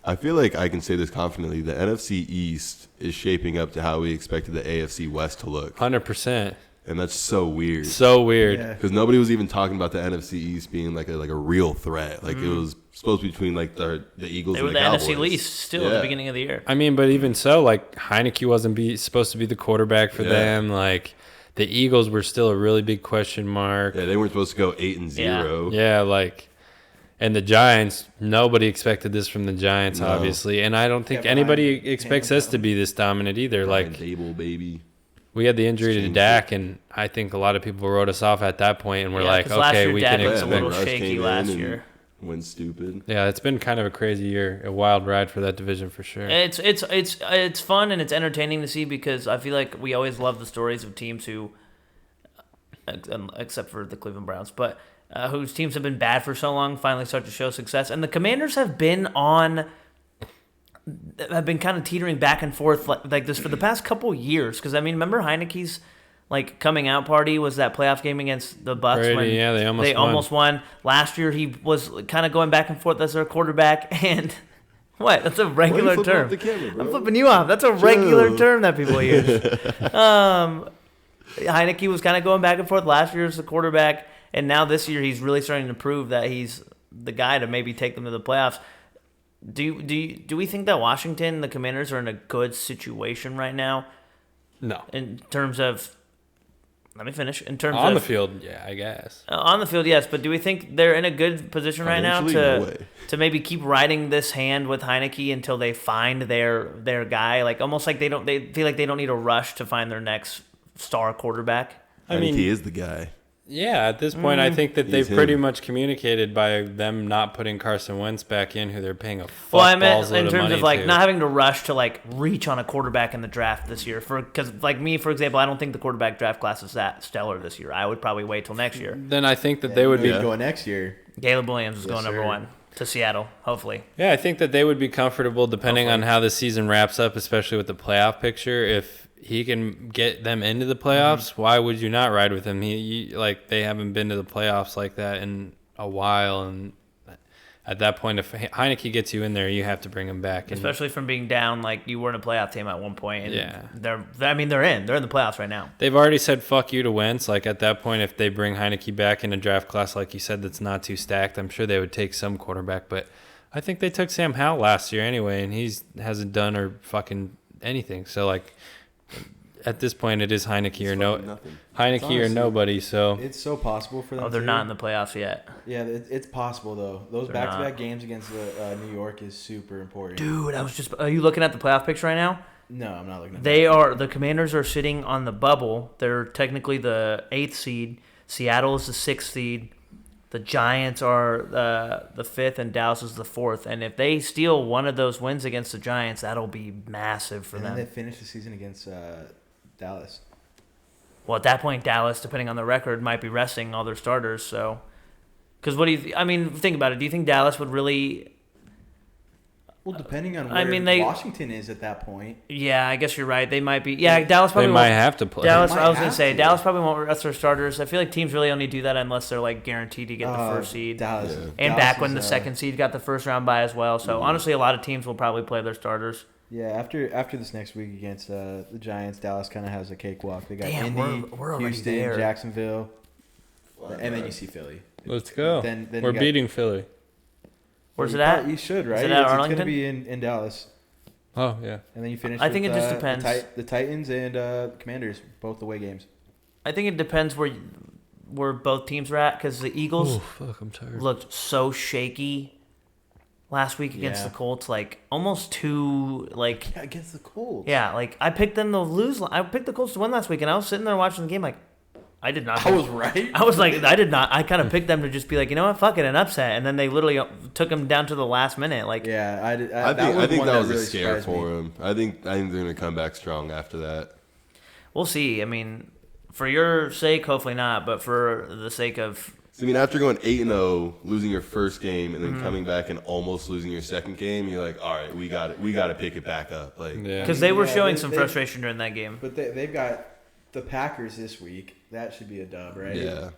S3: I feel like I can say this confidently. The NFC East is shaping up to how we expected the AFC West to look.
S2: 100%.
S3: And that's so weird.
S2: So weird.
S3: Because nobody was even talking about the NFC East being like a real threat. Like it was supposed to be between like the Eagles
S1: They
S3: and
S1: were
S3: the
S1: the
S3: Cowboys.
S1: NFC East still at the beginning of the year.
S2: I mean, but even so, like, Heineke wasn't supposed to be the quarterback for them. Like, the Eagles were still a really big question mark.
S3: Yeah, they weren't supposed to go 8-0.
S2: Yeah, like, and the Giants, nobody expected this from the Giants,
S3: No.
S2: obviously. And I don't think anybody expects us to be this dominant either.
S3: Brian
S2: Like,
S3: Dable, baby.
S2: we had the injury to Dak, and I think a lot of people wrote us off at that point, and we're like,
S1: 'cause last
S2: okay,
S1: year
S2: we
S1: Dak
S2: can
S1: was a little
S2: expect.
S1: shaky
S3: came
S1: last
S3: in and
S1: year.
S3: Went stupid.
S2: Yeah, it's been kind of a crazy year, a wild ride for that division for sure.
S1: It's fun and it's entertaining to see because I feel like we always love the stories of teams who, except for the Cleveland Browns, but whose teams have been bad for so long finally start to show success. And the Commanders have been kind of teetering back and forth like this for the past couple years. Because I mean, remember Heineke's like coming out party was that playoff game against the Bucs
S2: Brady,
S1: when
S2: yeah, they
S1: almost won. Last year he was kind of going back and forth as their quarterback and. What? That's a regular term. I'm flipping you off. That's a regular term that people use. Heineke was kind of going back and forth last year as the quarterback, and now this year he's really starting to prove that he's the guy to maybe take them to the playoffs. Do we think that Washington, the Commanders, are in a good situation right now?
S2: No.
S1: In terms of, let me finish. In terms
S2: on
S1: of
S2: the field, yeah, I guess.
S1: On the field, yes, but do we think they're in a good position right now to maybe keep riding this hand with Heineke until they find their guy? Like almost like they feel like they don't need a rush to find their next star quarterback.
S3: I mean, he is the guy.
S2: Yeah, at this point, I think that they've pretty much communicated by them not putting Carson Wentz back in, who they're paying a fuck
S1: I meant
S2: balls load
S1: in
S2: of
S1: terms
S2: money
S1: of like
S2: to.
S1: not having to rush to like reach on a quarterback in the draft this year. Because like me, for example, I don't think the quarterback draft class is that stellar this year. I would probably wait till next year.
S2: Then I think that they would be
S4: going next year.
S1: Caleb Williams is going number
S4: sir.
S1: 1 to Seattle, hopefully.
S2: Yeah, I think that they would be comfortable depending on how the season wraps up, especially with the playoff picture. If he can get them into the playoffs, why would you not ride with him? They haven't been to the playoffs like that in a while, and at that point, if Heineke gets you in there, you have to bring him back.
S1: Especially from being down, like you were in a playoff team at one point. And
S2: yeah,
S1: they're in the playoffs right now.
S2: They've already said fuck you to Wentz. Like at that point, if they bring Heineke back in a draft class, like you said, that's not too stacked, I'm sure they would take some quarterback. But I think they took Sam Howell last year anyway, and he hasn't done or fucking anything. So like. At this point, it is Heineke or nobody. So
S4: it's so possible for them.
S1: Oh, they're not in the playoffs yet.
S4: Yeah, it's possible though. Those back-to-back games against New York is super important.
S1: Dude, are you looking at the playoff picture right now?
S4: No, I'm not looking at
S1: The Commanders are sitting on the bubble. They're technically the 8th seed. Seattle is the 6th seed. The Giants are the 5th, and Dallas is the 4th. And if they steal one of those wins against the Giants, that'll be massive for them.
S4: And then they finish the season against Dallas.
S1: Well, at that point, Dallas, depending on the record, might be resting all their starters. So, because what do you? I mean, think about it. Do you think Dallas would really?
S4: Well, depending on where Washington is at that point.
S1: Yeah, I guess you're right. They might be. Yeah, Dallas probably
S2: They might have to play.
S1: Dallas, I was going to say, Dallas probably won't rest their starters. I feel like teams really only do that unless they're like guaranteed to get the first seed.
S4: Dallas.
S3: Yeah.
S1: And
S4: Dallas
S1: back when the second seed got the first round bye as well. So honestly, a lot of teams will probably play their starters.
S4: Yeah, after this next week against the Giants, Dallas kind of has a cakewalk. They got
S1: Damn,
S4: Indy,
S1: we're already
S4: Houston,
S1: there.
S4: Jacksonville, and then you see Philly.
S2: Let's go.
S4: Then
S2: We're beating Philly.
S1: Where's it at?
S4: You should, right?
S1: Is it at
S4: It's
S1: Arlington?
S4: going to be in Dallas.
S2: Oh, yeah.
S4: And then you finish
S1: I think it just depends.
S4: The Titans and Commanders, both away games.
S1: I think it depends where both teams are at because the Eagles
S2: Oh, fuck, I'm tired.
S1: looked so shaky last week against
S4: Yeah.
S1: the Colts, like almost too like.
S4: Yeah, against the Colts.
S1: Yeah, like I picked them to lose. I picked the Colts to win last week, and I was sitting there watching the game like, I did not.
S4: I was right.
S1: I was like, I did not. I kind of picked them to just be like, you know what, fuck it, an upset, and then they literally took them down to the last minute. Like,
S4: Yeah,
S3: I think that was a scare for him. I think they're gonna come back strong after that.
S1: we'll see. I mean, for your sake, hopefully not, but for the sake of
S3: So, I mean, after going 8-0, losing your first game, and then coming back and almost losing your second game, you're like, all right, we got to pick it back up. Like,
S2: Yeah.
S1: because they were
S4: Yeah,
S1: showing
S4: they-
S1: some
S4: they-
S1: frustration during that game.
S4: But they've got the Packers this week. That should be a dub, right?
S3: yeah.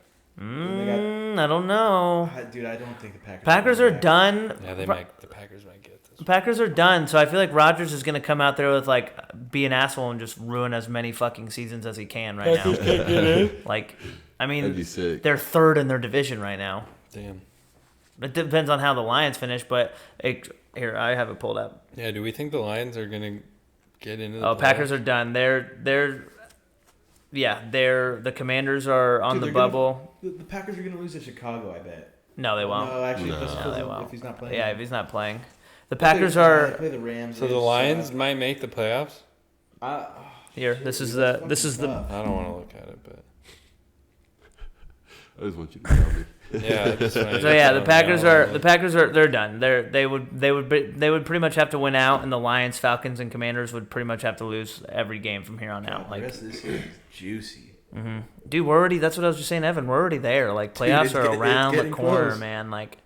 S1: I don't know.
S4: Dude, I don't think the Packers.
S1: Packers are done.
S2: Yeah, the Packers might get this.
S1: Packers are done, so I feel like Rodgers is going to come out there with like be an asshole and just ruin as many fucking seasons as he can right now. Like, I
S3: That'd
S1: mean,
S3: be sick.
S1: they're third in their division right now.
S2: Damn.
S1: It depends on how the Lions finish, but here I have it pulled up.
S2: Yeah, do we think the Lions are going to get into the
S1: Oh,
S2: playoffs?
S1: Packers are done. The Commanders are on
S4: Dude,
S1: the
S4: they're gonna-
S1: bubble.
S4: The Packers are going to lose to Chicago, I bet.
S1: No, they won't.
S4: No, actually,
S3: No.
S4: just
S1: No,
S4: because
S1: they
S4: of-
S1: won't.
S4: if he's not playing.
S1: Yeah, if he's not playing, the
S4: They
S1: Packers
S4: play
S1: are
S4: the Rams.
S2: So the Lions might make the playoffs?
S1: here. This is the
S2: I don't want to look at it, but
S3: I just want you to tell me.
S2: yeah. I just wanna-
S1: So yeah, the Packers
S2: Yeah,
S1: are they're done. They would pretty much have to win out, and the Lions, Falcons, and Commanders would pretty much have to lose every game from here on out.
S4: The
S1: Like,
S4: rest of this is juicy.
S1: dude, we're already. That's what I was just saying, Evan. We're already there. Like, playoffs
S4: it's
S1: are
S4: getting-
S1: around
S4: it's
S1: the
S4: getting
S1: corner,
S4: close.
S1: man. Like,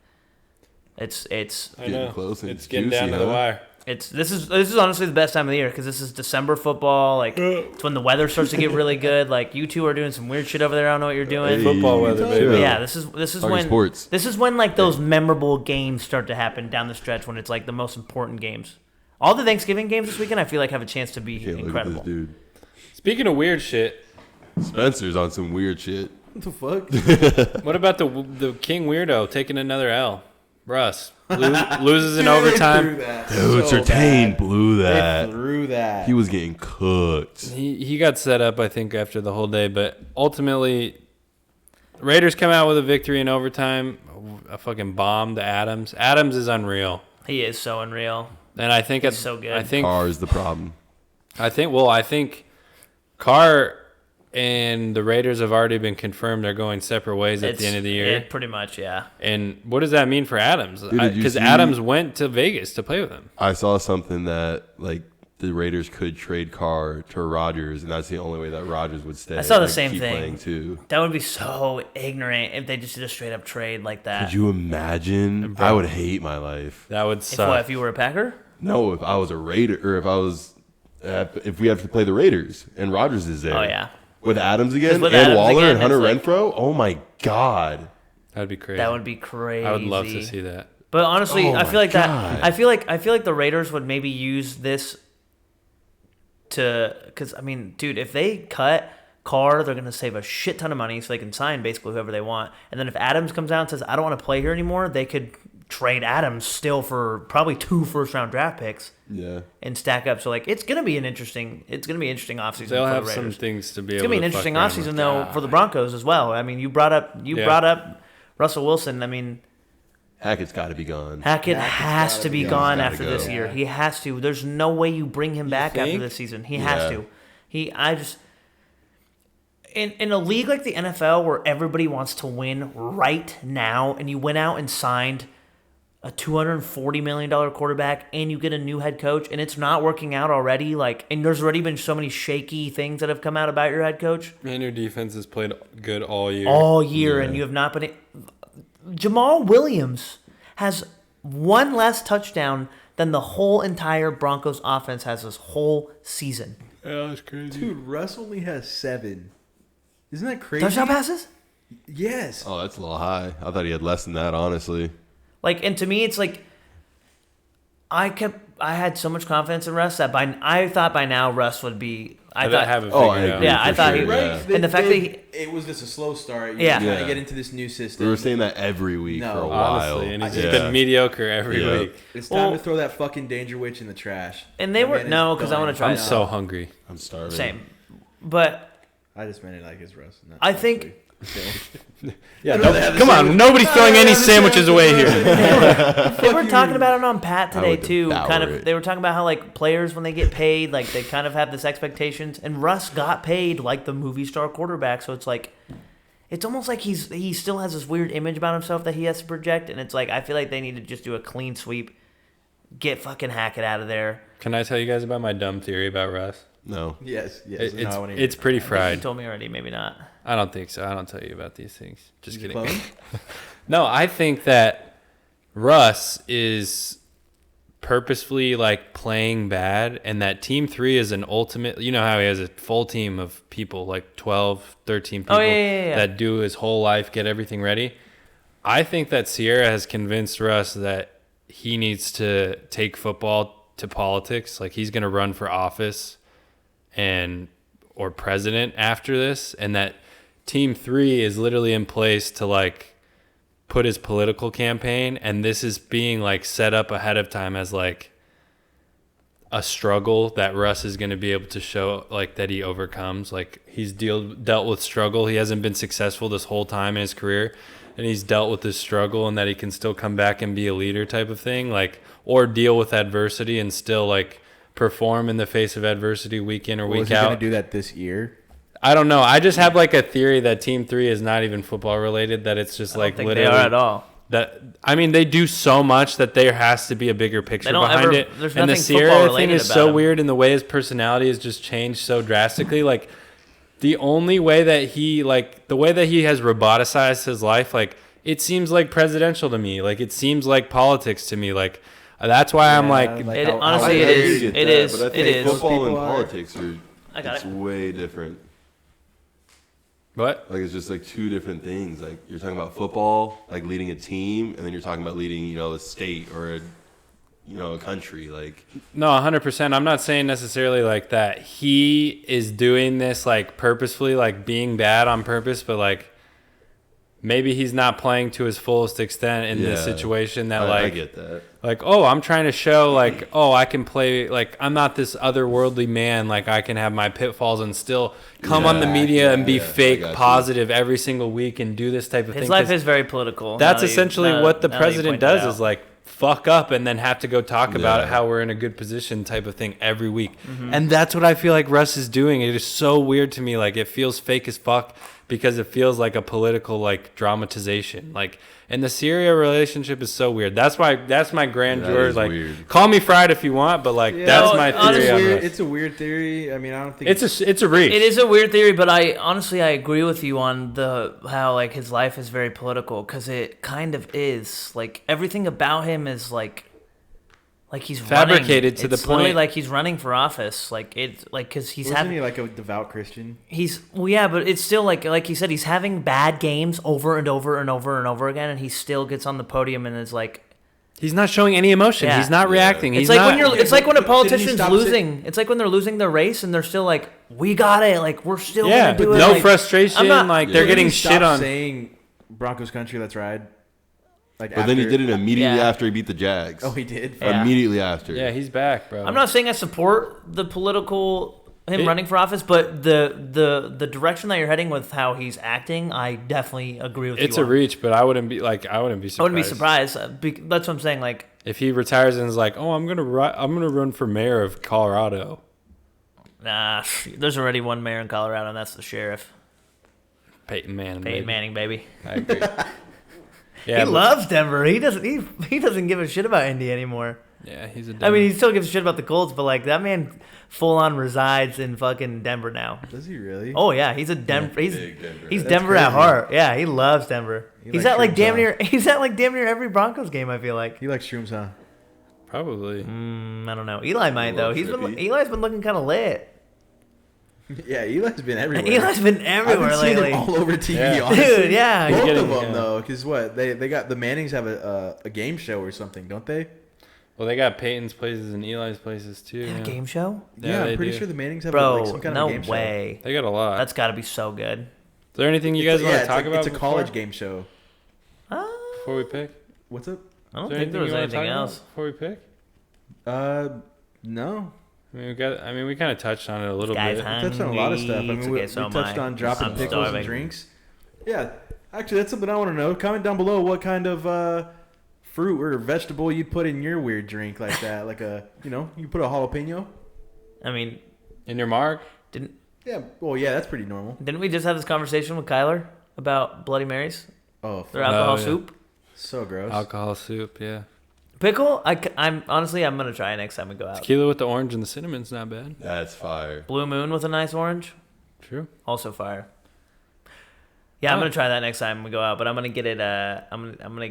S1: it's
S2: I
S3: Getting
S2: know.
S3: close and
S2: It's getting
S3: juicy,
S2: down to the
S3: huh?
S2: wire.
S1: this is honestly the best time of the year because this is December football. Like, it's when the weather starts to get really good. Like, you two are doing some weird shit over there. I don't know what you're doing.
S3: Hey,
S2: Football weather,
S3: chill.
S2: baby.
S1: Yeah, this is
S3: Talking
S1: when
S3: sports.
S1: this is when like those memorable games start to happen down the stretch when it's like the most important games. All the Thanksgiving games this weekend, I feel like have a chance to be
S3: Can't look at
S1: incredible.
S3: this dude.
S2: Speaking of weird shit,
S3: Spencer's on some weird shit.
S4: What the fuck?
S2: what about the King Weirdo taking another L? Russ loses in overtime.
S3: Dude, Surtain blew
S4: They
S3: that.
S4: threw that.
S3: He was getting cooked.
S2: He got set up, I think, after the whole day, but ultimately, Raiders come out with a victory in overtime. A fucking bomb to Adams. Adams is unreal,
S1: He is so unreal.
S2: and I think
S1: He's so good.
S2: I think
S3: Carr is the problem.
S2: I think Carr and the Raiders have already been confirmed they're going separate ways at the end of the year.
S1: Pretty much, yeah.
S2: And what does that mean for Adams?
S3: Dude, did you
S2: Because
S3: see-
S2: Adams went to Vegas to play with him.
S3: I saw something that like the Raiders could trade Carr to Rodgers, and that's the only way that Rodgers would stay.
S1: I saw the
S3: like,
S1: same
S3: keep
S1: thing.
S3: Playing too.
S1: That would be so ignorant if they just did a straight up trade like that.
S3: Could you imagine?
S2: Bro.
S3: I would hate my life.
S2: That would
S1: if
S2: suck.
S1: if you were a Packer?
S3: No, if I was a Raider, or if I was, if we have to play the Raiders and Rodgers is there.
S1: Oh yeah.
S3: With Adams again,
S1: with
S3: and
S1: Adams
S3: Waller
S1: again,
S3: and Hunter
S1: it's like-
S3: Renfro. Oh my God.
S2: That'd be crazy.
S1: That would be crazy.
S2: I would love to see that.
S1: But honestly,
S3: Oh
S1: I
S3: my
S1: feel like
S3: God.
S1: that. I feel like the Raiders would maybe use this to, because I mean, dude, if they cut Carr, they're gonna save a shit ton of money, so they can sign basically whoever they want. And then if Adams comes out and says, "I don't want to play here anymore," they could trade Adams still for probably 2 first-round draft picks
S3: Yeah.
S1: and stack up. So like, it's gonna be an interesting offseason
S2: They'll
S1: for
S2: have
S1: the
S2: some
S1: Raiders.
S2: things to be
S1: It's
S2: able
S1: gonna be
S2: to
S1: an interesting
S2: fuck around
S1: offseason
S2: with.
S1: though for the Broncos as well. I mean, you brought up
S2: Yeah.
S1: brought up Russell Wilson. I mean,
S3: Hackett's got to be gone.
S1: Hackett has to be gone
S3: He's
S1: after
S3: gotta
S1: this
S3: go.
S1: year. He has to. There's no way you bring him back after
S2: think?
S1: this season. He
S3: Yeah.
S1: has to. In a league like the NFL where everybody wants to win right now, and you went out and signed a $240 million quarterback, and you get a new head coach, and it's not working out already, and there's already been so many shaky things that have come out about your head coach
S2: And your defense has played good all year.
S1: and
S3: Yeah.
S1: you have not been. Jamal Williams has one less touchdown than the whole entire Broncos offense has this whole season.
S2: Yeah, that's crazy.
S4: Dude, Russ only has 7. Isn't that crazy?
S1: Touchdown passes?
S4: Yes.
S3: Oh, that's a little high. I thought he had less than that, honestly.
S1: And to me, it's I had so much confidence in Russ that I thought by now Russ would be. I thought
S2: have it
S3: Oh, I
S2: figured
S3: agree.
S2: out.
S1: Yeah, I
S3: for
S1: thought
S3: sure,
S1: he-
S3: yeah.
S1: And the fact that he-
S4: it was just a slow start.
S1: Yeah.
S4: Trying
S3: Yeah.
S4: to get into this new system.
S3: We were saying that every week
S4: No,
S3: for a while.
S2: Honestly, and he's just
S3: Yeah.
S2: been mediocre every
S3: Yeah.
S2: week.
S4: It's time to throw that fucking danger witch in the trash.
S1: And they
S4: That
S1: were-
S4: man is
S1: no, 'cause I wanna
S4: done.
S1: try
S2: I'm
S1: it out.
S2: so hungry.
S3: I'm starving.
S1: same, but
S4: I just meant it like his Russ. not
S1: I think-
S4: actually. Okay.
S2: Yeah,
S4: know they have the
S2: come
S4: same-
S2: on, nobody's throwing any sandwiches away here.
S1: they were talking about it on Pat
S3: I
S1: today
S3: would
S1: too.
S3: devour
S1: Kind of,
S3: it.
S1: they were talking about how players when they get paid, they kind of have this expectations, and Russ got paid like the movie star quarterback. So it's almost like he still has this weird image about himself that he has to project, and it's I feel like they need to just do a clean sweep, get fucking Hackett out of there.
S2: Can I tell you guys about my dumb theory about Russ?
S3: No.
S4: Yes.
S2: It's
S4: No, I wanna hear
S2: it's pretty
S1: You
S2: fried.
S1: told me already, maybe not.
S2: I don't think so. I don't tell you about these things. Just
S4: Is it
S2: kidding.
S4: clone?
S2: No, I think that Russ is purposefully playing bad, and that team 3 is an ultimate. You know how he has a full team of people, 12, 13 people
S1: yeah.
S2: that do his whole life, get everything ready. I think that Sierra has convinced Russ that he needs to take football to politics. He's going to run for office or president after this, and that team 3 is literally in place to put his political campaign, and this is being set up ahead of time as a struggle that Russ is going to be able to show that he overcomes. He's dealt with struggle. He hasn't been successful this whole time in his career, and he's dealt with this struggle, and that he can still come back and be a leader type of thing, or deal with adversity and still perform in the face of adversity week in or week
S4: Was he
S2: out.
S4: gonna do that this year?
S2: I don't know. I just have a theory that Team 3 is not even football related. That it's just
S1: I don't think
S2: literally
S1: they are at all.
S2: they do so much that there has to be a bigger picture
S1: don't
S2: behind
S1: ever-
S2: it.
S1: there's
S2: And the
S1: nothing
S2: Sierra
S1: football
S2: thing
S1: related
S2: is
S1: about
S2: so
S1: him.
S2: weird, and the way his personality has just changed so drastically. The only way that he the way that he has roboticized his life, it seems presidential to me. It seems like politics to me. That's why I'm
S1: It-
S4: how-
S1: honestly,
S4: how-
S1: it is.
S3: get
S1: It
S3: that,
S1: is.
S3: But I
S1: It
S3: think
S1: is.
S3: football and
S4: People are-
S3: politics are
S1: I got
S3: it's
S1: it.
S3: way different.
S2: what?
S3: It's just two different things. You're talking about football, leading a team, and then you're talking about leading, a state or a country.
S2: No, 100%. I'm not saying necessarily that he is doing this purposefully, being bad on purpose, but maybe he's not playing to his fullest extent in this
S3: Yeah.
S2: situation. That
S3: I get that.
S2: oh, I'm trying to show oh, I can play, I'm not this otherworldly man. I can have my pitfalls and still come on the media and be
S3: yeah, I
S2: fake
S3: got you.
S2: positive every single week and do this type of
S1: His
S2: thing.
S1: life
S2: 'Cause
S1: is very political.
S2: that's
S1: now that you-
S2: essentially
S1: now-
S2: what the
S1: now that you
S2: president
S1: pointed
S2: does
S1: out.
S2: is fuck up and then have to go talk about
S3: Yeah.
S2: how we're in a good position type of thing every week.
S1: Mm-hmm.
S2: And that's what I feel like Russ is doing. It is so weird to me. It feels fake as fuck because it feels like a political dramatization. And the Syria relationship is so weird. That's my grandeur.
S3: is weird.
S2: Call me fried if you want, but that's
S1: No,
S2: my
S1: honestly,
S2: theory on
S4: weird.
S2: this.
S4: It's a weird theory. I mean, I don't think
S2: It's a reach.
S1: It is a weird theory, but I honestly agree with you on how his life is very political, because it kind of is. Everything about him is he's
S2: Fabricated
S1: running.
S2: to the
S1: It's literally
S2: point.
S1: he's running for office. Because he's
S4: wasn't
S1: having
S4: he a devout Christian?
S1: but it's still like you said, he's having bad games over and over and over and over again, and he still gets on the podium and is
S2: He's not showing any emotion.
S1: Yeah.
S2: He's not reacting.
S1: It's
S2: He's
S1: like
S2: not,
S1: it's like when a
S4: Didn't he
S1: politician's
S4: stop
S1: losing. It's like when they're losing their race and they're still we got it. We're still
S2: yeah,
S1: gonna do
S2: with
S1: it.
S2: no frustration.
S1: I'm not-
S2: They're
S4: Didn't
S2: getting
S4: he
S2: shit
S4: stop
S2: on.
S4: saying Broncos country, let's ride.
S3: But then he did it immediately
S1: Yeah.
S3: after he beat the Jags.
S4: Oh, he did.
S1: Yeah.
S3: Immediately after.
S2: Yeah, he's back, bro.
S1: I'm not saying I support the political him running for office, but the direction that you're heading with how he's acting, I definitely agree with you.
S2: It's a reach, but I wouldn't be surprised.
S1: I wouldn't be surprised. That's what I'm saying. Like,
S2: if he retires and is like, "Oh, I'm gonna run for mayor of Colorado."
S1: nah, there's already one mayor in Colorado, and that's the sheriff,
S2: Peyton Manning.
S1: Peyton Manning, baby.
S2: I agree.
S1: He loves Denver. He doesn't give a shit about Indy anymore.
S2: Yeah, he's a.
S1: I mean, he still gives a shit about the Colts, but like that man full on resides in fucking Denver now.
S4: Does he really?
S1: Oh yeah, he's a Denver. He's
S3: Denver.
S1: he's
S4: That's
S1: Denver
S4: crazy.
S1: at heart. Yeah, he loves Denver.
S4: He
S1: He's
S4: likes
S1: at like
S4: shrooms,
S1: damn
S4: huh?
S1: near. He's at like damn near every Broncos game. I feel like.
S4: He likes shrooms, huh?
S2: Probably.
S1: I don't know. Eli might though.
S3: Trippy.
S1: Eli's been looking kind of lit.
S4: Yeah, Eli's been everywhere.
S1: Eli's been
S4: I've
S1: everywhere
S4: been seeing
S1: lately.
S4: him all over TV,
S2: Yeah.
S4: honestly.
S1: Dude, yeah.
S4: Both
S2: getting-
S4: of them,
S2: yeah.
S4: though, because what? They got the Mannings have a game show or something, don't they?
S2: Well, they got Peyton's places and Eli's places too.
S1: They have a
S2: yeah.
S1: game show,
S2: Yeah,
S4: I'm
S2: they
S4: pretty
S2: do.
S4: sure the Mannings have
S1: bro.
S4: like some kind
S1: No
S4: of game
S1: way.
S2: They got a lot.
S1: That's got to be so good.
S2: Is there anything you
S4: show.
S2: guys want to
S4: It's
S2: talk
S4: like-
S2: about?
S4: It's a college
S2: before?
S4: game show.
S2: Before we pick.
S4: What's up?
S1: I don't
S2: Is there
S1: think there was
S2: you wanna
S1: anything
S2: talk about
S1: else.
S2: before we pick?
S4: No.
S2: I mean, we kind of touched on it a little
S1: Guys,
S2: bit.
S1: huh?
S4: We touched on a lot of stuff. I mean,
S1: It's
S4: we
S1: okay, so am
S4: touched
S1: I.
S4: on dropping
S1: I'm
S4: pickles
S1: starving.
S4: and drinks. Yeah, actually, that's something I want to know. Comment down below what kind of fruit or vegetable you put in your weird drink like that. Like you put a jalapeno.
S1: I mean,
S2: In your mark,
S4: Yeah, well, yeah, that's pretty normal.
S1: didn't we just have this conversation with Kyler about Bloody Marys?
S4: Oh,
S1: Their alcohol
S2: yeah.
S1: soup.
S4: so gross.
S2: alcohol soup, yeah.
S1: Pickle. I'm honestly, I'm gonna try it next time we go out.
S2: Tequila with the orange and the cinnamon's not bad.
S3: That's fire.
S1: Blue Moon with a nice orange,
S2: True.
S1: also fire. Yeah, I'm gonna try that next time we go out, but I'm gonna get it. I'm gonna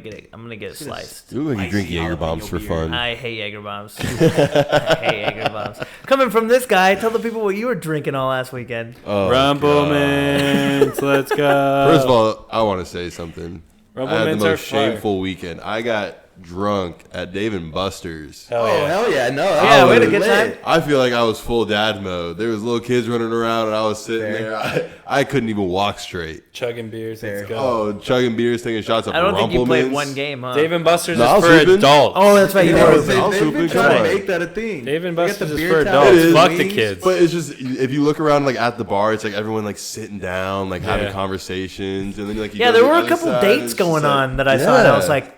S1: get it sliced.
S3: You look like you drink
S4: Spicy
S3: Jaeger
S4: jalapeno
S3: bombs for
S4: beer.
S3: fun.
S1: I hate Jaeger bombs. I hate Jaeger bombs. Coming from this guy, tell the people what you were drinking all last weekend.
S3: Oh,
S2: Rumble
S3: God.
S2: Mints, let's go.
S3: First of all, I want to say something.
S2: Rumble
S3: I had the
S2: Mints are
S3: most
S2: fire.
S3: shameful weekend. I got drunk at Dave and Buster's.
S2: Hell
S4: Oh,
S2: yeah.
S4: hell yeah. No.
S1: Yeah, we had a good
S4: lit.
S1: time.
S3: I feel like I was full dad mode. There was little kids running around, and I was sitting
S4: Fair.
S3: there. I couldn't even walk straight.
S2: Chugging beers,
S4: Fair.
S2: let's go.
S3: Oh, chugging beers, taking shots of
S1: I don't think you
S3: Rumple
S1: played
S3: Mints.
S1: one game, huh?
S2: Dave and Buster's
S3: No, I
S2: is
S3: was
S2: for
S3: hooping.
S2: adults.
S1: Oh, that's right. You
S4: Yeah,
S1: were.
S3: was- I'll
S4: they've
S3: swoop
S4: been
S3: in
S4: trying to
S3: car.
S4: make that a thing.
S2: Dave and
S4: They got
S2: Buster's
S4: the
S2: is
S4: beer
S2: for
S4: towels,
S2: adults.
S3: It is.
S2: Fuck the
S4: wings.
S2: kids.
S3: But it's just if you look around like at the bar, it's like everyone like sitting down, like having
S2: Yeah.
S3: conversations, and then like you
S1: Yeah,
S3: go to
S1: there
S3: the
S1: were a
S3: other
S1: couple
S3: side, and
S1: dates
S3: it's just
S1: going
S3: like-
S1: on that I saw, and I was
S3: Yeah.
S1: like,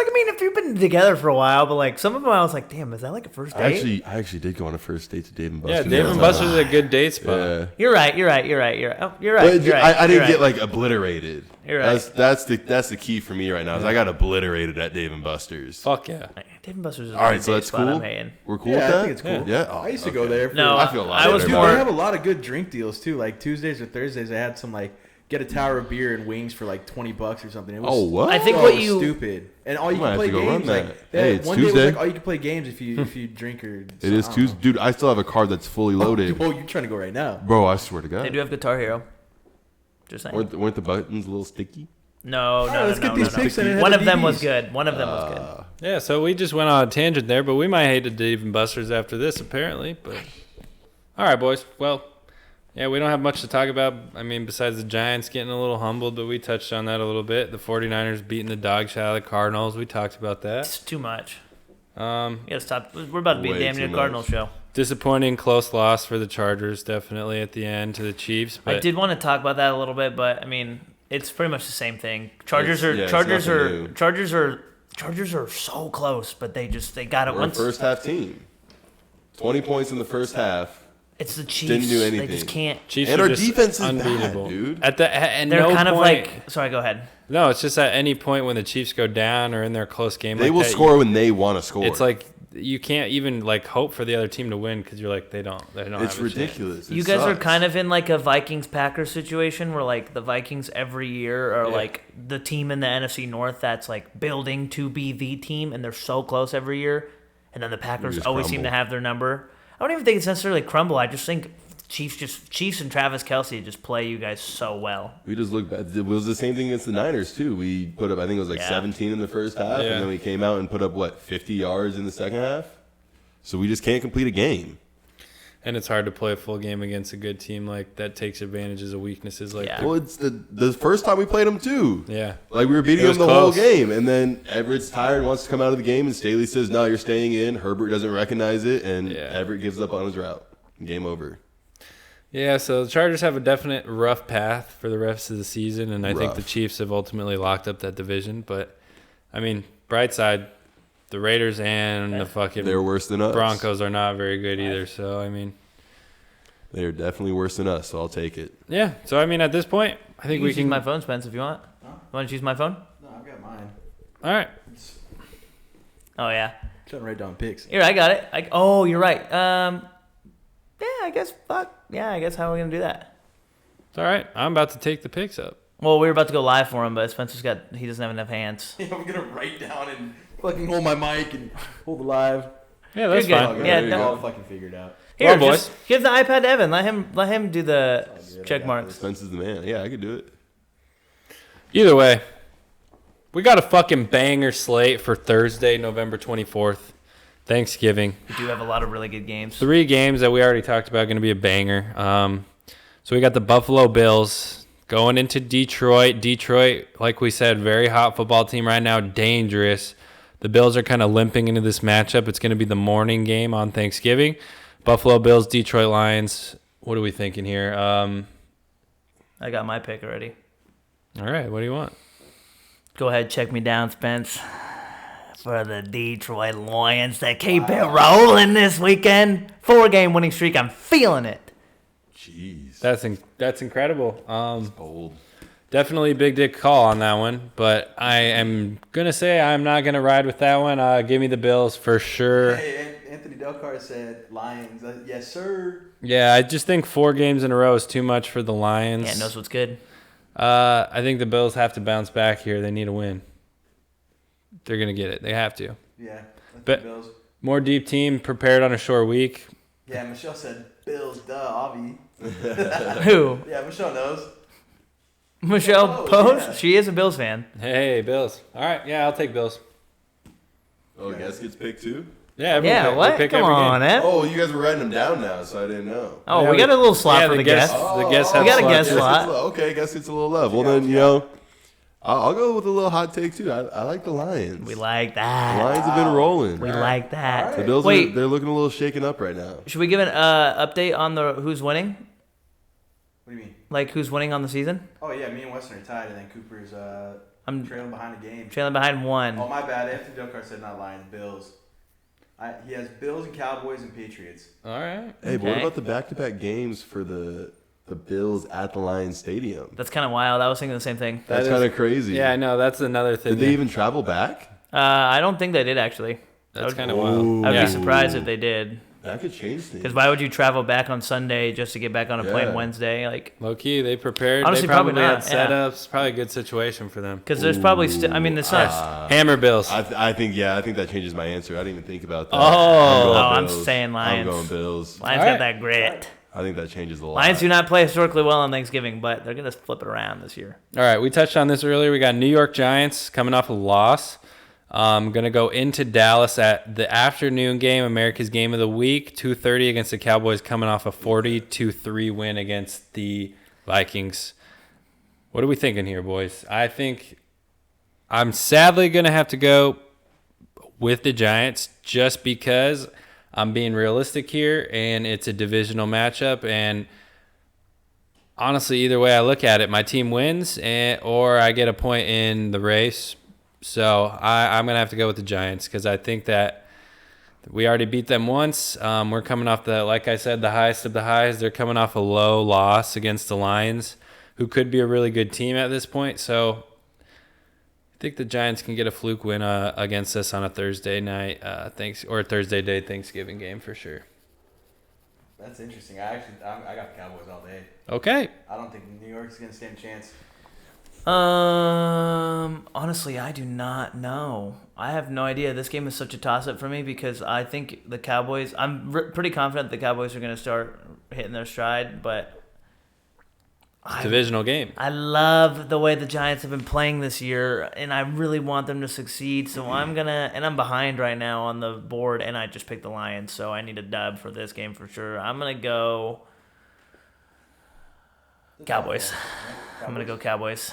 S1: I mean, if you've been together for a while, but like some of them, I was like, damn, is that like a first date?
S3: I actually did go on a first date to Dave and
S2: Yeah,
S3: Buster's.
S2: Dave
S3: one
S2: and
S3: time.
S2: Buster's is a good date spot.
S3: Yeah.
S1: You're right. Oh, you're right. You're right.
S3: But
S1: You're right.
S3: I didn't
S1: You're
S3: get
S1: right.
S3: like obliterated.
S1: You're right.
S3: That's the key for me right now. Is I got obliterated at Dave and Buster's.
S2: Fuck yeah.
S1: Dave and Buster's is a
S3: All right,
S1: good
S3: so
S1: date
S3: that's
S1: spot
S3: cool.
S1: I'm hating.
S3: We're cool
S4: Yeah,
S3: with
S4: I
S3: that.
S4: think it's cool.
S3: Yeah. Oh,
S4: I used to
S3: okay.
S4: go there. For,
S1: No,
S3: I feel a lot
S1: I was
S3: better.
S4: Dude,
S1: more.
S4: they have a lot of good drink deals too. Like Tuesdays or Thursdays, they had some like get a tower of beer and wings for like $20 or something. It was
S3: Oh, what?
S1: I think
S4: so
S1: what you-
S4: stupid. And all you
S3: I might
S4: can
S3: have
S4: play
S3: to go run
S4: games
S3: that.
S4: like
S3: Hey, it's
S4: one day
S3: Tuesday.
S4: was like all you can play games if you drink or.
S3: It is Tuesday, dude. I still have a card that's fully loaded,
S4: Oh, you're trying to go right now.
S3: bro. I swear to
S1: They
S3: God.
S1: do have Guitar Hero. Just saying.
S3: Weren't the buttons a little sticky?
S1: No,
S4: let's get these picks in and
S1: One
S4: have
S1: of
S4: the
S1: them was
S4: DVDs.
S1: good. One of them was good.
S2: Yeah, so we just went on a tangent there, but we might hate Dave and Buster's after this, apparently. But all right, boys. Well, yeah, we don't have much to talk about. I mean, besides the Giants getting a little humbled, but we touched on that a little bit. The 49ers beating the dog shit out of the Cardinals. We talked about that.
S1: It's too much.
S2: Um,
S1: You gotta stop. We're about to be a
S3: Way
S1: damn near
S3: too
S1: Cardinals
S3: much.
S1: show.
S2: disappointing close loss for the Chargers, definitely at the end to the Chiefs. But
S1: I did want to talk about that a little bit, but I mean, it's pretty much the same thing. Chargers
S3: It's
S1: are
S3: nothing new.
S1: Chargers are so close, but they got it
S3: We're a
S1: once.
S3: first half team. 20 points in the first half.
S1: It's the Chiefs.
S3: Didn't do
S1: They
S3: anything.
S1: just can't.
S2: Chiefs
S3: And
S2: are
S3: our
S2: just
S3: defense is bad,
S2: unbeatable,
S3: dude.
S2: At
S1: They're
S2: no
S1: kind of
S2: point,
S1: like. Sorry, go ahead.
S2: no. It's just at any point when the Chiefs go down or in their close game,
S3: They
S2: like
S3: will
S2: that,
S3: score when they want to score.
S2: It's like you can't even like hope for the other team to win because you're like they don't.
S3: it's
S2: have a chance.
S3: ridiculous. It
S1: You guys are
S3: sucks.
S1: kind of in like a Vikings-Packers situation where like the Vikings every year are
S2: Yeah.
S1: like the team in the NFC North that's like building to be the team, and they're so close every year. And then the Packers
S3: just
S1: always seem to
S3: crumble.
S1: have their number. I don't even think it's necessarily crumble. I just think Chiefs and Travis Kelce just play you guys so well.
S3: We just look bad. It was the same thing against the Niners too. We put up, I think it was like
S1: Yeah.
S3: 17 in the first half,
S2: Yeah.
S3: and then we came out and put up 50 yards in the second half. So we just can't complete a game.
S2: And it's hard to play a full game against a good team like that takes advantages of weaknesses like
S1: Yeah.
S3: Well, it's the first time we played them too.
S2: yeah.
S3: Like we were beating
S2: It was
S3: them the whole
S2: close.
S3: game, and then Everett's tired, wants to come out of the game, and Staley says, "No, you're staying in." Herbert doesn't recognize it, and
S2: Yeah.
S3: Everett gives up on his route. Game over.
S2: Yeah, so the Chargers have a definite rough path for the rest of the season, and I think
S3: Rough.
S2: the Chiefs have ultimately locked up that division. But, I mean, bright side, the Raiders and the fucking
S3: They're worse than us.
S2: Broncos are not very good either. So, I mean,
S3: They're definitely worse than us, so I'll take it.
S2: yeah. So, I mean, at this point, I think we
S1: use
S2: can.
S1: my phone, Spence, if you want.
S4: Huh?
S1: You want to use my phone?
S4: No, I've got mine.
S2: All right.
S1: Oh, yeah.
S4: Trying to write down picks.
S1: Here, I got it. Oh, you're right. Yeah, I guess, fuck. Yeah, I guess how are we going to do that?
S2: It's all right. I'm about to take the picks up.
S1: Well, we were about to go live for him, but he doesn't have enough hands.
S4: Yeah, I'm gonna write down and fucking hold my mic and hold the live.
S2: Yeah, that's
S1: You're good.
S2: fine.
S1: Yeah,
S3: There you
S1: no.
S3: go.
S4: I'll fucking figure it out.
S1: Here,
S2: Well,
S1: just give the iPad to Evan. Let him do the
S4: It's all good. I
S1: check
S4: got
S1: marks.
S3: Spence is the man. Yeah, I could do it.
S2: Either way, we got a fucking banger slate for Thursday, November 24th, Thanksgiving.
S1: We do have a lot of really good games.
S2: 3 games that we already talked about going to be a banger. So we got the Buffalo Bills going into Detroit. Detroit, like we said, very hot football team right now, dangerous. The Bills are kind of limping into this matchup. It's going to be the morning game on Thanksgiving. Buffalo Bills, Detroit Lions. What are we thinking here?
S1: I got my pick already.
S2: All right, what do you want?
S1: Go ahead, check me down, Spence. For the Detroit Lions that keep it rolling this weekend. 4-game winning streak. I'm feeling it.
S3: Jeez.
S2: That's incredible.
S3: Bold.
S2: Definitely a big dick call on that one, but I am going to say I'm not going to ride with that one. Give me the Bills for sure.
S4: Hey, Anthony Delcar said Lions. Yes, sir.
S2: Yeah, I just think 4 games in a row is too much for the Lions.
S1: Yeah, knows what's good.
S2: I think the Bills have to bounce back here. They need a win. They're going to get it. They have to.
S4: Yeah, that's
S2: But-
S4: the Bills.
S2: More deep team prepared on a short week.
S4: Yeah, Michelle said Bills. Duh, Avi.
S1: Who?
S4: Yeah, Michelle knows.
S1: Michelle
S4: Oh,
S1: Pose?
S4: yeah.
S1: She is a Bills fan.
S2: Hey, Bills. All right, yeah, I'll take Bills.
S3: Oh, guess gets picked too?
S2: Yeah, everyone
S1: Yeah,
S2: pick,
S1: what?
S2: they pick
S1: Come
S2: every
S1: on,
S2: game.
S1: Ed.
S3: Oh, you guys were writing them down now, so I didn't know.
S1: Oh,
S2: Yeah,
S1: we got a little slot
S2: yeah,
S1: for
S2: the
S1: the
S2: guest-
S1: guest.
S2: the guests
S1: We
S2: have
S1: got a
S2: slots.
S1: guest slot.
S3: Okay, guess it's a little love. Well, then, you know, I'll go with a little hot take too. I like the Lions.
S1: We like
S3: The
S1: that.
S3: Lions have been rolling.
S1: We like that.
S3: The Bills
S1: Wait,
S3: they're looking a little shaken up right now.
S1: should we give an update on the who's winning?
S4: What do you mean?
S1: Like who's winning on the season?
S4: Oh yeah, me and Weston are tied, and then Cooper's
S1: I'm
S4: trailing behind the game.
S1: trailing behind one.
S4: Oh my bad. Anthony Delcar said not Lions, Bills. He has Bills and Cowboys and Patriots.
S2: All right.
S3: Hey, but what
S1: Okay.
S3: about the back-to-back games for the Bills at the Lions Stadium?
S1: That's kind of wild. I was thinking the same thing.
S2: That
S3: That's
S2: is-
S3: kind of crazy.
S2: Yeah, I know. That's another thing.
S3: Did they even travel back?
S1: I don't think they did actually.
S2: That's kind
S1: of.
S2: of wild.
S1: I'd
S2: Yeah.
S1: be surprised if they did.
S3: That could change things.
S1: Because why would you travel back on Sunday just to get back on a plane
S3: Yeah.
S1: Wednesday? Like,
S2: Low key, they prepared.
S1: Honestly,
S2: they probably,
S1: probably not,
S2: had
S1: yeah.
S2: setups. Probably a good situation for them.
S1: because there's probably still. I mean, it's not.
S2: Hammer Bills.
S3: I think that changes my answer. I didn't even think about that.
S2: Oh.
S1: I'm
S3: Bills.
S1: saying Lions.
S3: I'm going Bills.
S1: Lions
S2: All
S1: got
S2: right.
S1: that grit.
S3: I think that changes a lot.
S1: Lions do not play historically well on Thanksgiving, but they're gonna flip it around this year.
S2: All right, we touched on this earlier. We got New York Giants coming off a loss. Going to go into Dallas at the afternoon game, America's Game of the Week, 2:30 against the Cowboys, coming off a 40-3 win against the Vikings. What are we thinking here, boys? I think I'm sadly going to have to go with the Giants just because I'm being realistic here, and it's a divisional matchup, and honestly, either way I look at it, my team wins or I get a point in the race. So I'm going to have to go with the Giants because I think that we already beat them once. We're coming off like I said, the highest of the highs. They're coming off a low loss against the Lions, who could be a really good team at this point. So I think the Giants can get a fluke win against us on a Thursday night, or Thursday day Thanksgiving game for sure.
S4: That's interesting. I got the Cowboys all day.
S2: Okay.
S4: I don't think New York's gonna stand a chance.
S1: Honestly, I do not know. I have no idea. This game is such a toss-up for me because I think the Cowboys. I'm pretty confident the Cowboys are going to start hitting their stride, but
S2: Divisional game.
S1: I love the way the Giants have been playing this year, and I really want them to succeed. So I'm behind right now on the board, and I just picked the Lions, so I need a dub for this game for sure. I'm gonna go Cowboys. I'm gonna go Cowboys.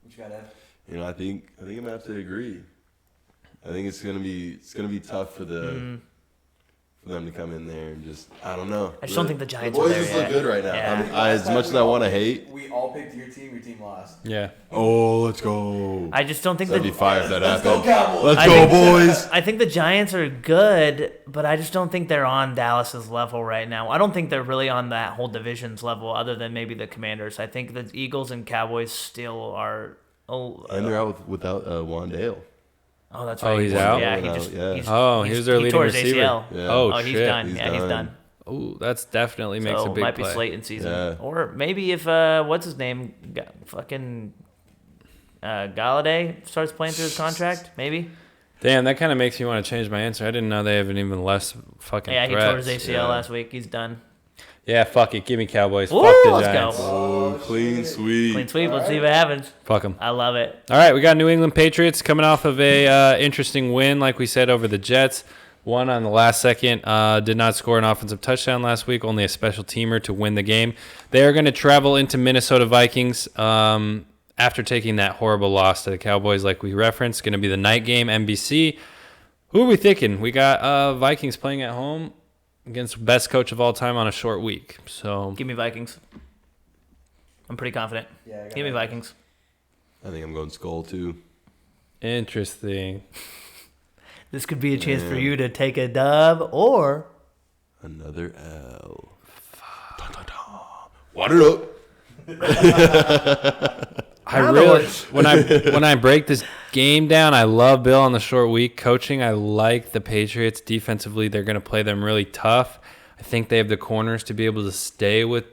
S4: What you got, Ed?
S3: You know, I think I'm gonna have to agree. I think it's gonna be tough for for them to come in there and just, I don't know.
S1: I just don't think the Giants
S3: boys
S1: are there
S3: just
S1: yet.
S3: look good right now.
S1: Yeah.
S3: As much as I want to hate.
S4: We all picked your team lost.
S2: Yeah.
S3: Oh, let's go.
S1: I just don't think
S3: That'd be
S1: the
S3: fire if that happened.
S4: Cowboys.
S3: Let's
S1: I
S3: go,
S1: think-
S3: boys.
S1: I think the Giants are good, but I just don't think they're on Dallas's level right now. I don't think they're really on that whole division's level, other than maybe the Commanders. I think the Eagles and Cowboys still are.
S3: And they're out without Wandale.
S1: Oh, that's right.
S2: Oh, he's out?
S1: Yeah, he
S3: Out,
S1: just.
S3: yeah.
S2: He was their leading
S1: tore his
S2: receiver.
S1: ACL.
S3: Yeah.
S1: Oh,
S2: Oh,
S1: he's
S2: shit.
S1: done.
S3: He's
S1: He's
S3: done.
S1: done.
S2: Oh, that's definitely makes
S1: So
S2: a
S1: it
S2: big
S1: might
S2: play.
S1: be Slayton season,
S3: Yeah.
S1: or maybe if what's his name, fucking Galladay starts playing through his contract, maybe.
S2: Damn, that kind of makes me want to change my answer. I didn't know they have an even less fucking
S1: Yeah, he
S2: threats.
S1: tore his ACL
S3: Yeah.
S1: last week. He's done.
S2: Yeah, fuck it. Give me Cowboys.
S1: Woo,
S2: Fuck the
S1: let's
S2: Giants.
S1: go.
S3: Oh, clean sweep.
S1: Clean sweep. Let's see what happens.
S2: Fuck them.
S1: I love it.
S2: All right, we got New England Patriots coming off of a interesting win, like we said, over the Jets. Won on the last second. Did not score an offensive touchdown last week. Only a special teamer to win the game. They are going to travel into Minnesota Vikings after taking that horrible loss to the Cowboys, like we referenced. Going to be the night game, NBC. Who are we thinking? We got Vikings playing at home against best coach of all time on a short week. So
S1: Give me Vikings. I'm pretty confident.
S4: Yeah, I got
S1: Give me
S4: it.
S1: Vikings.
S3: I think I'm going Skull, too.
S2: interesting.
S1: This could be a chance for you to take a dub or
S3: Another L. Dun, dun, dun. Water up.
S2: I really when I break this game down, I love Bill on the short week coaching. I like the Patriots defensively. They're going to play them really tough. I think they have the corners to be able to stay with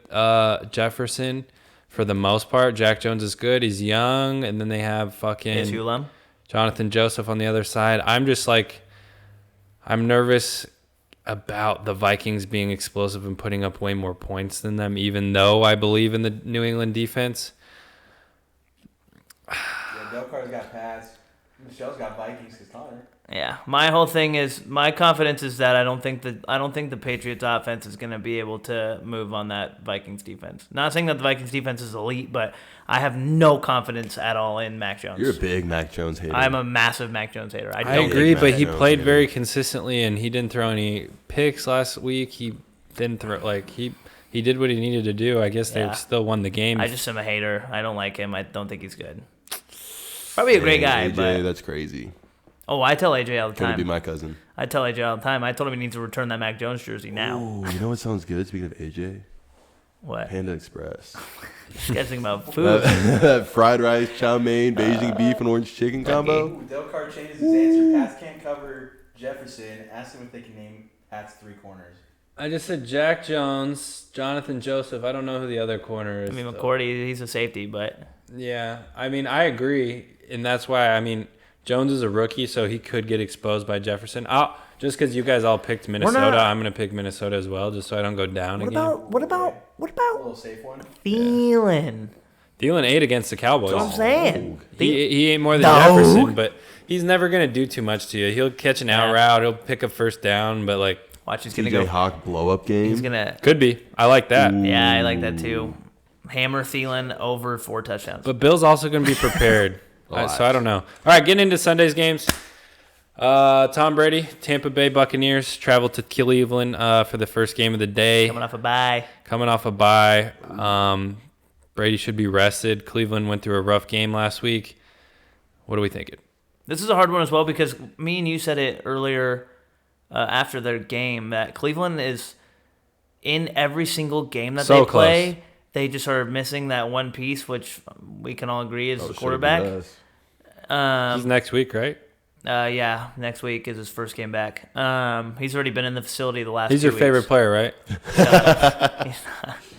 S2: Jefferson for the most part. Jack Jones is good. He's young, and then they have fucking
S1: ASU alum.
S2: Jonathan Joseph on the other side. I'm nervous about the Vikings being explosive and putting up way more points than them, even though I believe in the New England defense.
S4: Yeah, Del Carter's got Pats. Michelle's got Vikings because Connor.
S1: Yeah, my whole thing is my confidence is that I don't think the Patriots offense is going to be able to move on that Vikings defense. Not saying that the Vikings defense is elite, but I have no confidence at all in Mac Jones.
S3: You're a big Mac Jones hater.
S1: I'm a massive Mac Jones hater.
S2: I
S1: don't
S2: agree,
S3: Mac
S2: but he
S3: Jones,
S2: played
S3: yeah.
S2: very consistently, and he didn't throw any picks last week. He didn't throw he did what he needed to do. I guess
S1: Yeah.
S2: they still won the game.
S1: I just am a hater. I don't like him. I don't think he's good. Probably a great guy,
S3: AJ,
S1: but
S3: that's crazy.
S1: I tell AJ all the
S3: Couldn't be
S1: time.
S3: my cousin.
S1: I tell AJ all the time. I told him he needs to return that Mac Jones jersey now.
S3: Ooh, you know what sounds good? Speaking of AJ,
S1: What?
S3: Panda Express.
S1: Guessing about food.
S3: that fried rice, chow mein, Beijing beef, and orange chicken combo.
S4: Ooh, Del Carter changes his answer. Pats can't cover Jefferson. Ask him if they can name Pats three corners.
S2: I just said Jack Jones, Jonathan Joseph. I don't know who the other corner is.
S1: I mean,
S2: though.
S1: McCourty, he's a safety, but
S2: Yeah, I mean, I agree, and that's why Jones is a rookie, so he could get exposed by Jefferson. Just because you guys all picked Minnesota, I'm gonna pick Minnesota as well, just so I don't go down again.
S1: what about
S4: A little safe one.
S1: Thielen?
S2: Thielen ate against the Cowboys.
S1: That's what I'm saying.
S2: He ate more than
S1: Dog.
S2: Jefferson, but he's never gonna do too much to you. He'll catch an out route, he'll pick a first down, but
S1: Watch, he's gonna
S3: TJ
S1: go.
S3: Hawk blow up game.
S1: He's gonna.
S2: could be. I like that.
S1: Yeah, I like that too. Hammer Thielen over 4 touchdowns.
S2: But Bill's also gonna be prepared,
S3: Watch.
S2: so I don't know. All right, getting into Sunday's games. Tom Brady, Tampa Bay Buccaneers traveled to Cleveland for the first game of the day.
S1: Coming off a bye.
S2: Coming off a bye. Brady should be rested. Cleveland went through a rough game last week. What are we thinking?
S1: This is a hard one as well because me and you said it earlier after their game that Cleveland is in every single game that
S2: So
S1: they play.
S2: close.
S1: They just are missing that one piece, which we can all agree is
S3: Oh,
S1: the
S3: should've
S1: quarterback.
S3: been us.
S2: He's next week, right?
S1: Yeah, next week is his first game back. He's already been in the facility the last.
S2: He's
S1: 2
S2: your favorite
S1: weeks.
S2: player, right?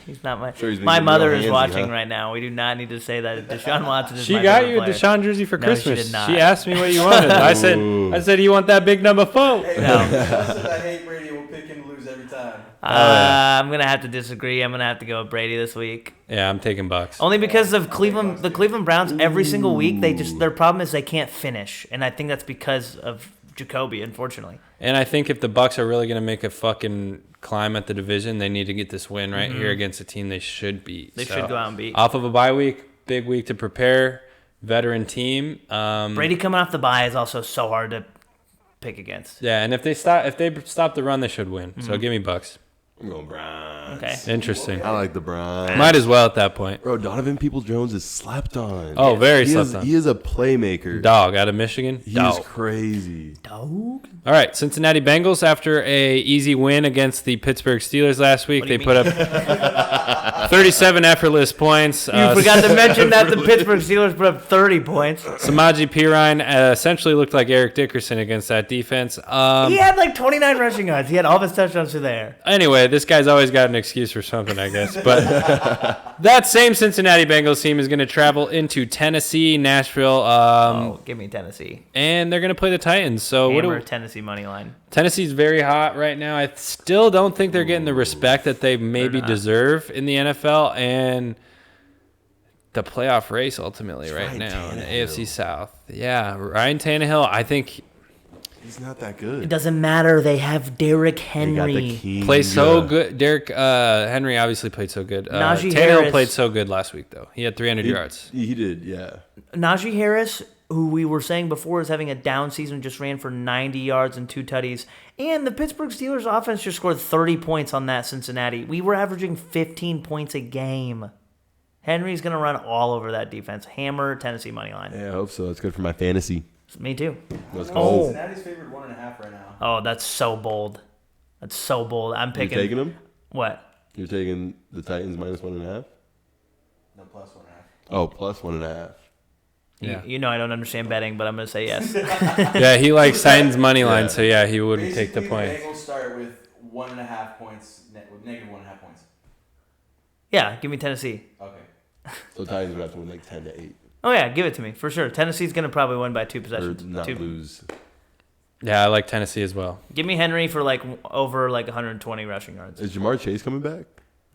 S1: He's not my.
S3: Sure he's been
S1: My
S3: getting
S1: mother
S3: real
S1: is
S3: handsy,
S1: watching
S3: huh?
S1: right now. We do not need to say that Deshaun Watson is
S2: She
S1: my
S2: got
S1: favorite
S2: you a
S1: player.
S2: Deshaun jersey for
S1: No, she
S2: Christmas.
S1: did not.
S2: She asked me what you wanted. I said, you want that big number 4?
S4: Hey,
S1: No.
S4: Michelle says I hate Brady and will pick him to lose every time.
S1: I'm gonna have to disagree. I'm gonna have to go with Brady this week.
S2: Yeah, I'm taking Bucks.
S1: Only because of Cleveland, the Cleveland Browns. Every single week, their problem is they can't finish, and I think that's because of Jacoby, unfortunately.
S2: And I think if the Bucks are really going to make a fucking climb at the division, they need to get this win right here against a team they should beat.
S1: They should go out and beat.
S2: Off of a bye week, big week to prepare. Veteran team.
S1: Brady coming off the bye is also so hard to pick against.
S2: Yeah, and if they stop the run, they should win. So give me Bucks.
S3: I'm going Browns.
S1: Okay.
S2: Interesting.
S3: I like the Browns.
S2: Might as well at that point.
S3: Bro, Donovan Peoples-Jones is slept on.
S2: Oh, very slept on.
S3: He is a playmaker.
S2: Dog out of Michigan.
S3: He's
S2: Dog.
S3: crazy.
S1: Dog.
S2: All right, Cincinnati Bengals, after a easy win against the Pittsburgh Steelers last week, they put up 37 effortless points.
S1: You forgot to mention that the Pittsburgh Steelers put up 30 points.
S2: Samaje Perine essentially looked like Eric Dickerson against that defense.
S1: He had like 29 rushing yards. He had all of his touchdowns through there.
S2: Anyway, this guy's always got an excuse for something, I guess. But that same Cincinnati Bengals team is going to travel into Tennessee, Nashville,
S1: Give me Tennessee.
S2: and they're going to play the Titans. So
S1: Hammer Tennessee money line.
S2: Tennessee's very hot right now. I still don't think they're getting the respect that they maybe deserve in the NFL and the playoff race ultimately right now in the AFC South. Yeah, Ryan Tannehill, I think
S3: He's not that good.
S1: It doesn't matter. They have Derrick
S3: They got
S1: Henry.
S3: the king.
S2: plays so good. Derek Henry obviously played so good.
S1: Najee
S2: Tannehill
S1: Harris
S2: played so good last week, though. He had 300 yards.
S3: He did, yeah.
S1: Najee Harris, who we were saying before is having a down season, just ran for 90 yards and 2 tutties. And the Pittsburgh Steelers offense just scored 30 points on that Cincinnati. We were averaging 15 points a game. Henry's going to run all over that defense. Hammer Tennessee money line.
S3: Yeah, I hope so. That's good for my fantasy.
S1: Me too.
S3: Let's go.
S1: Oh.
S4: Cincinnati's favored 1.5 right now.
S1: Oh, that's so bold. That's so bold. I'm
S3: You
S1: picking.
S3: taking them?
S1: What?
S3: You're taking the Titans minus 1.5?
S4: No, +1.5.
S3: Oh, plus 1.5.
S2: Yeah.
S1: You know I don't understand betting, but I'm going to say yes.
S2: Yeah, he likes Titans money line,
S3: Yeah.
S2: so yeah, he wouldn't take the
S4: Basically,
S2: points.
S4: The Bengals start with 1.5 points, with -1.5 points.
S1: Yeah, give me Tennessee.
S4: Okay.
S3: So Titans would have to win like 10-8.
S1: Oh, yeah, give it to me, for sure. Tennessee's going to probably win by 2
S3: Or
S1: possessions.
S3: not
S1: Two.
S3: lose.
S2: Yeah, I like Tennessee as well.
S1: Give me Henry for over 120 rushing yards.
S3: Is Jamar Chase coming back?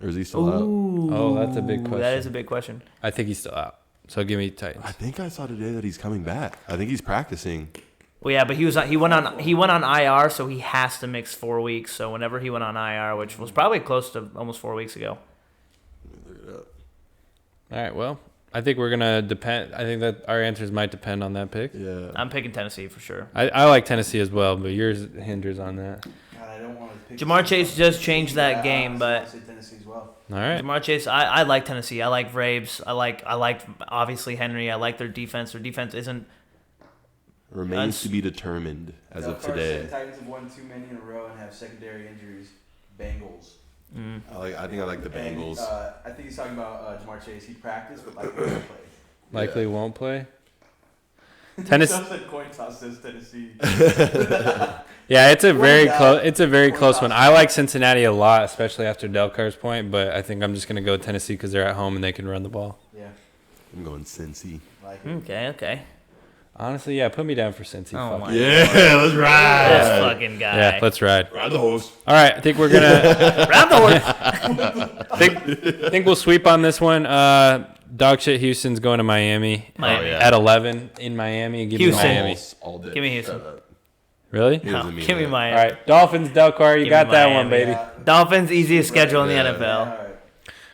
S3: Or is he still out?
S2: Oh, that's a big question.
S1: That is a big question.
S2: I think he's still out. So give me Titans.
S3: I think I saw today that he's coming back. I think he's practicing.
S1: Well, yeah, but he went on IR, so he has to mix 4 weeks. So whenever he went on IR, which was probably close to almost 4 weeks ago.
S2: All right, well, I think we're going to depend. I think that our answers might depend on that pick.
S3: Yeah.
S1: I'm picking Tennessee for sure.
S2: I like Tennessee as well, but yours hinders on that.
S4: God, I don't want to pick
S1: Jamar Chase just changed that game, but
S4: I say Tennessee as well.
S2: All right.
S1: Jamar Chase, I like Tennessee. I like Braves. I like obviously Henry. I like their defense. Their defense isn't.
S3: Remains to be determined as of today.
S4: The Titans have won too many in a row and have secondary injuries. Bengals.
S3: I think I like the Bengals.
S4: And, I think he's talking about Jamar Chase. He practiced, but likely won't play.
S2: Likely won't play. Tennessee.
S4: Said coin toss says Tennessee.
S2: Yeah, it's a very
S4: Well,
S2: close. It's a very
S4: well,
S2: close one. I like Cincinnati a lot, especially after Del Carr's point. But I think I'm just gonna go with Tennessee because they're at home and they can run the ball.
S4: Yeah,
S3: I'm going Cincy.
S4: like it.
S1: Okay.
S2: Honestly, yeah, put me down for Cincy.
S1: Oh
S2: Fuck
S1: my.
S2: it.
S3: Yeah, let's ride.
S1: This fucking guy.
S2: Yeah, let's ride.
S3: Ride the horse.
S2: All right, I think we're gonna.
S1: Round the horse.
S2: think we'll sweep on this one. Dog shit. Houston's going to Miami.
S1: Miami.
S2: At 11 in Miami. Give
S1: Houston.
S2: me Miami.
S3: All day.
S1: Give me Houston.
S3: Shut up.
S2: Really?
S3: He
S1: No,
S3: doesn't mean
S1: give me
S3: that.
S2: All
S1: Miami.
S2: right, Dolphins. Del Carr, you
S1: Give
S2: got
S1: me
S2: that
S1: Miami.
S2: one, baby.
S4: Yeah.
S1: Dolphins easiest schedule in the
S3: Yeah.
S1: NFL.
S4: All right.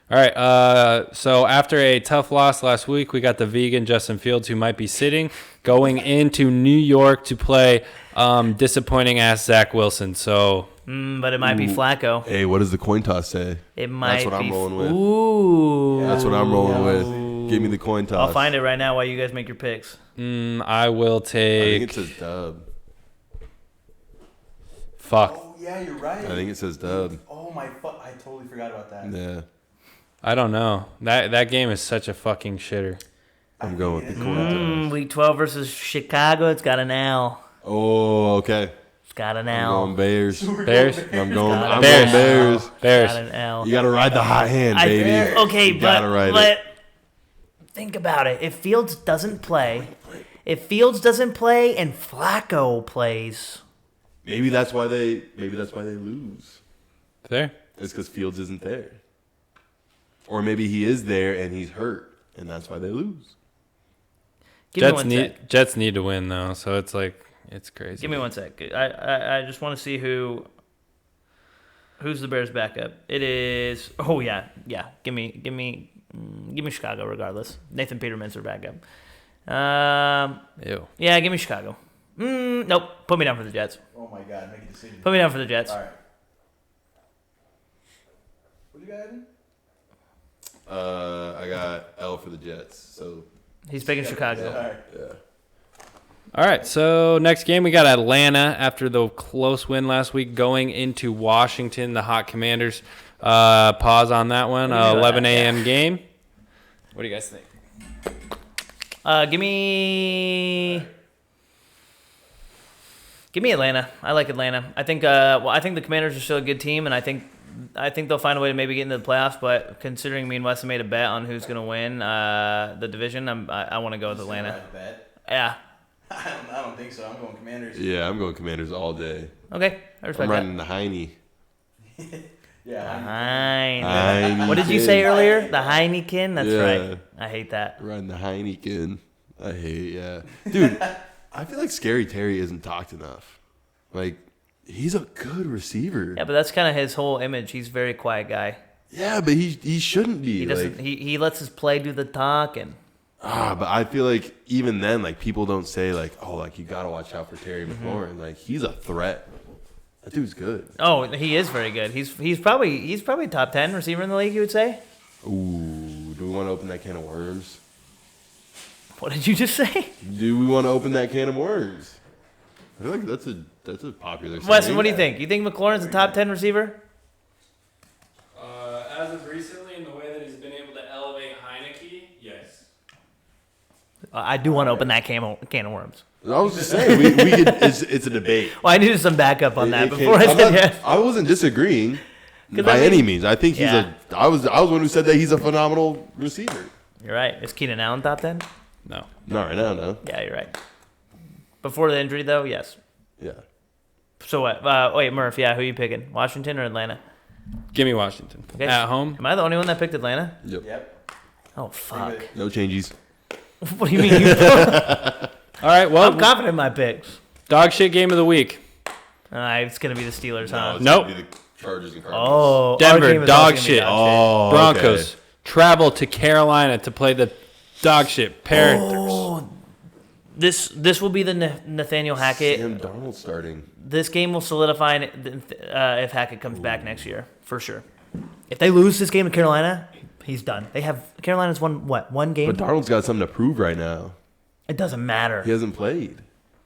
S2: All right, so after a tough loss last week, we got the vegan Justin Fields, who might be sitting, going into New York to play disappointing-ass Zach Wilson. So,
S1: But it might be Flacco.
S3: Hey, what does the coin toss say?
S1: It might
S3: what I'm
S1: be.
S3: rolling with.
S1: Ooh.
S3: That's what I'm rolling with. Give me the coin toss.
S1: I'll find it right now while you guys make your picks.
S2: I will
S3: I think it
S2: take...
S3: says dub.
S2: Fuck.
S4: Oh yeah, you're right.
S3: I think it says dub.
S4: Oh my fuck! I totally forgot about that.
S3: Yeah.
S2: I don't know. That game is such a fucking shitter.
S3: I'm going with the coin toss.
S1: Week 12 versus Chicago. It's got an L.
S3: Oh, okay.
S1: It's got an
S3: I'm
S1: L.
S3: going Bears.
S2: Bears?
S3: I'm going
S2: Bears.
S3: Bears.
S2: Bears.
S1: Got an L.
S3: You got to ride the hot hand, baby.
S1: Okay,
S3: You gotta ride
S1: but
S3: it.
S1: think about it. If Fields doesn't play and Flacco plays,
S3: Maybe that's why they lose.
S2: There.
S3: It's because Fields isn't there. Or maybe he is there and he's hurt, and that's why they lose.
S1: give me one sec.
S2: Jets need to win, though, so it's like, it's crazy.
S1: Give me 1 sec. I just want to see who's the Bears' backup. It is. Oh yeah. Give me Chicago regardless. Nathan Peterman's their backup.
S2: Ew.
S1: Yeah, give me Chicago. Nope. Put me down for the Jets.
S4: Oh my God, make a decision.
S1: Put me down for the Jets.
S4: All right. What do you got, Evan?
S3: I got L for the Jets. So
S1: He's picking Chicago.
S4: All right.
S3: yeah.
S2: All right, so next game we got Atlanta after the close win last week going into Washington, the Hot Commanders. Pause on that one. 11 a.m. game. What do you guys think?
S1: Give me Atlanta. I like Atlanta. I think I think the Commanders are still a good team, and I think they'll find a way to maybe get into the playoffs. But considering me and Weston made a bet on who's going to win the division, I want to go with Atlanta.
S4: Bet?
S1: Yeah.
S4: I don't think so. I'm going Commanders.
S3: Yeah, I'm going Commanders all day.
S1: Okay, I respect
S3: I'm
S1: that.
S3: riding the Heine.
S4: Yeah.
S1: What did you say earlier? The Heineken? That's
S3: Yeah.
S1: right. I hate that.
S3: Riding the Heineken. I hate, yeah. Dude, I feel like Scary Terry isn't talked enough. Like, he's a good receiver.
S1: Yeah, but that's kind of his whole image. He's a very quiet guy.
S3: Yeah, but he shouldn't be.
S1: He doesn't. He lets his play do the talking.
S3: But I feel like even then, like, people don't say, like, oh, like, you got to watch out for Terry McLaurin. Like, he's a threat. That dude's good.
S1: Oh, he is very good. He's probably top 10 receiver in the league, you would say?
S3: Ooh, do we want to open that can of worms?
S1: What did you just say?
S3: Do we want to open that can of worms? I feel like that's a popular thing.
S1: Weston, what do you think? You think McLaurin's a top 10 receiver?
S2: As of recently, in the way that he's been able to elevate Heineke, yes.
S1: I do want to open that can of worms.
S3: I was just saying, we could, it's a debate.
S1: Well, I needed some backup on that
S3: It
S1: before I
S3: I'm
S1: said
S3: not-
S1: yes.
S3: I wasn't disagreeing
S1: 'Cause
S3: by
S1: I mean-
S3: any means. I think
S1: Yeah.
S3: I was the one who said that he's a phenomenal receiver.
S1: You're right. Is Keenan Allen top 10?
S2: No.
S3: Not right now, no.
S1: Yeah, you're right. Before the injury, though, yes.
S3: Yeah.
S1: So what? Wait, Murph, yeah, who are you picking? Washington or Atlanta?
S2: Give me Washington.
S1: Okay.
S2: At home.
S1: Am I the only one that picked Atlanta?
S4: Yep.
S1: Oh, fuck.
S3: No changes.
S1: What do you mean?
S2: All right, well,
S1: I'm confident in my picks.
S2: dog shit game of the week.
S1: It's going to be the Steelers, huh?
S3: it's
S2: Nope.
S3: gonna be the Chargers and Cardinals.
S1: Oh, our
S2: Denver,
S1: game is
S2: dog
S1: also gonna be
S2: shit.
S1: dog shit.
S2: Broncos travel to Carolina to play the dog shit Panthers.
S1: Oh, this will be the Nathaniel Hackett.
S3: Sam Darnold starting.
S1: This game will solidify if Hackett comes back next year, for sure. If they lose this game to Carolina, he's done. Carolina's won one game?
S3: But Darnold's got something to prove right now.
S1: It doesn't matter.
S3: He hasn't played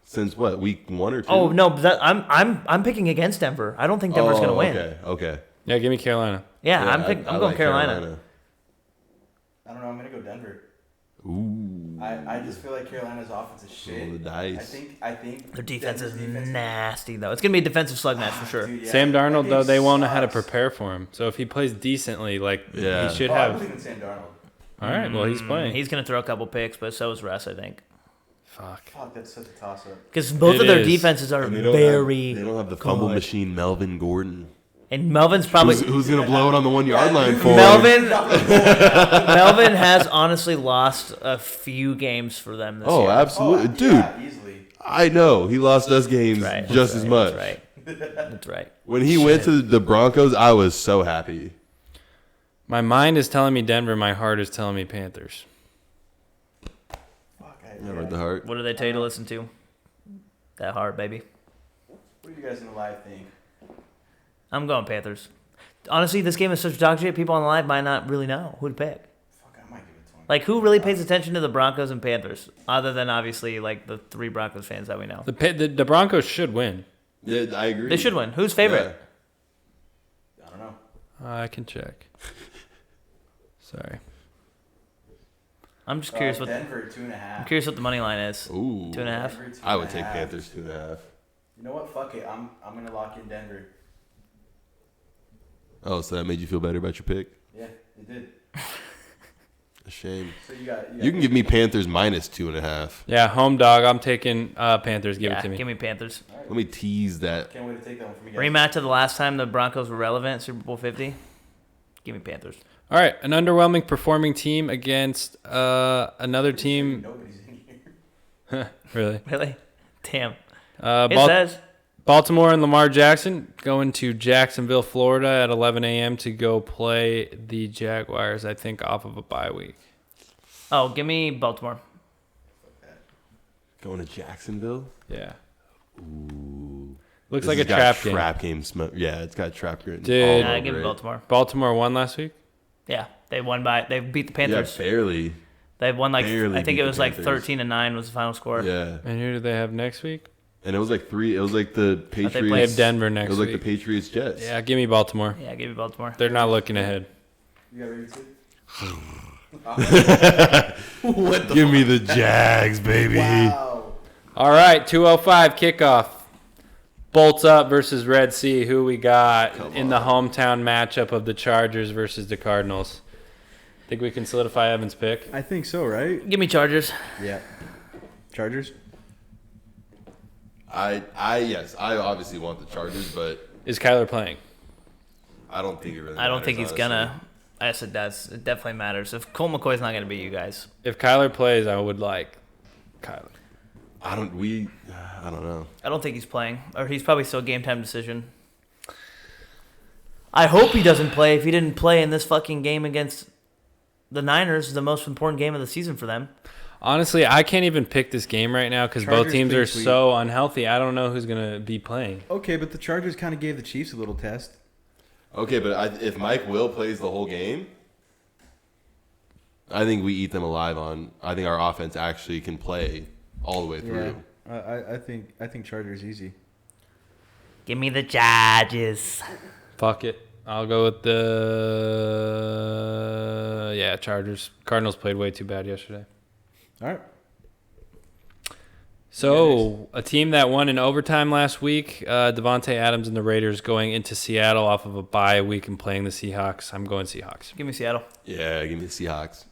S3: since week 1 or 2?
S1: Oh no, but I'm picking against Denver. I don't think Denver's gonna win.
S3: Okay.
S2: Yeah, give me Carolina.
S1: Yeah,
S3: Yeah,
S1: I'm
S3: I
S1: going
S3: like
S1: Carolina.
S4: I don't know. I'm gonna go Denver.
S3: Ooh.
S4: I just feel like Carolina's offense is shit.
S3: Roll the dice.
S4: I think
S1: Their defense is
S4: Denver's defense-
S1: nasty though. It's gonna be a defensive slug match for sure.
S4: Dude, yeah.
S2: Sam Darnold,
S4: That
S2: though,
S4: game
S2: they won't know how to
S4: sucks.
S2: prepare for him. So if he plays decently,
S3: Yeah.
S2: he should
S4: I
S2: have.
S4: believe in Sam Darnold.
S2: All right, well, he's playing.
S1: He's gonna throw a couple picks, but so is Russ, I think.
S2: Fuck.
S4: Fuck, that's such a toss up.
S1: Because both
S2: It
S1: of their
S2: is.
S1: defenses are
S3: And
S1: very
S3: they don't have the fumble
S1: good.
S3: machine Melvin Gordon.
S1: And Melvin's probably
S3: Who's going to blow it on the 1 yard line for him?
S1: Melvin has honestly lost a few games for them this
S3: Oh,
S1: year.
S3: absolutely. Dude,
S4: Yeah, easily.
S3: I know. He lost us games
S1: Right,
S3: just
S1: that's
S3: as
S1: right,
S3: much.
S1: That's right. That's right.
S3: When he went to the Broncos, I was so happy.
S2: My mind is telling me Denver. My heart is telling me Panthers.
S4: Fuck,
S3: I read the heart.
S1: What do they tell you to listen to? That hard, baby.
S4: What do you guys in the live think?
S1: I'm going Panthers. Honestly, this game is such dog shit. People on the live might not really know who to pick.
S4: Fuck, I might give it to him.
S1: Like, who really pays attention to the Broncos and Panthers, other than obviously like the 3 Broncos fans that we know?
S2: The Broncos should win.
S3: Yeah, I agree.
S1: They should win. Who's favorite?
S4: I don't know.
S2: I can check. Sorry.
S1: I'm just curious what
S4: Denver 2.5.
S1: I'm curious what the money line is.
S3: Yeah. Ooh.
S1: 2.5.
S4: Denver,
S3: I would take
S4: 2.5.
S3: Panthers 2.5.
S4: You know what? Fuck it. I'm gonna lock in Denver.
S3: Oh, so that made you feel better about your pick?
S4: Yeah, it did.
S3: A shame.
S4: So you got.
S3: You can give me Panthers minus 2.5.
S2: Yeah, home dog. I'm taking Panthers. Give
S1: Yeah,
S2: it to me.
S1: give me Panthers.
S3: Let me tease that.
S4: Can't wait to take that one from you guys.
S1: Rematch of the last time the Broncos were relevant, Super Bowl 50. Give me Panthers.
S2: All right, an underwhelming performing team against another team.
S4: Nobody's in here.
S2: Really?
S1: Really? Damn.
S2: Uh,
S1: It
S2: Bal-
S1: says.
S2: Baltimore and Lamar Jackson going to Jacksonville, Florida at 11 a.m. to go play the Jaguars, I think, off of a bye week.
S1: Oh, give me Baltimore.
S3: Going to Jacksonville?
S2: Yeah.
S3: Ooh.
S2: Looks
S3: This
S2: like
S3: has
S2: a
S3: got
S2: trap game.
S3: game smoke. Yeah, it's got trap written.
S2: Dude.
S1: Nah, give me Baltimore.
S2: Baltimore won last week?
S1: Yeah, they beat the Panthers.
S3: Yeah, barely.
S1: They won
S3: Barely
S1: I think
S3: beat
S1: it was
S3: the
S1: like
S3: Panthers.
S1: 13-9 was the final score.
S3: Yeah.
S2: And who do they have next week?
S3: And it was like 3. It was like the Patriots.
S2: They have Denver
S3: It
S2: next
S3: was like
S2: week.
S3: the Patriots Jets.
S2: Yeah, give me Baltimore.
S1: Yeah, give me Baltimore.
S2: They're not looking ahead.
S4: You got Ravens too?
S3: Give me the Jags, baby.
S4: Wow.
S2: All right, 2:05 kickoff. Bolts up versus Red Sea. Who we got in the hometown matchup of the Chargers versus the Cardinals? Think we can solidify Evan's pick?
S4: I think so, right?
S1: Give me Chargers.
S4: Yeah. Chargers?
S3: Yes, I obviously want the Chargers, but
S2: Is Kyler playing?
S3: I don't think it really
S1: I don't think he's
S3: matters,
S1: gonna. Yes, it does. It definitely matters. If Cole McCoy's not gonna beat you guys,
S2: If Kyler plays, I would like Kyler.
S3: I don't know.
S1: I don't think he's playing, or he's probably still a game time decision. I hope he doesn't play. If he didn't play in this fucking game against the Niners, the most important game of the season for them.
S2: Honestly, I can't even pick this game right now because both
S4: Chargers
S2: teams are
S4: pretty sweet.
S2: so unhealthy. I don't know who's going to be playing.
S4: Okay, but the Chargers kind of gave the Chiefs a little test.
S3: Okay, but if Mike Will plays the whole game, I think we eat them alive I think our offense actually can play all the way through.
S4: I think Chargers easy.
S1: Give me the Chargers.
S2: Fuck it. I'll go with the Chargers. Cardinals played way too bad yesterday.
S4: All right.
S2: So, a team that won in overtime last week, Devontae Adams and the Raiders going into Seattle off of a bye week and playing the Seahawks. I'm going Seahawks.
S1: Give me Seattle.
S3: Yeah, give me the Seahawks.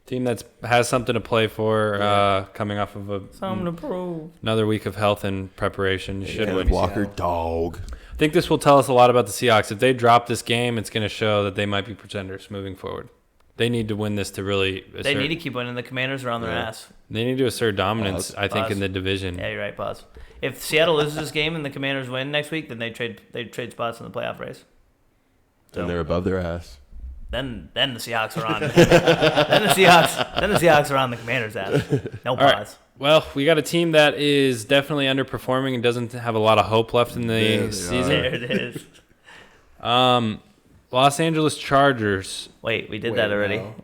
S2: Team that has something to play for coming off of
S1: Something to prove.
S2: another week of health and preparation. You should
S3: Kenneth
S2: win.
S3: Walker, dog.
S2: I think this will tell us a lot about the Seahawks. If they drop this game, it's going to show that they might be pretenders moving forward. They need to win this to really assert.
S1: They need to keep winning. The Commanders are on their
S3: Yeah.
S1: ass.
S2: They need to assert dominance, I think,
S1: Pause.
S2: in the division.
S1: Yeah, you're right. Pause. If Seattle loses this game and the Commanders win next week, then they trade spots in the playoff race.
S3: And they're above their ass.
S1: Then the Seahawks are on. then the Seahawks are on the Commanders' ass. No pause.
S2: All right. Well, we got a team that is definitely underperforming and doesn't have a lot of hope left in the season.
S1: There it is.
S2: Los Angeles Chargers.
S1: Wait, we did that already.
S4: No.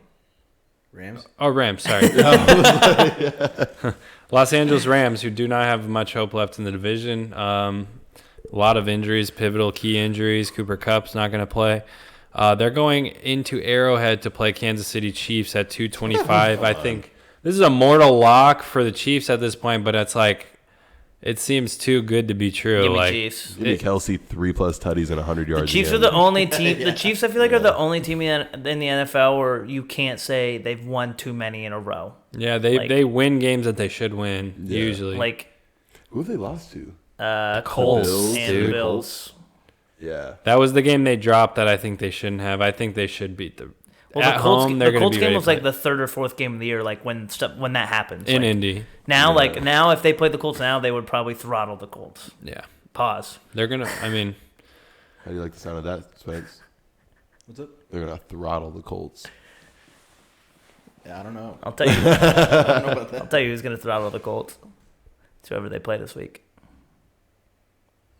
S4: Rams?
S2: Oh, Rams, sorry. Los Angeles Rams, who do not have much hope left in the division. A lot of injuries, pivotal key injuries. Cooper Kupp's not going to play. They're going into Arrowhead to play Kansas City Chiefs at 225. I think this is a mortal lock for the Chiefs at this point, but it's like it seems too good to be true.
S1: Give me
S2: like
S1: Chiefs.
S3: Give me Kelsey 3+ tutties and 100 yards.
S1: The Chiefs are
S3: again.
S1: the only team. The Chiefs, I feel like, are the only team in the NFL where you can't say they've won too many in a row.
S2: Yeah, they win games that they should win usually.
S1: Like
S3: Who have they lost to?
S1: Colts
S2: Bills,
S1: and
S2: dude.
S1: Bills.
S3: Yeah.
S2: That was the game they dropped that I think they shouldn't have. I think they should beat the.
S1: Well,
S2: At home, they're
S1: the
S2: going
S1: Colts
S2: to be
S1: game
S2: ready
S1: was
S2: for
S1: like
S2: it.
S1: the third or fourth game of the year, like when that happens.
S2: In
S1: like,
S2: Indy.
S1: Now,
S3: Yeah.
S1: now, if they played the Colts now, they would probably throttle the Colts.
S2: Yeah.
S1: Pause.
S2: They're going to, I mean,
S3: How do you like the sound of that, Spence?
S4: What's up?
S3: They're going to throttle the Colts.
S4: Yeah, I don't know.
S1: I'll tell you.
S4: I don't know about that.
S1: I'll tell you who's going to throttle the Colts. It's whoever they play this week.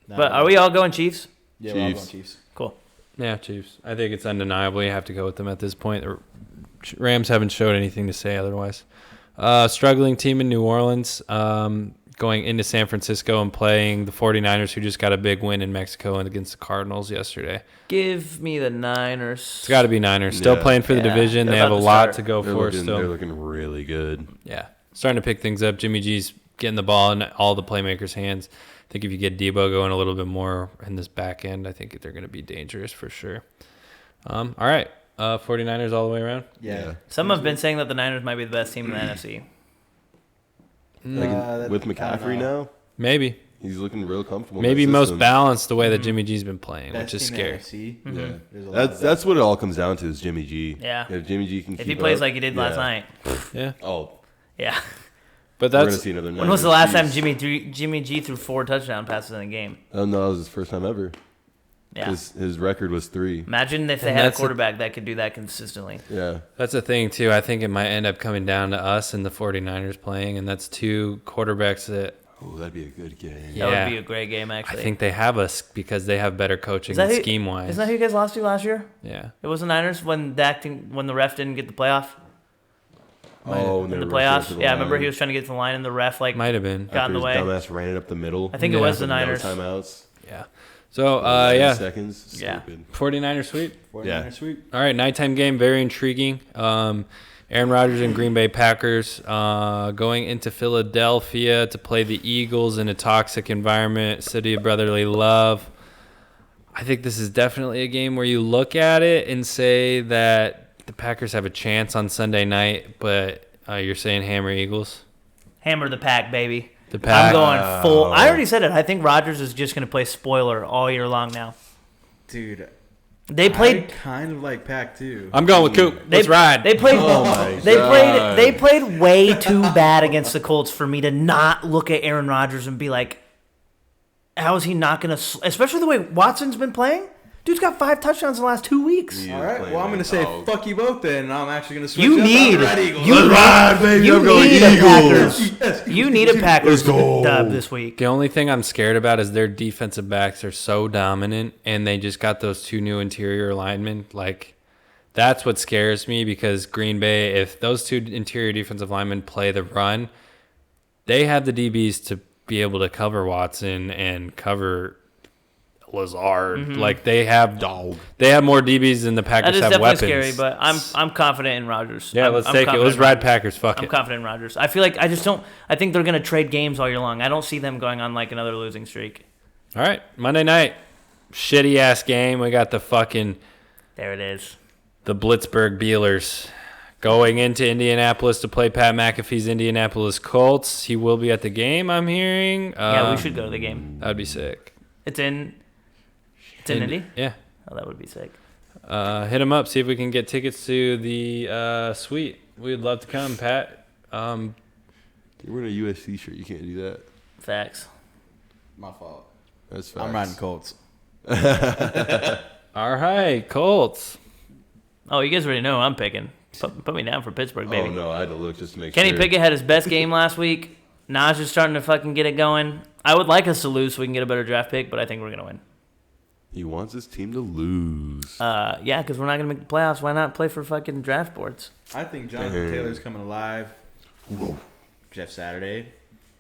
S4: No,
S1: But are we all going Chiefs?
S4: Yeah, we're all
S3: Chiefs.
S4: going Chiefs.
S1: Cool.
S2: yeah, Chiefs. I think it's undeniable. You have to go with them at this point. The Rams haven't showed anything to say otherwise. Struggling team in New Orleans, going into San Francisco and playing the 49ers, who just got a big win in Mexico and against the Cardinals yesterday.
S1: Give me the Niners.
S2: It's got to be Niners. Still
S3: Yeah.
S2: playing for the
S1: Yeah,
S2: division.
S1: they're
S2: They have a
S1: about to
S2: lot
S1: start.
S2: to go
S3: They're
S2: for
S3: looking,
S2: still.
S3: they're looking really good.
S2: Yeah. Starting to pick things up. Jimmy G's getting the ball in all the playmakers' hands. I think if you get Debo going a little bit more in this back end, I think they're going to be dangerous for sure. All right. 49ers all the way around?
S4: Yeah.
S1: Some have been saying that the Niners might be the best team in the NFC.
S3: Like, with
S4: I don't
S3: McCaffrey
S4: know.
S3: now,
S2: Maybe.
S3: he's looking real comfortable. in
S2: Maybe
S3: that
S2: most
S3: system.
S2: balanced the way that Jimmy G's been playing,
S4: Best
S2: which is
S4: team in
S2: scary.
S4: the NFC.
S3: Yeah,
S4: There's a lot of
S3: that's what it all comes down to is Jimmy G.
S1: Yeah.
S3: If Jimmy G can
S1: If
S3: keep
S1: he plays
S3: up,
S1: like he did last
S3: yeah.
S1: night.
S2: Yeah.
S3: Oh,
S1: Yeah.
S2: But
S3: we're gonna
S2: that's
S3: see another.
S1: When was the last time
S3: Chiefs.
S1: Jimmy G threw 4 touchdown passes in a game?
S3: Oh no, that was his first time ever.
S1: Yeah.
S3: His record was 3.
S1: Imagine if they
S2: And
S1: had a
S2: that's
S1: quarterback that could do that consistently.
S3: Yeah.
S2: that's the thing too. I think it might end up coming down to us and the 49ers playing, and that's two quarterbacks that
S3: Oh, that'd be a good game.
S2: Yeah.
S1: That would be a great game, actually.
S2: I think they have us because they have better coaching and scheme-wise.
S1: Isn't that who you guys lost to last year?
S2: Yeah.
S1: It was the Niners when the ref didn't get the playoff.
S3: Oh,
S1: In the playoffs? Yeah, I remember he was trying to get to the line and the ref
S2: Might have been.
S1: got in the way.
S3: Dumbass ran it up the middle.
S1: I think it was the Niners.
S3: No timeouts.
S2: Yeah. So,
S3: 11 seconds.
S1: Yeah.
S3: Stupid.
S2: 49ers sweep.
S4: 49ers sweep.
S2: All right, nighttime game, very intriguing. Aaron Rodgers and Green Bay Packers going into Philadelphia to play the Eagles in a toxic environment, city of brotherly love. I think this is definitely a game where you look at it and say that the Packers have a chance on Sunday night, but you're saying hammer Eagles?
S1: Hammer the Pack, baby.
S2: The Pack.
S1: I'm going full. I already said it. I think Rodgers is just going to play spoiler all year long now.
S4: Dude,
S1: They played.
S4: I kind of like Pack too.
S2: I'm going with Coop. Let's ride.
S1: They played.
S3: Oh my
S1: They
S3: God.
S1: played way too bad against the Colts for me to not look at Aaron Rodgers and be like, how is he not going to? Especially the way Watson's been playing. Dude's got 5 touchdowns in the last 2 weeks.
S3: He is
S4: All right,
S3: playing
S4: well, I'm going to
S3: like
S4: say
S3: dog.
S4: fuck you both then. I'm actually going to switch
S1: You
S4: up.
S1: need.
S4: I'm Red Eagles.
S1: You
S3: Let's ride, baby. I'm going
S1: need a
S3: Eagles.
S1: Packers. You need a Packers
S3: go.
S1: dub this week.
S2: The only thing I'm scared about is their defensive backs are so dominant, and they just got those 2 new interior linemen. Like, that's what scares me because Green Bay, if those 2 interior defensive linemen play the run, they have the DBs to be able to cover Watson and cover Lazard.
S1: Mm-hmm.
S2: Like, they have more DBs than the
S1: That
S2: Packers
S1: is
S2: have
S1: definitely
S2: weapons.
S1: scary, but I'm confident in Rodgers.
S2: Yeah, let's take it.
S1: confident
S2: Let's
S1: in
S2: ride
S1: Rodgers.
S2: Packers. Fuck
S1: I'm
S2: it.
S1: confident in Rodgers. I feel like I think they're going to trade games all year long. I don't see them going on like another losing streak.
S2: All right, Monday night. Shitty ass game. We got the
S1: There it is.
S2: Blitzburg Bealers going into Indianapolis to play Pat McAfee's Indianapolis Colts. He will be at the game, I'm hearing.
S1: Yeah, we should go to the game.
S2: That'd be sick.
S1: It's in Indy?
S2: Yeah.
S1: Oh, that would be sick.
S2: Hit him up. See if we can get tickets to the suite. We'd love to come, Pat.
S3: You're wearing a USC shirt. You can't do that.
S1: Facts.
S4: My fault.
S3: That's fast.
S4: I'm riding Colts.
S2: All right, Colts.
S1: Oh, you guys already know who I'm picking. Put me down for Pittsburgh, baby.
S3: Oh, no. I had to look just to make
S1: Kenny
S3: sure.
S1: Pickett had his best game last week. Nas is starting to fucking get it going. I would like us to lose so we can get a better draft pick, but I think we're going to win.
S3: He wants his team to lose.
S1: Yeah, because we're not going to make the playoffs. Why not play for fucking draft boards?
S4: I think Jonathan Taylor's coming alive. Jeff Saturday.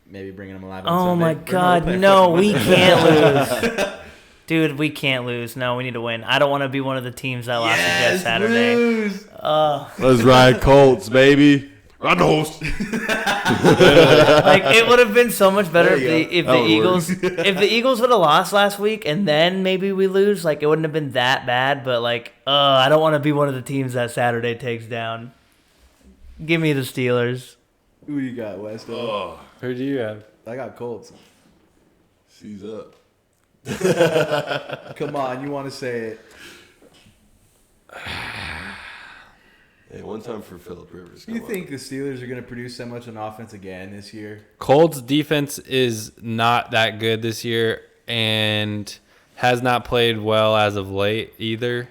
S4: Maybe bringing him alive on
S1: Oh
S4: Sunday.
S1: my
S4: Or
S1: God,
S4: play
S1: no,
S4: fucking
S1: we
S4: Monday.
S1: can't lose. Dude, we can't lose. No, we need to win. I don't want to be one of the teams that lost to Jeff Saturday.
S4: Lose.
S3: Let's ride Colts, baby. Ride the host.
S1: Like it would have been so much better if the Eagles if the Eagles would have lost last week and then maybe we lose. Like it wouldn't have been that bad. But like, I don't want to be one of the teams that Saturday takes down. Give me the Steelers.
S4: Who you got, Weston?
S2: Who do you have?
S4: I got Colts.
S3: Seize up.
S4: Come on, you want to say it.
S3: Hey, one time for Phillip Rivers.
S4: You
S3: Come
S4: think the Steelers are going to produce so much on offense again this year?
S2: Colts defense is not that good this year and has not played well as of late either.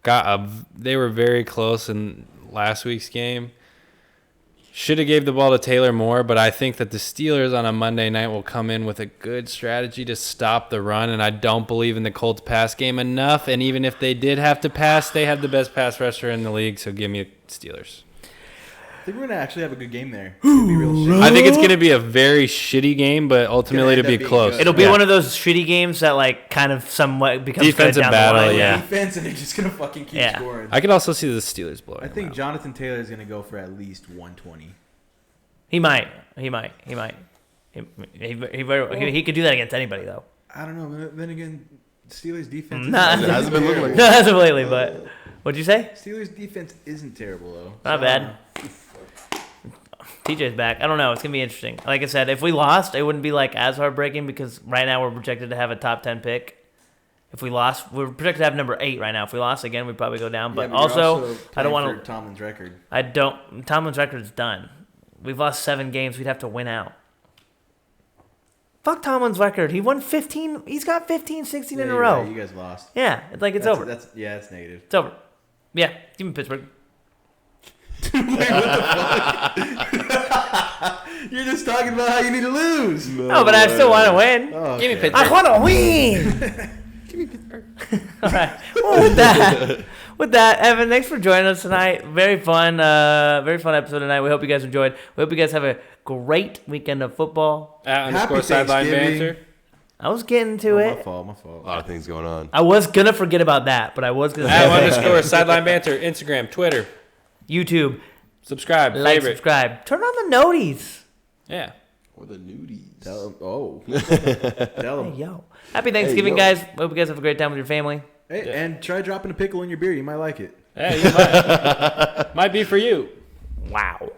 S2: They were very close in last week's game. Should have gave the ball to Taylor more, but I think that the Steelers on a Monday night will come in with a good strategy to stop the run, and I don't believe in the Colts pass game enough. And even if they did have to pass, they have the best pass rusher in the league, so give me Steelers.
S4: I think we're going to actually have a good game there. It's gonna be real shit.
S2: I think it's going to be a very shitty game, but ultimately
S4: end
S2: it'll
S4: up
S2: be
S4: being
S2: close.
S4: good.
S1: It'll be
S2: Yeah.
S1: one of those shitty games that like kind of somewhat becomes
S2: Defensive
S1: good down
S2: battle,
S1: the line.
S2: yeah.
S4: Defense, and they're just going to fucking keep
S1: Yeah.
S4: scoring.
S2: I could also see the Steelers blowing
S4: I think
S2: them out.
S4: Jonathan Taylor is going to go for at least 120.
S1: He might. He could do that against anybody though.
S4: I don't know. Then again, Steelers defense.
S1: Nah.
S3: It hasn't been looking like
S1: No, as of lately, but what'd you say?
S4: Steelers defense isn't terrible though.
S1: Not bad. TJ's back. I don't know. It's going to be interesting. Like I said, if we lost, it wouldn't be like as heartbreaking because right now we're projected to have a top 10 pick. If we lost, we're projected to have number 8 right now. If we lost again, we'd probably go down. But
S4: you're
S1: also, I don't
S4: playing
S1: want
S4: for Tomlin's record.
S1: Tomlin's record's done. We've lost 7 games. We'd have to win out. Fuck Tomlin's record. He won 15. He's got 15, 16 in a
S4: you're
S1: row.
S4: right. You guys lost.
S1: Yeah, it's like it's over.
S4: That's negative.
S1: It's over. Yeah, give me Pittsburgh.
S4: You're just talking about how you need to lose.
S1: No, but I still want to win.
S4: Oh,
S2: Give me
S4: okay.
S2: Pittsburgh.
S1: I want to win.
S2: Give me Pittsburgh.
S1: All right. Well, with that, Evan, thanks for joining us tonight. Very fun episode tonight. We hope you guys enjoyed. We hope you guys have a great weekend of football.
S2: _ sideline banter.
S1: I was getting to it.
S4: My fault.
S3: A lot of things going on.
S1: I was gonna forget about that, but I was gonna say
S2: _ sideline banter. Instagram, Twitter,
S1: YouTube.
S2: subscribe,
S1: Like,
S2: favorite.
S1: subscribe. Turn on the noties.
S2: Yeah.
S3: Or the nudies.
S4: Tell him. Oh. Tell
S1: Hey,
S4: him.
S1: yo. Happy Thanksgiving,
S3: yo.
S1: guys. Hope you guys have a great time with your family.
S4: Hey, and try dropping a pickle in your beer. You might like it.
S2: Hey, you might be for you.
S1: Wow.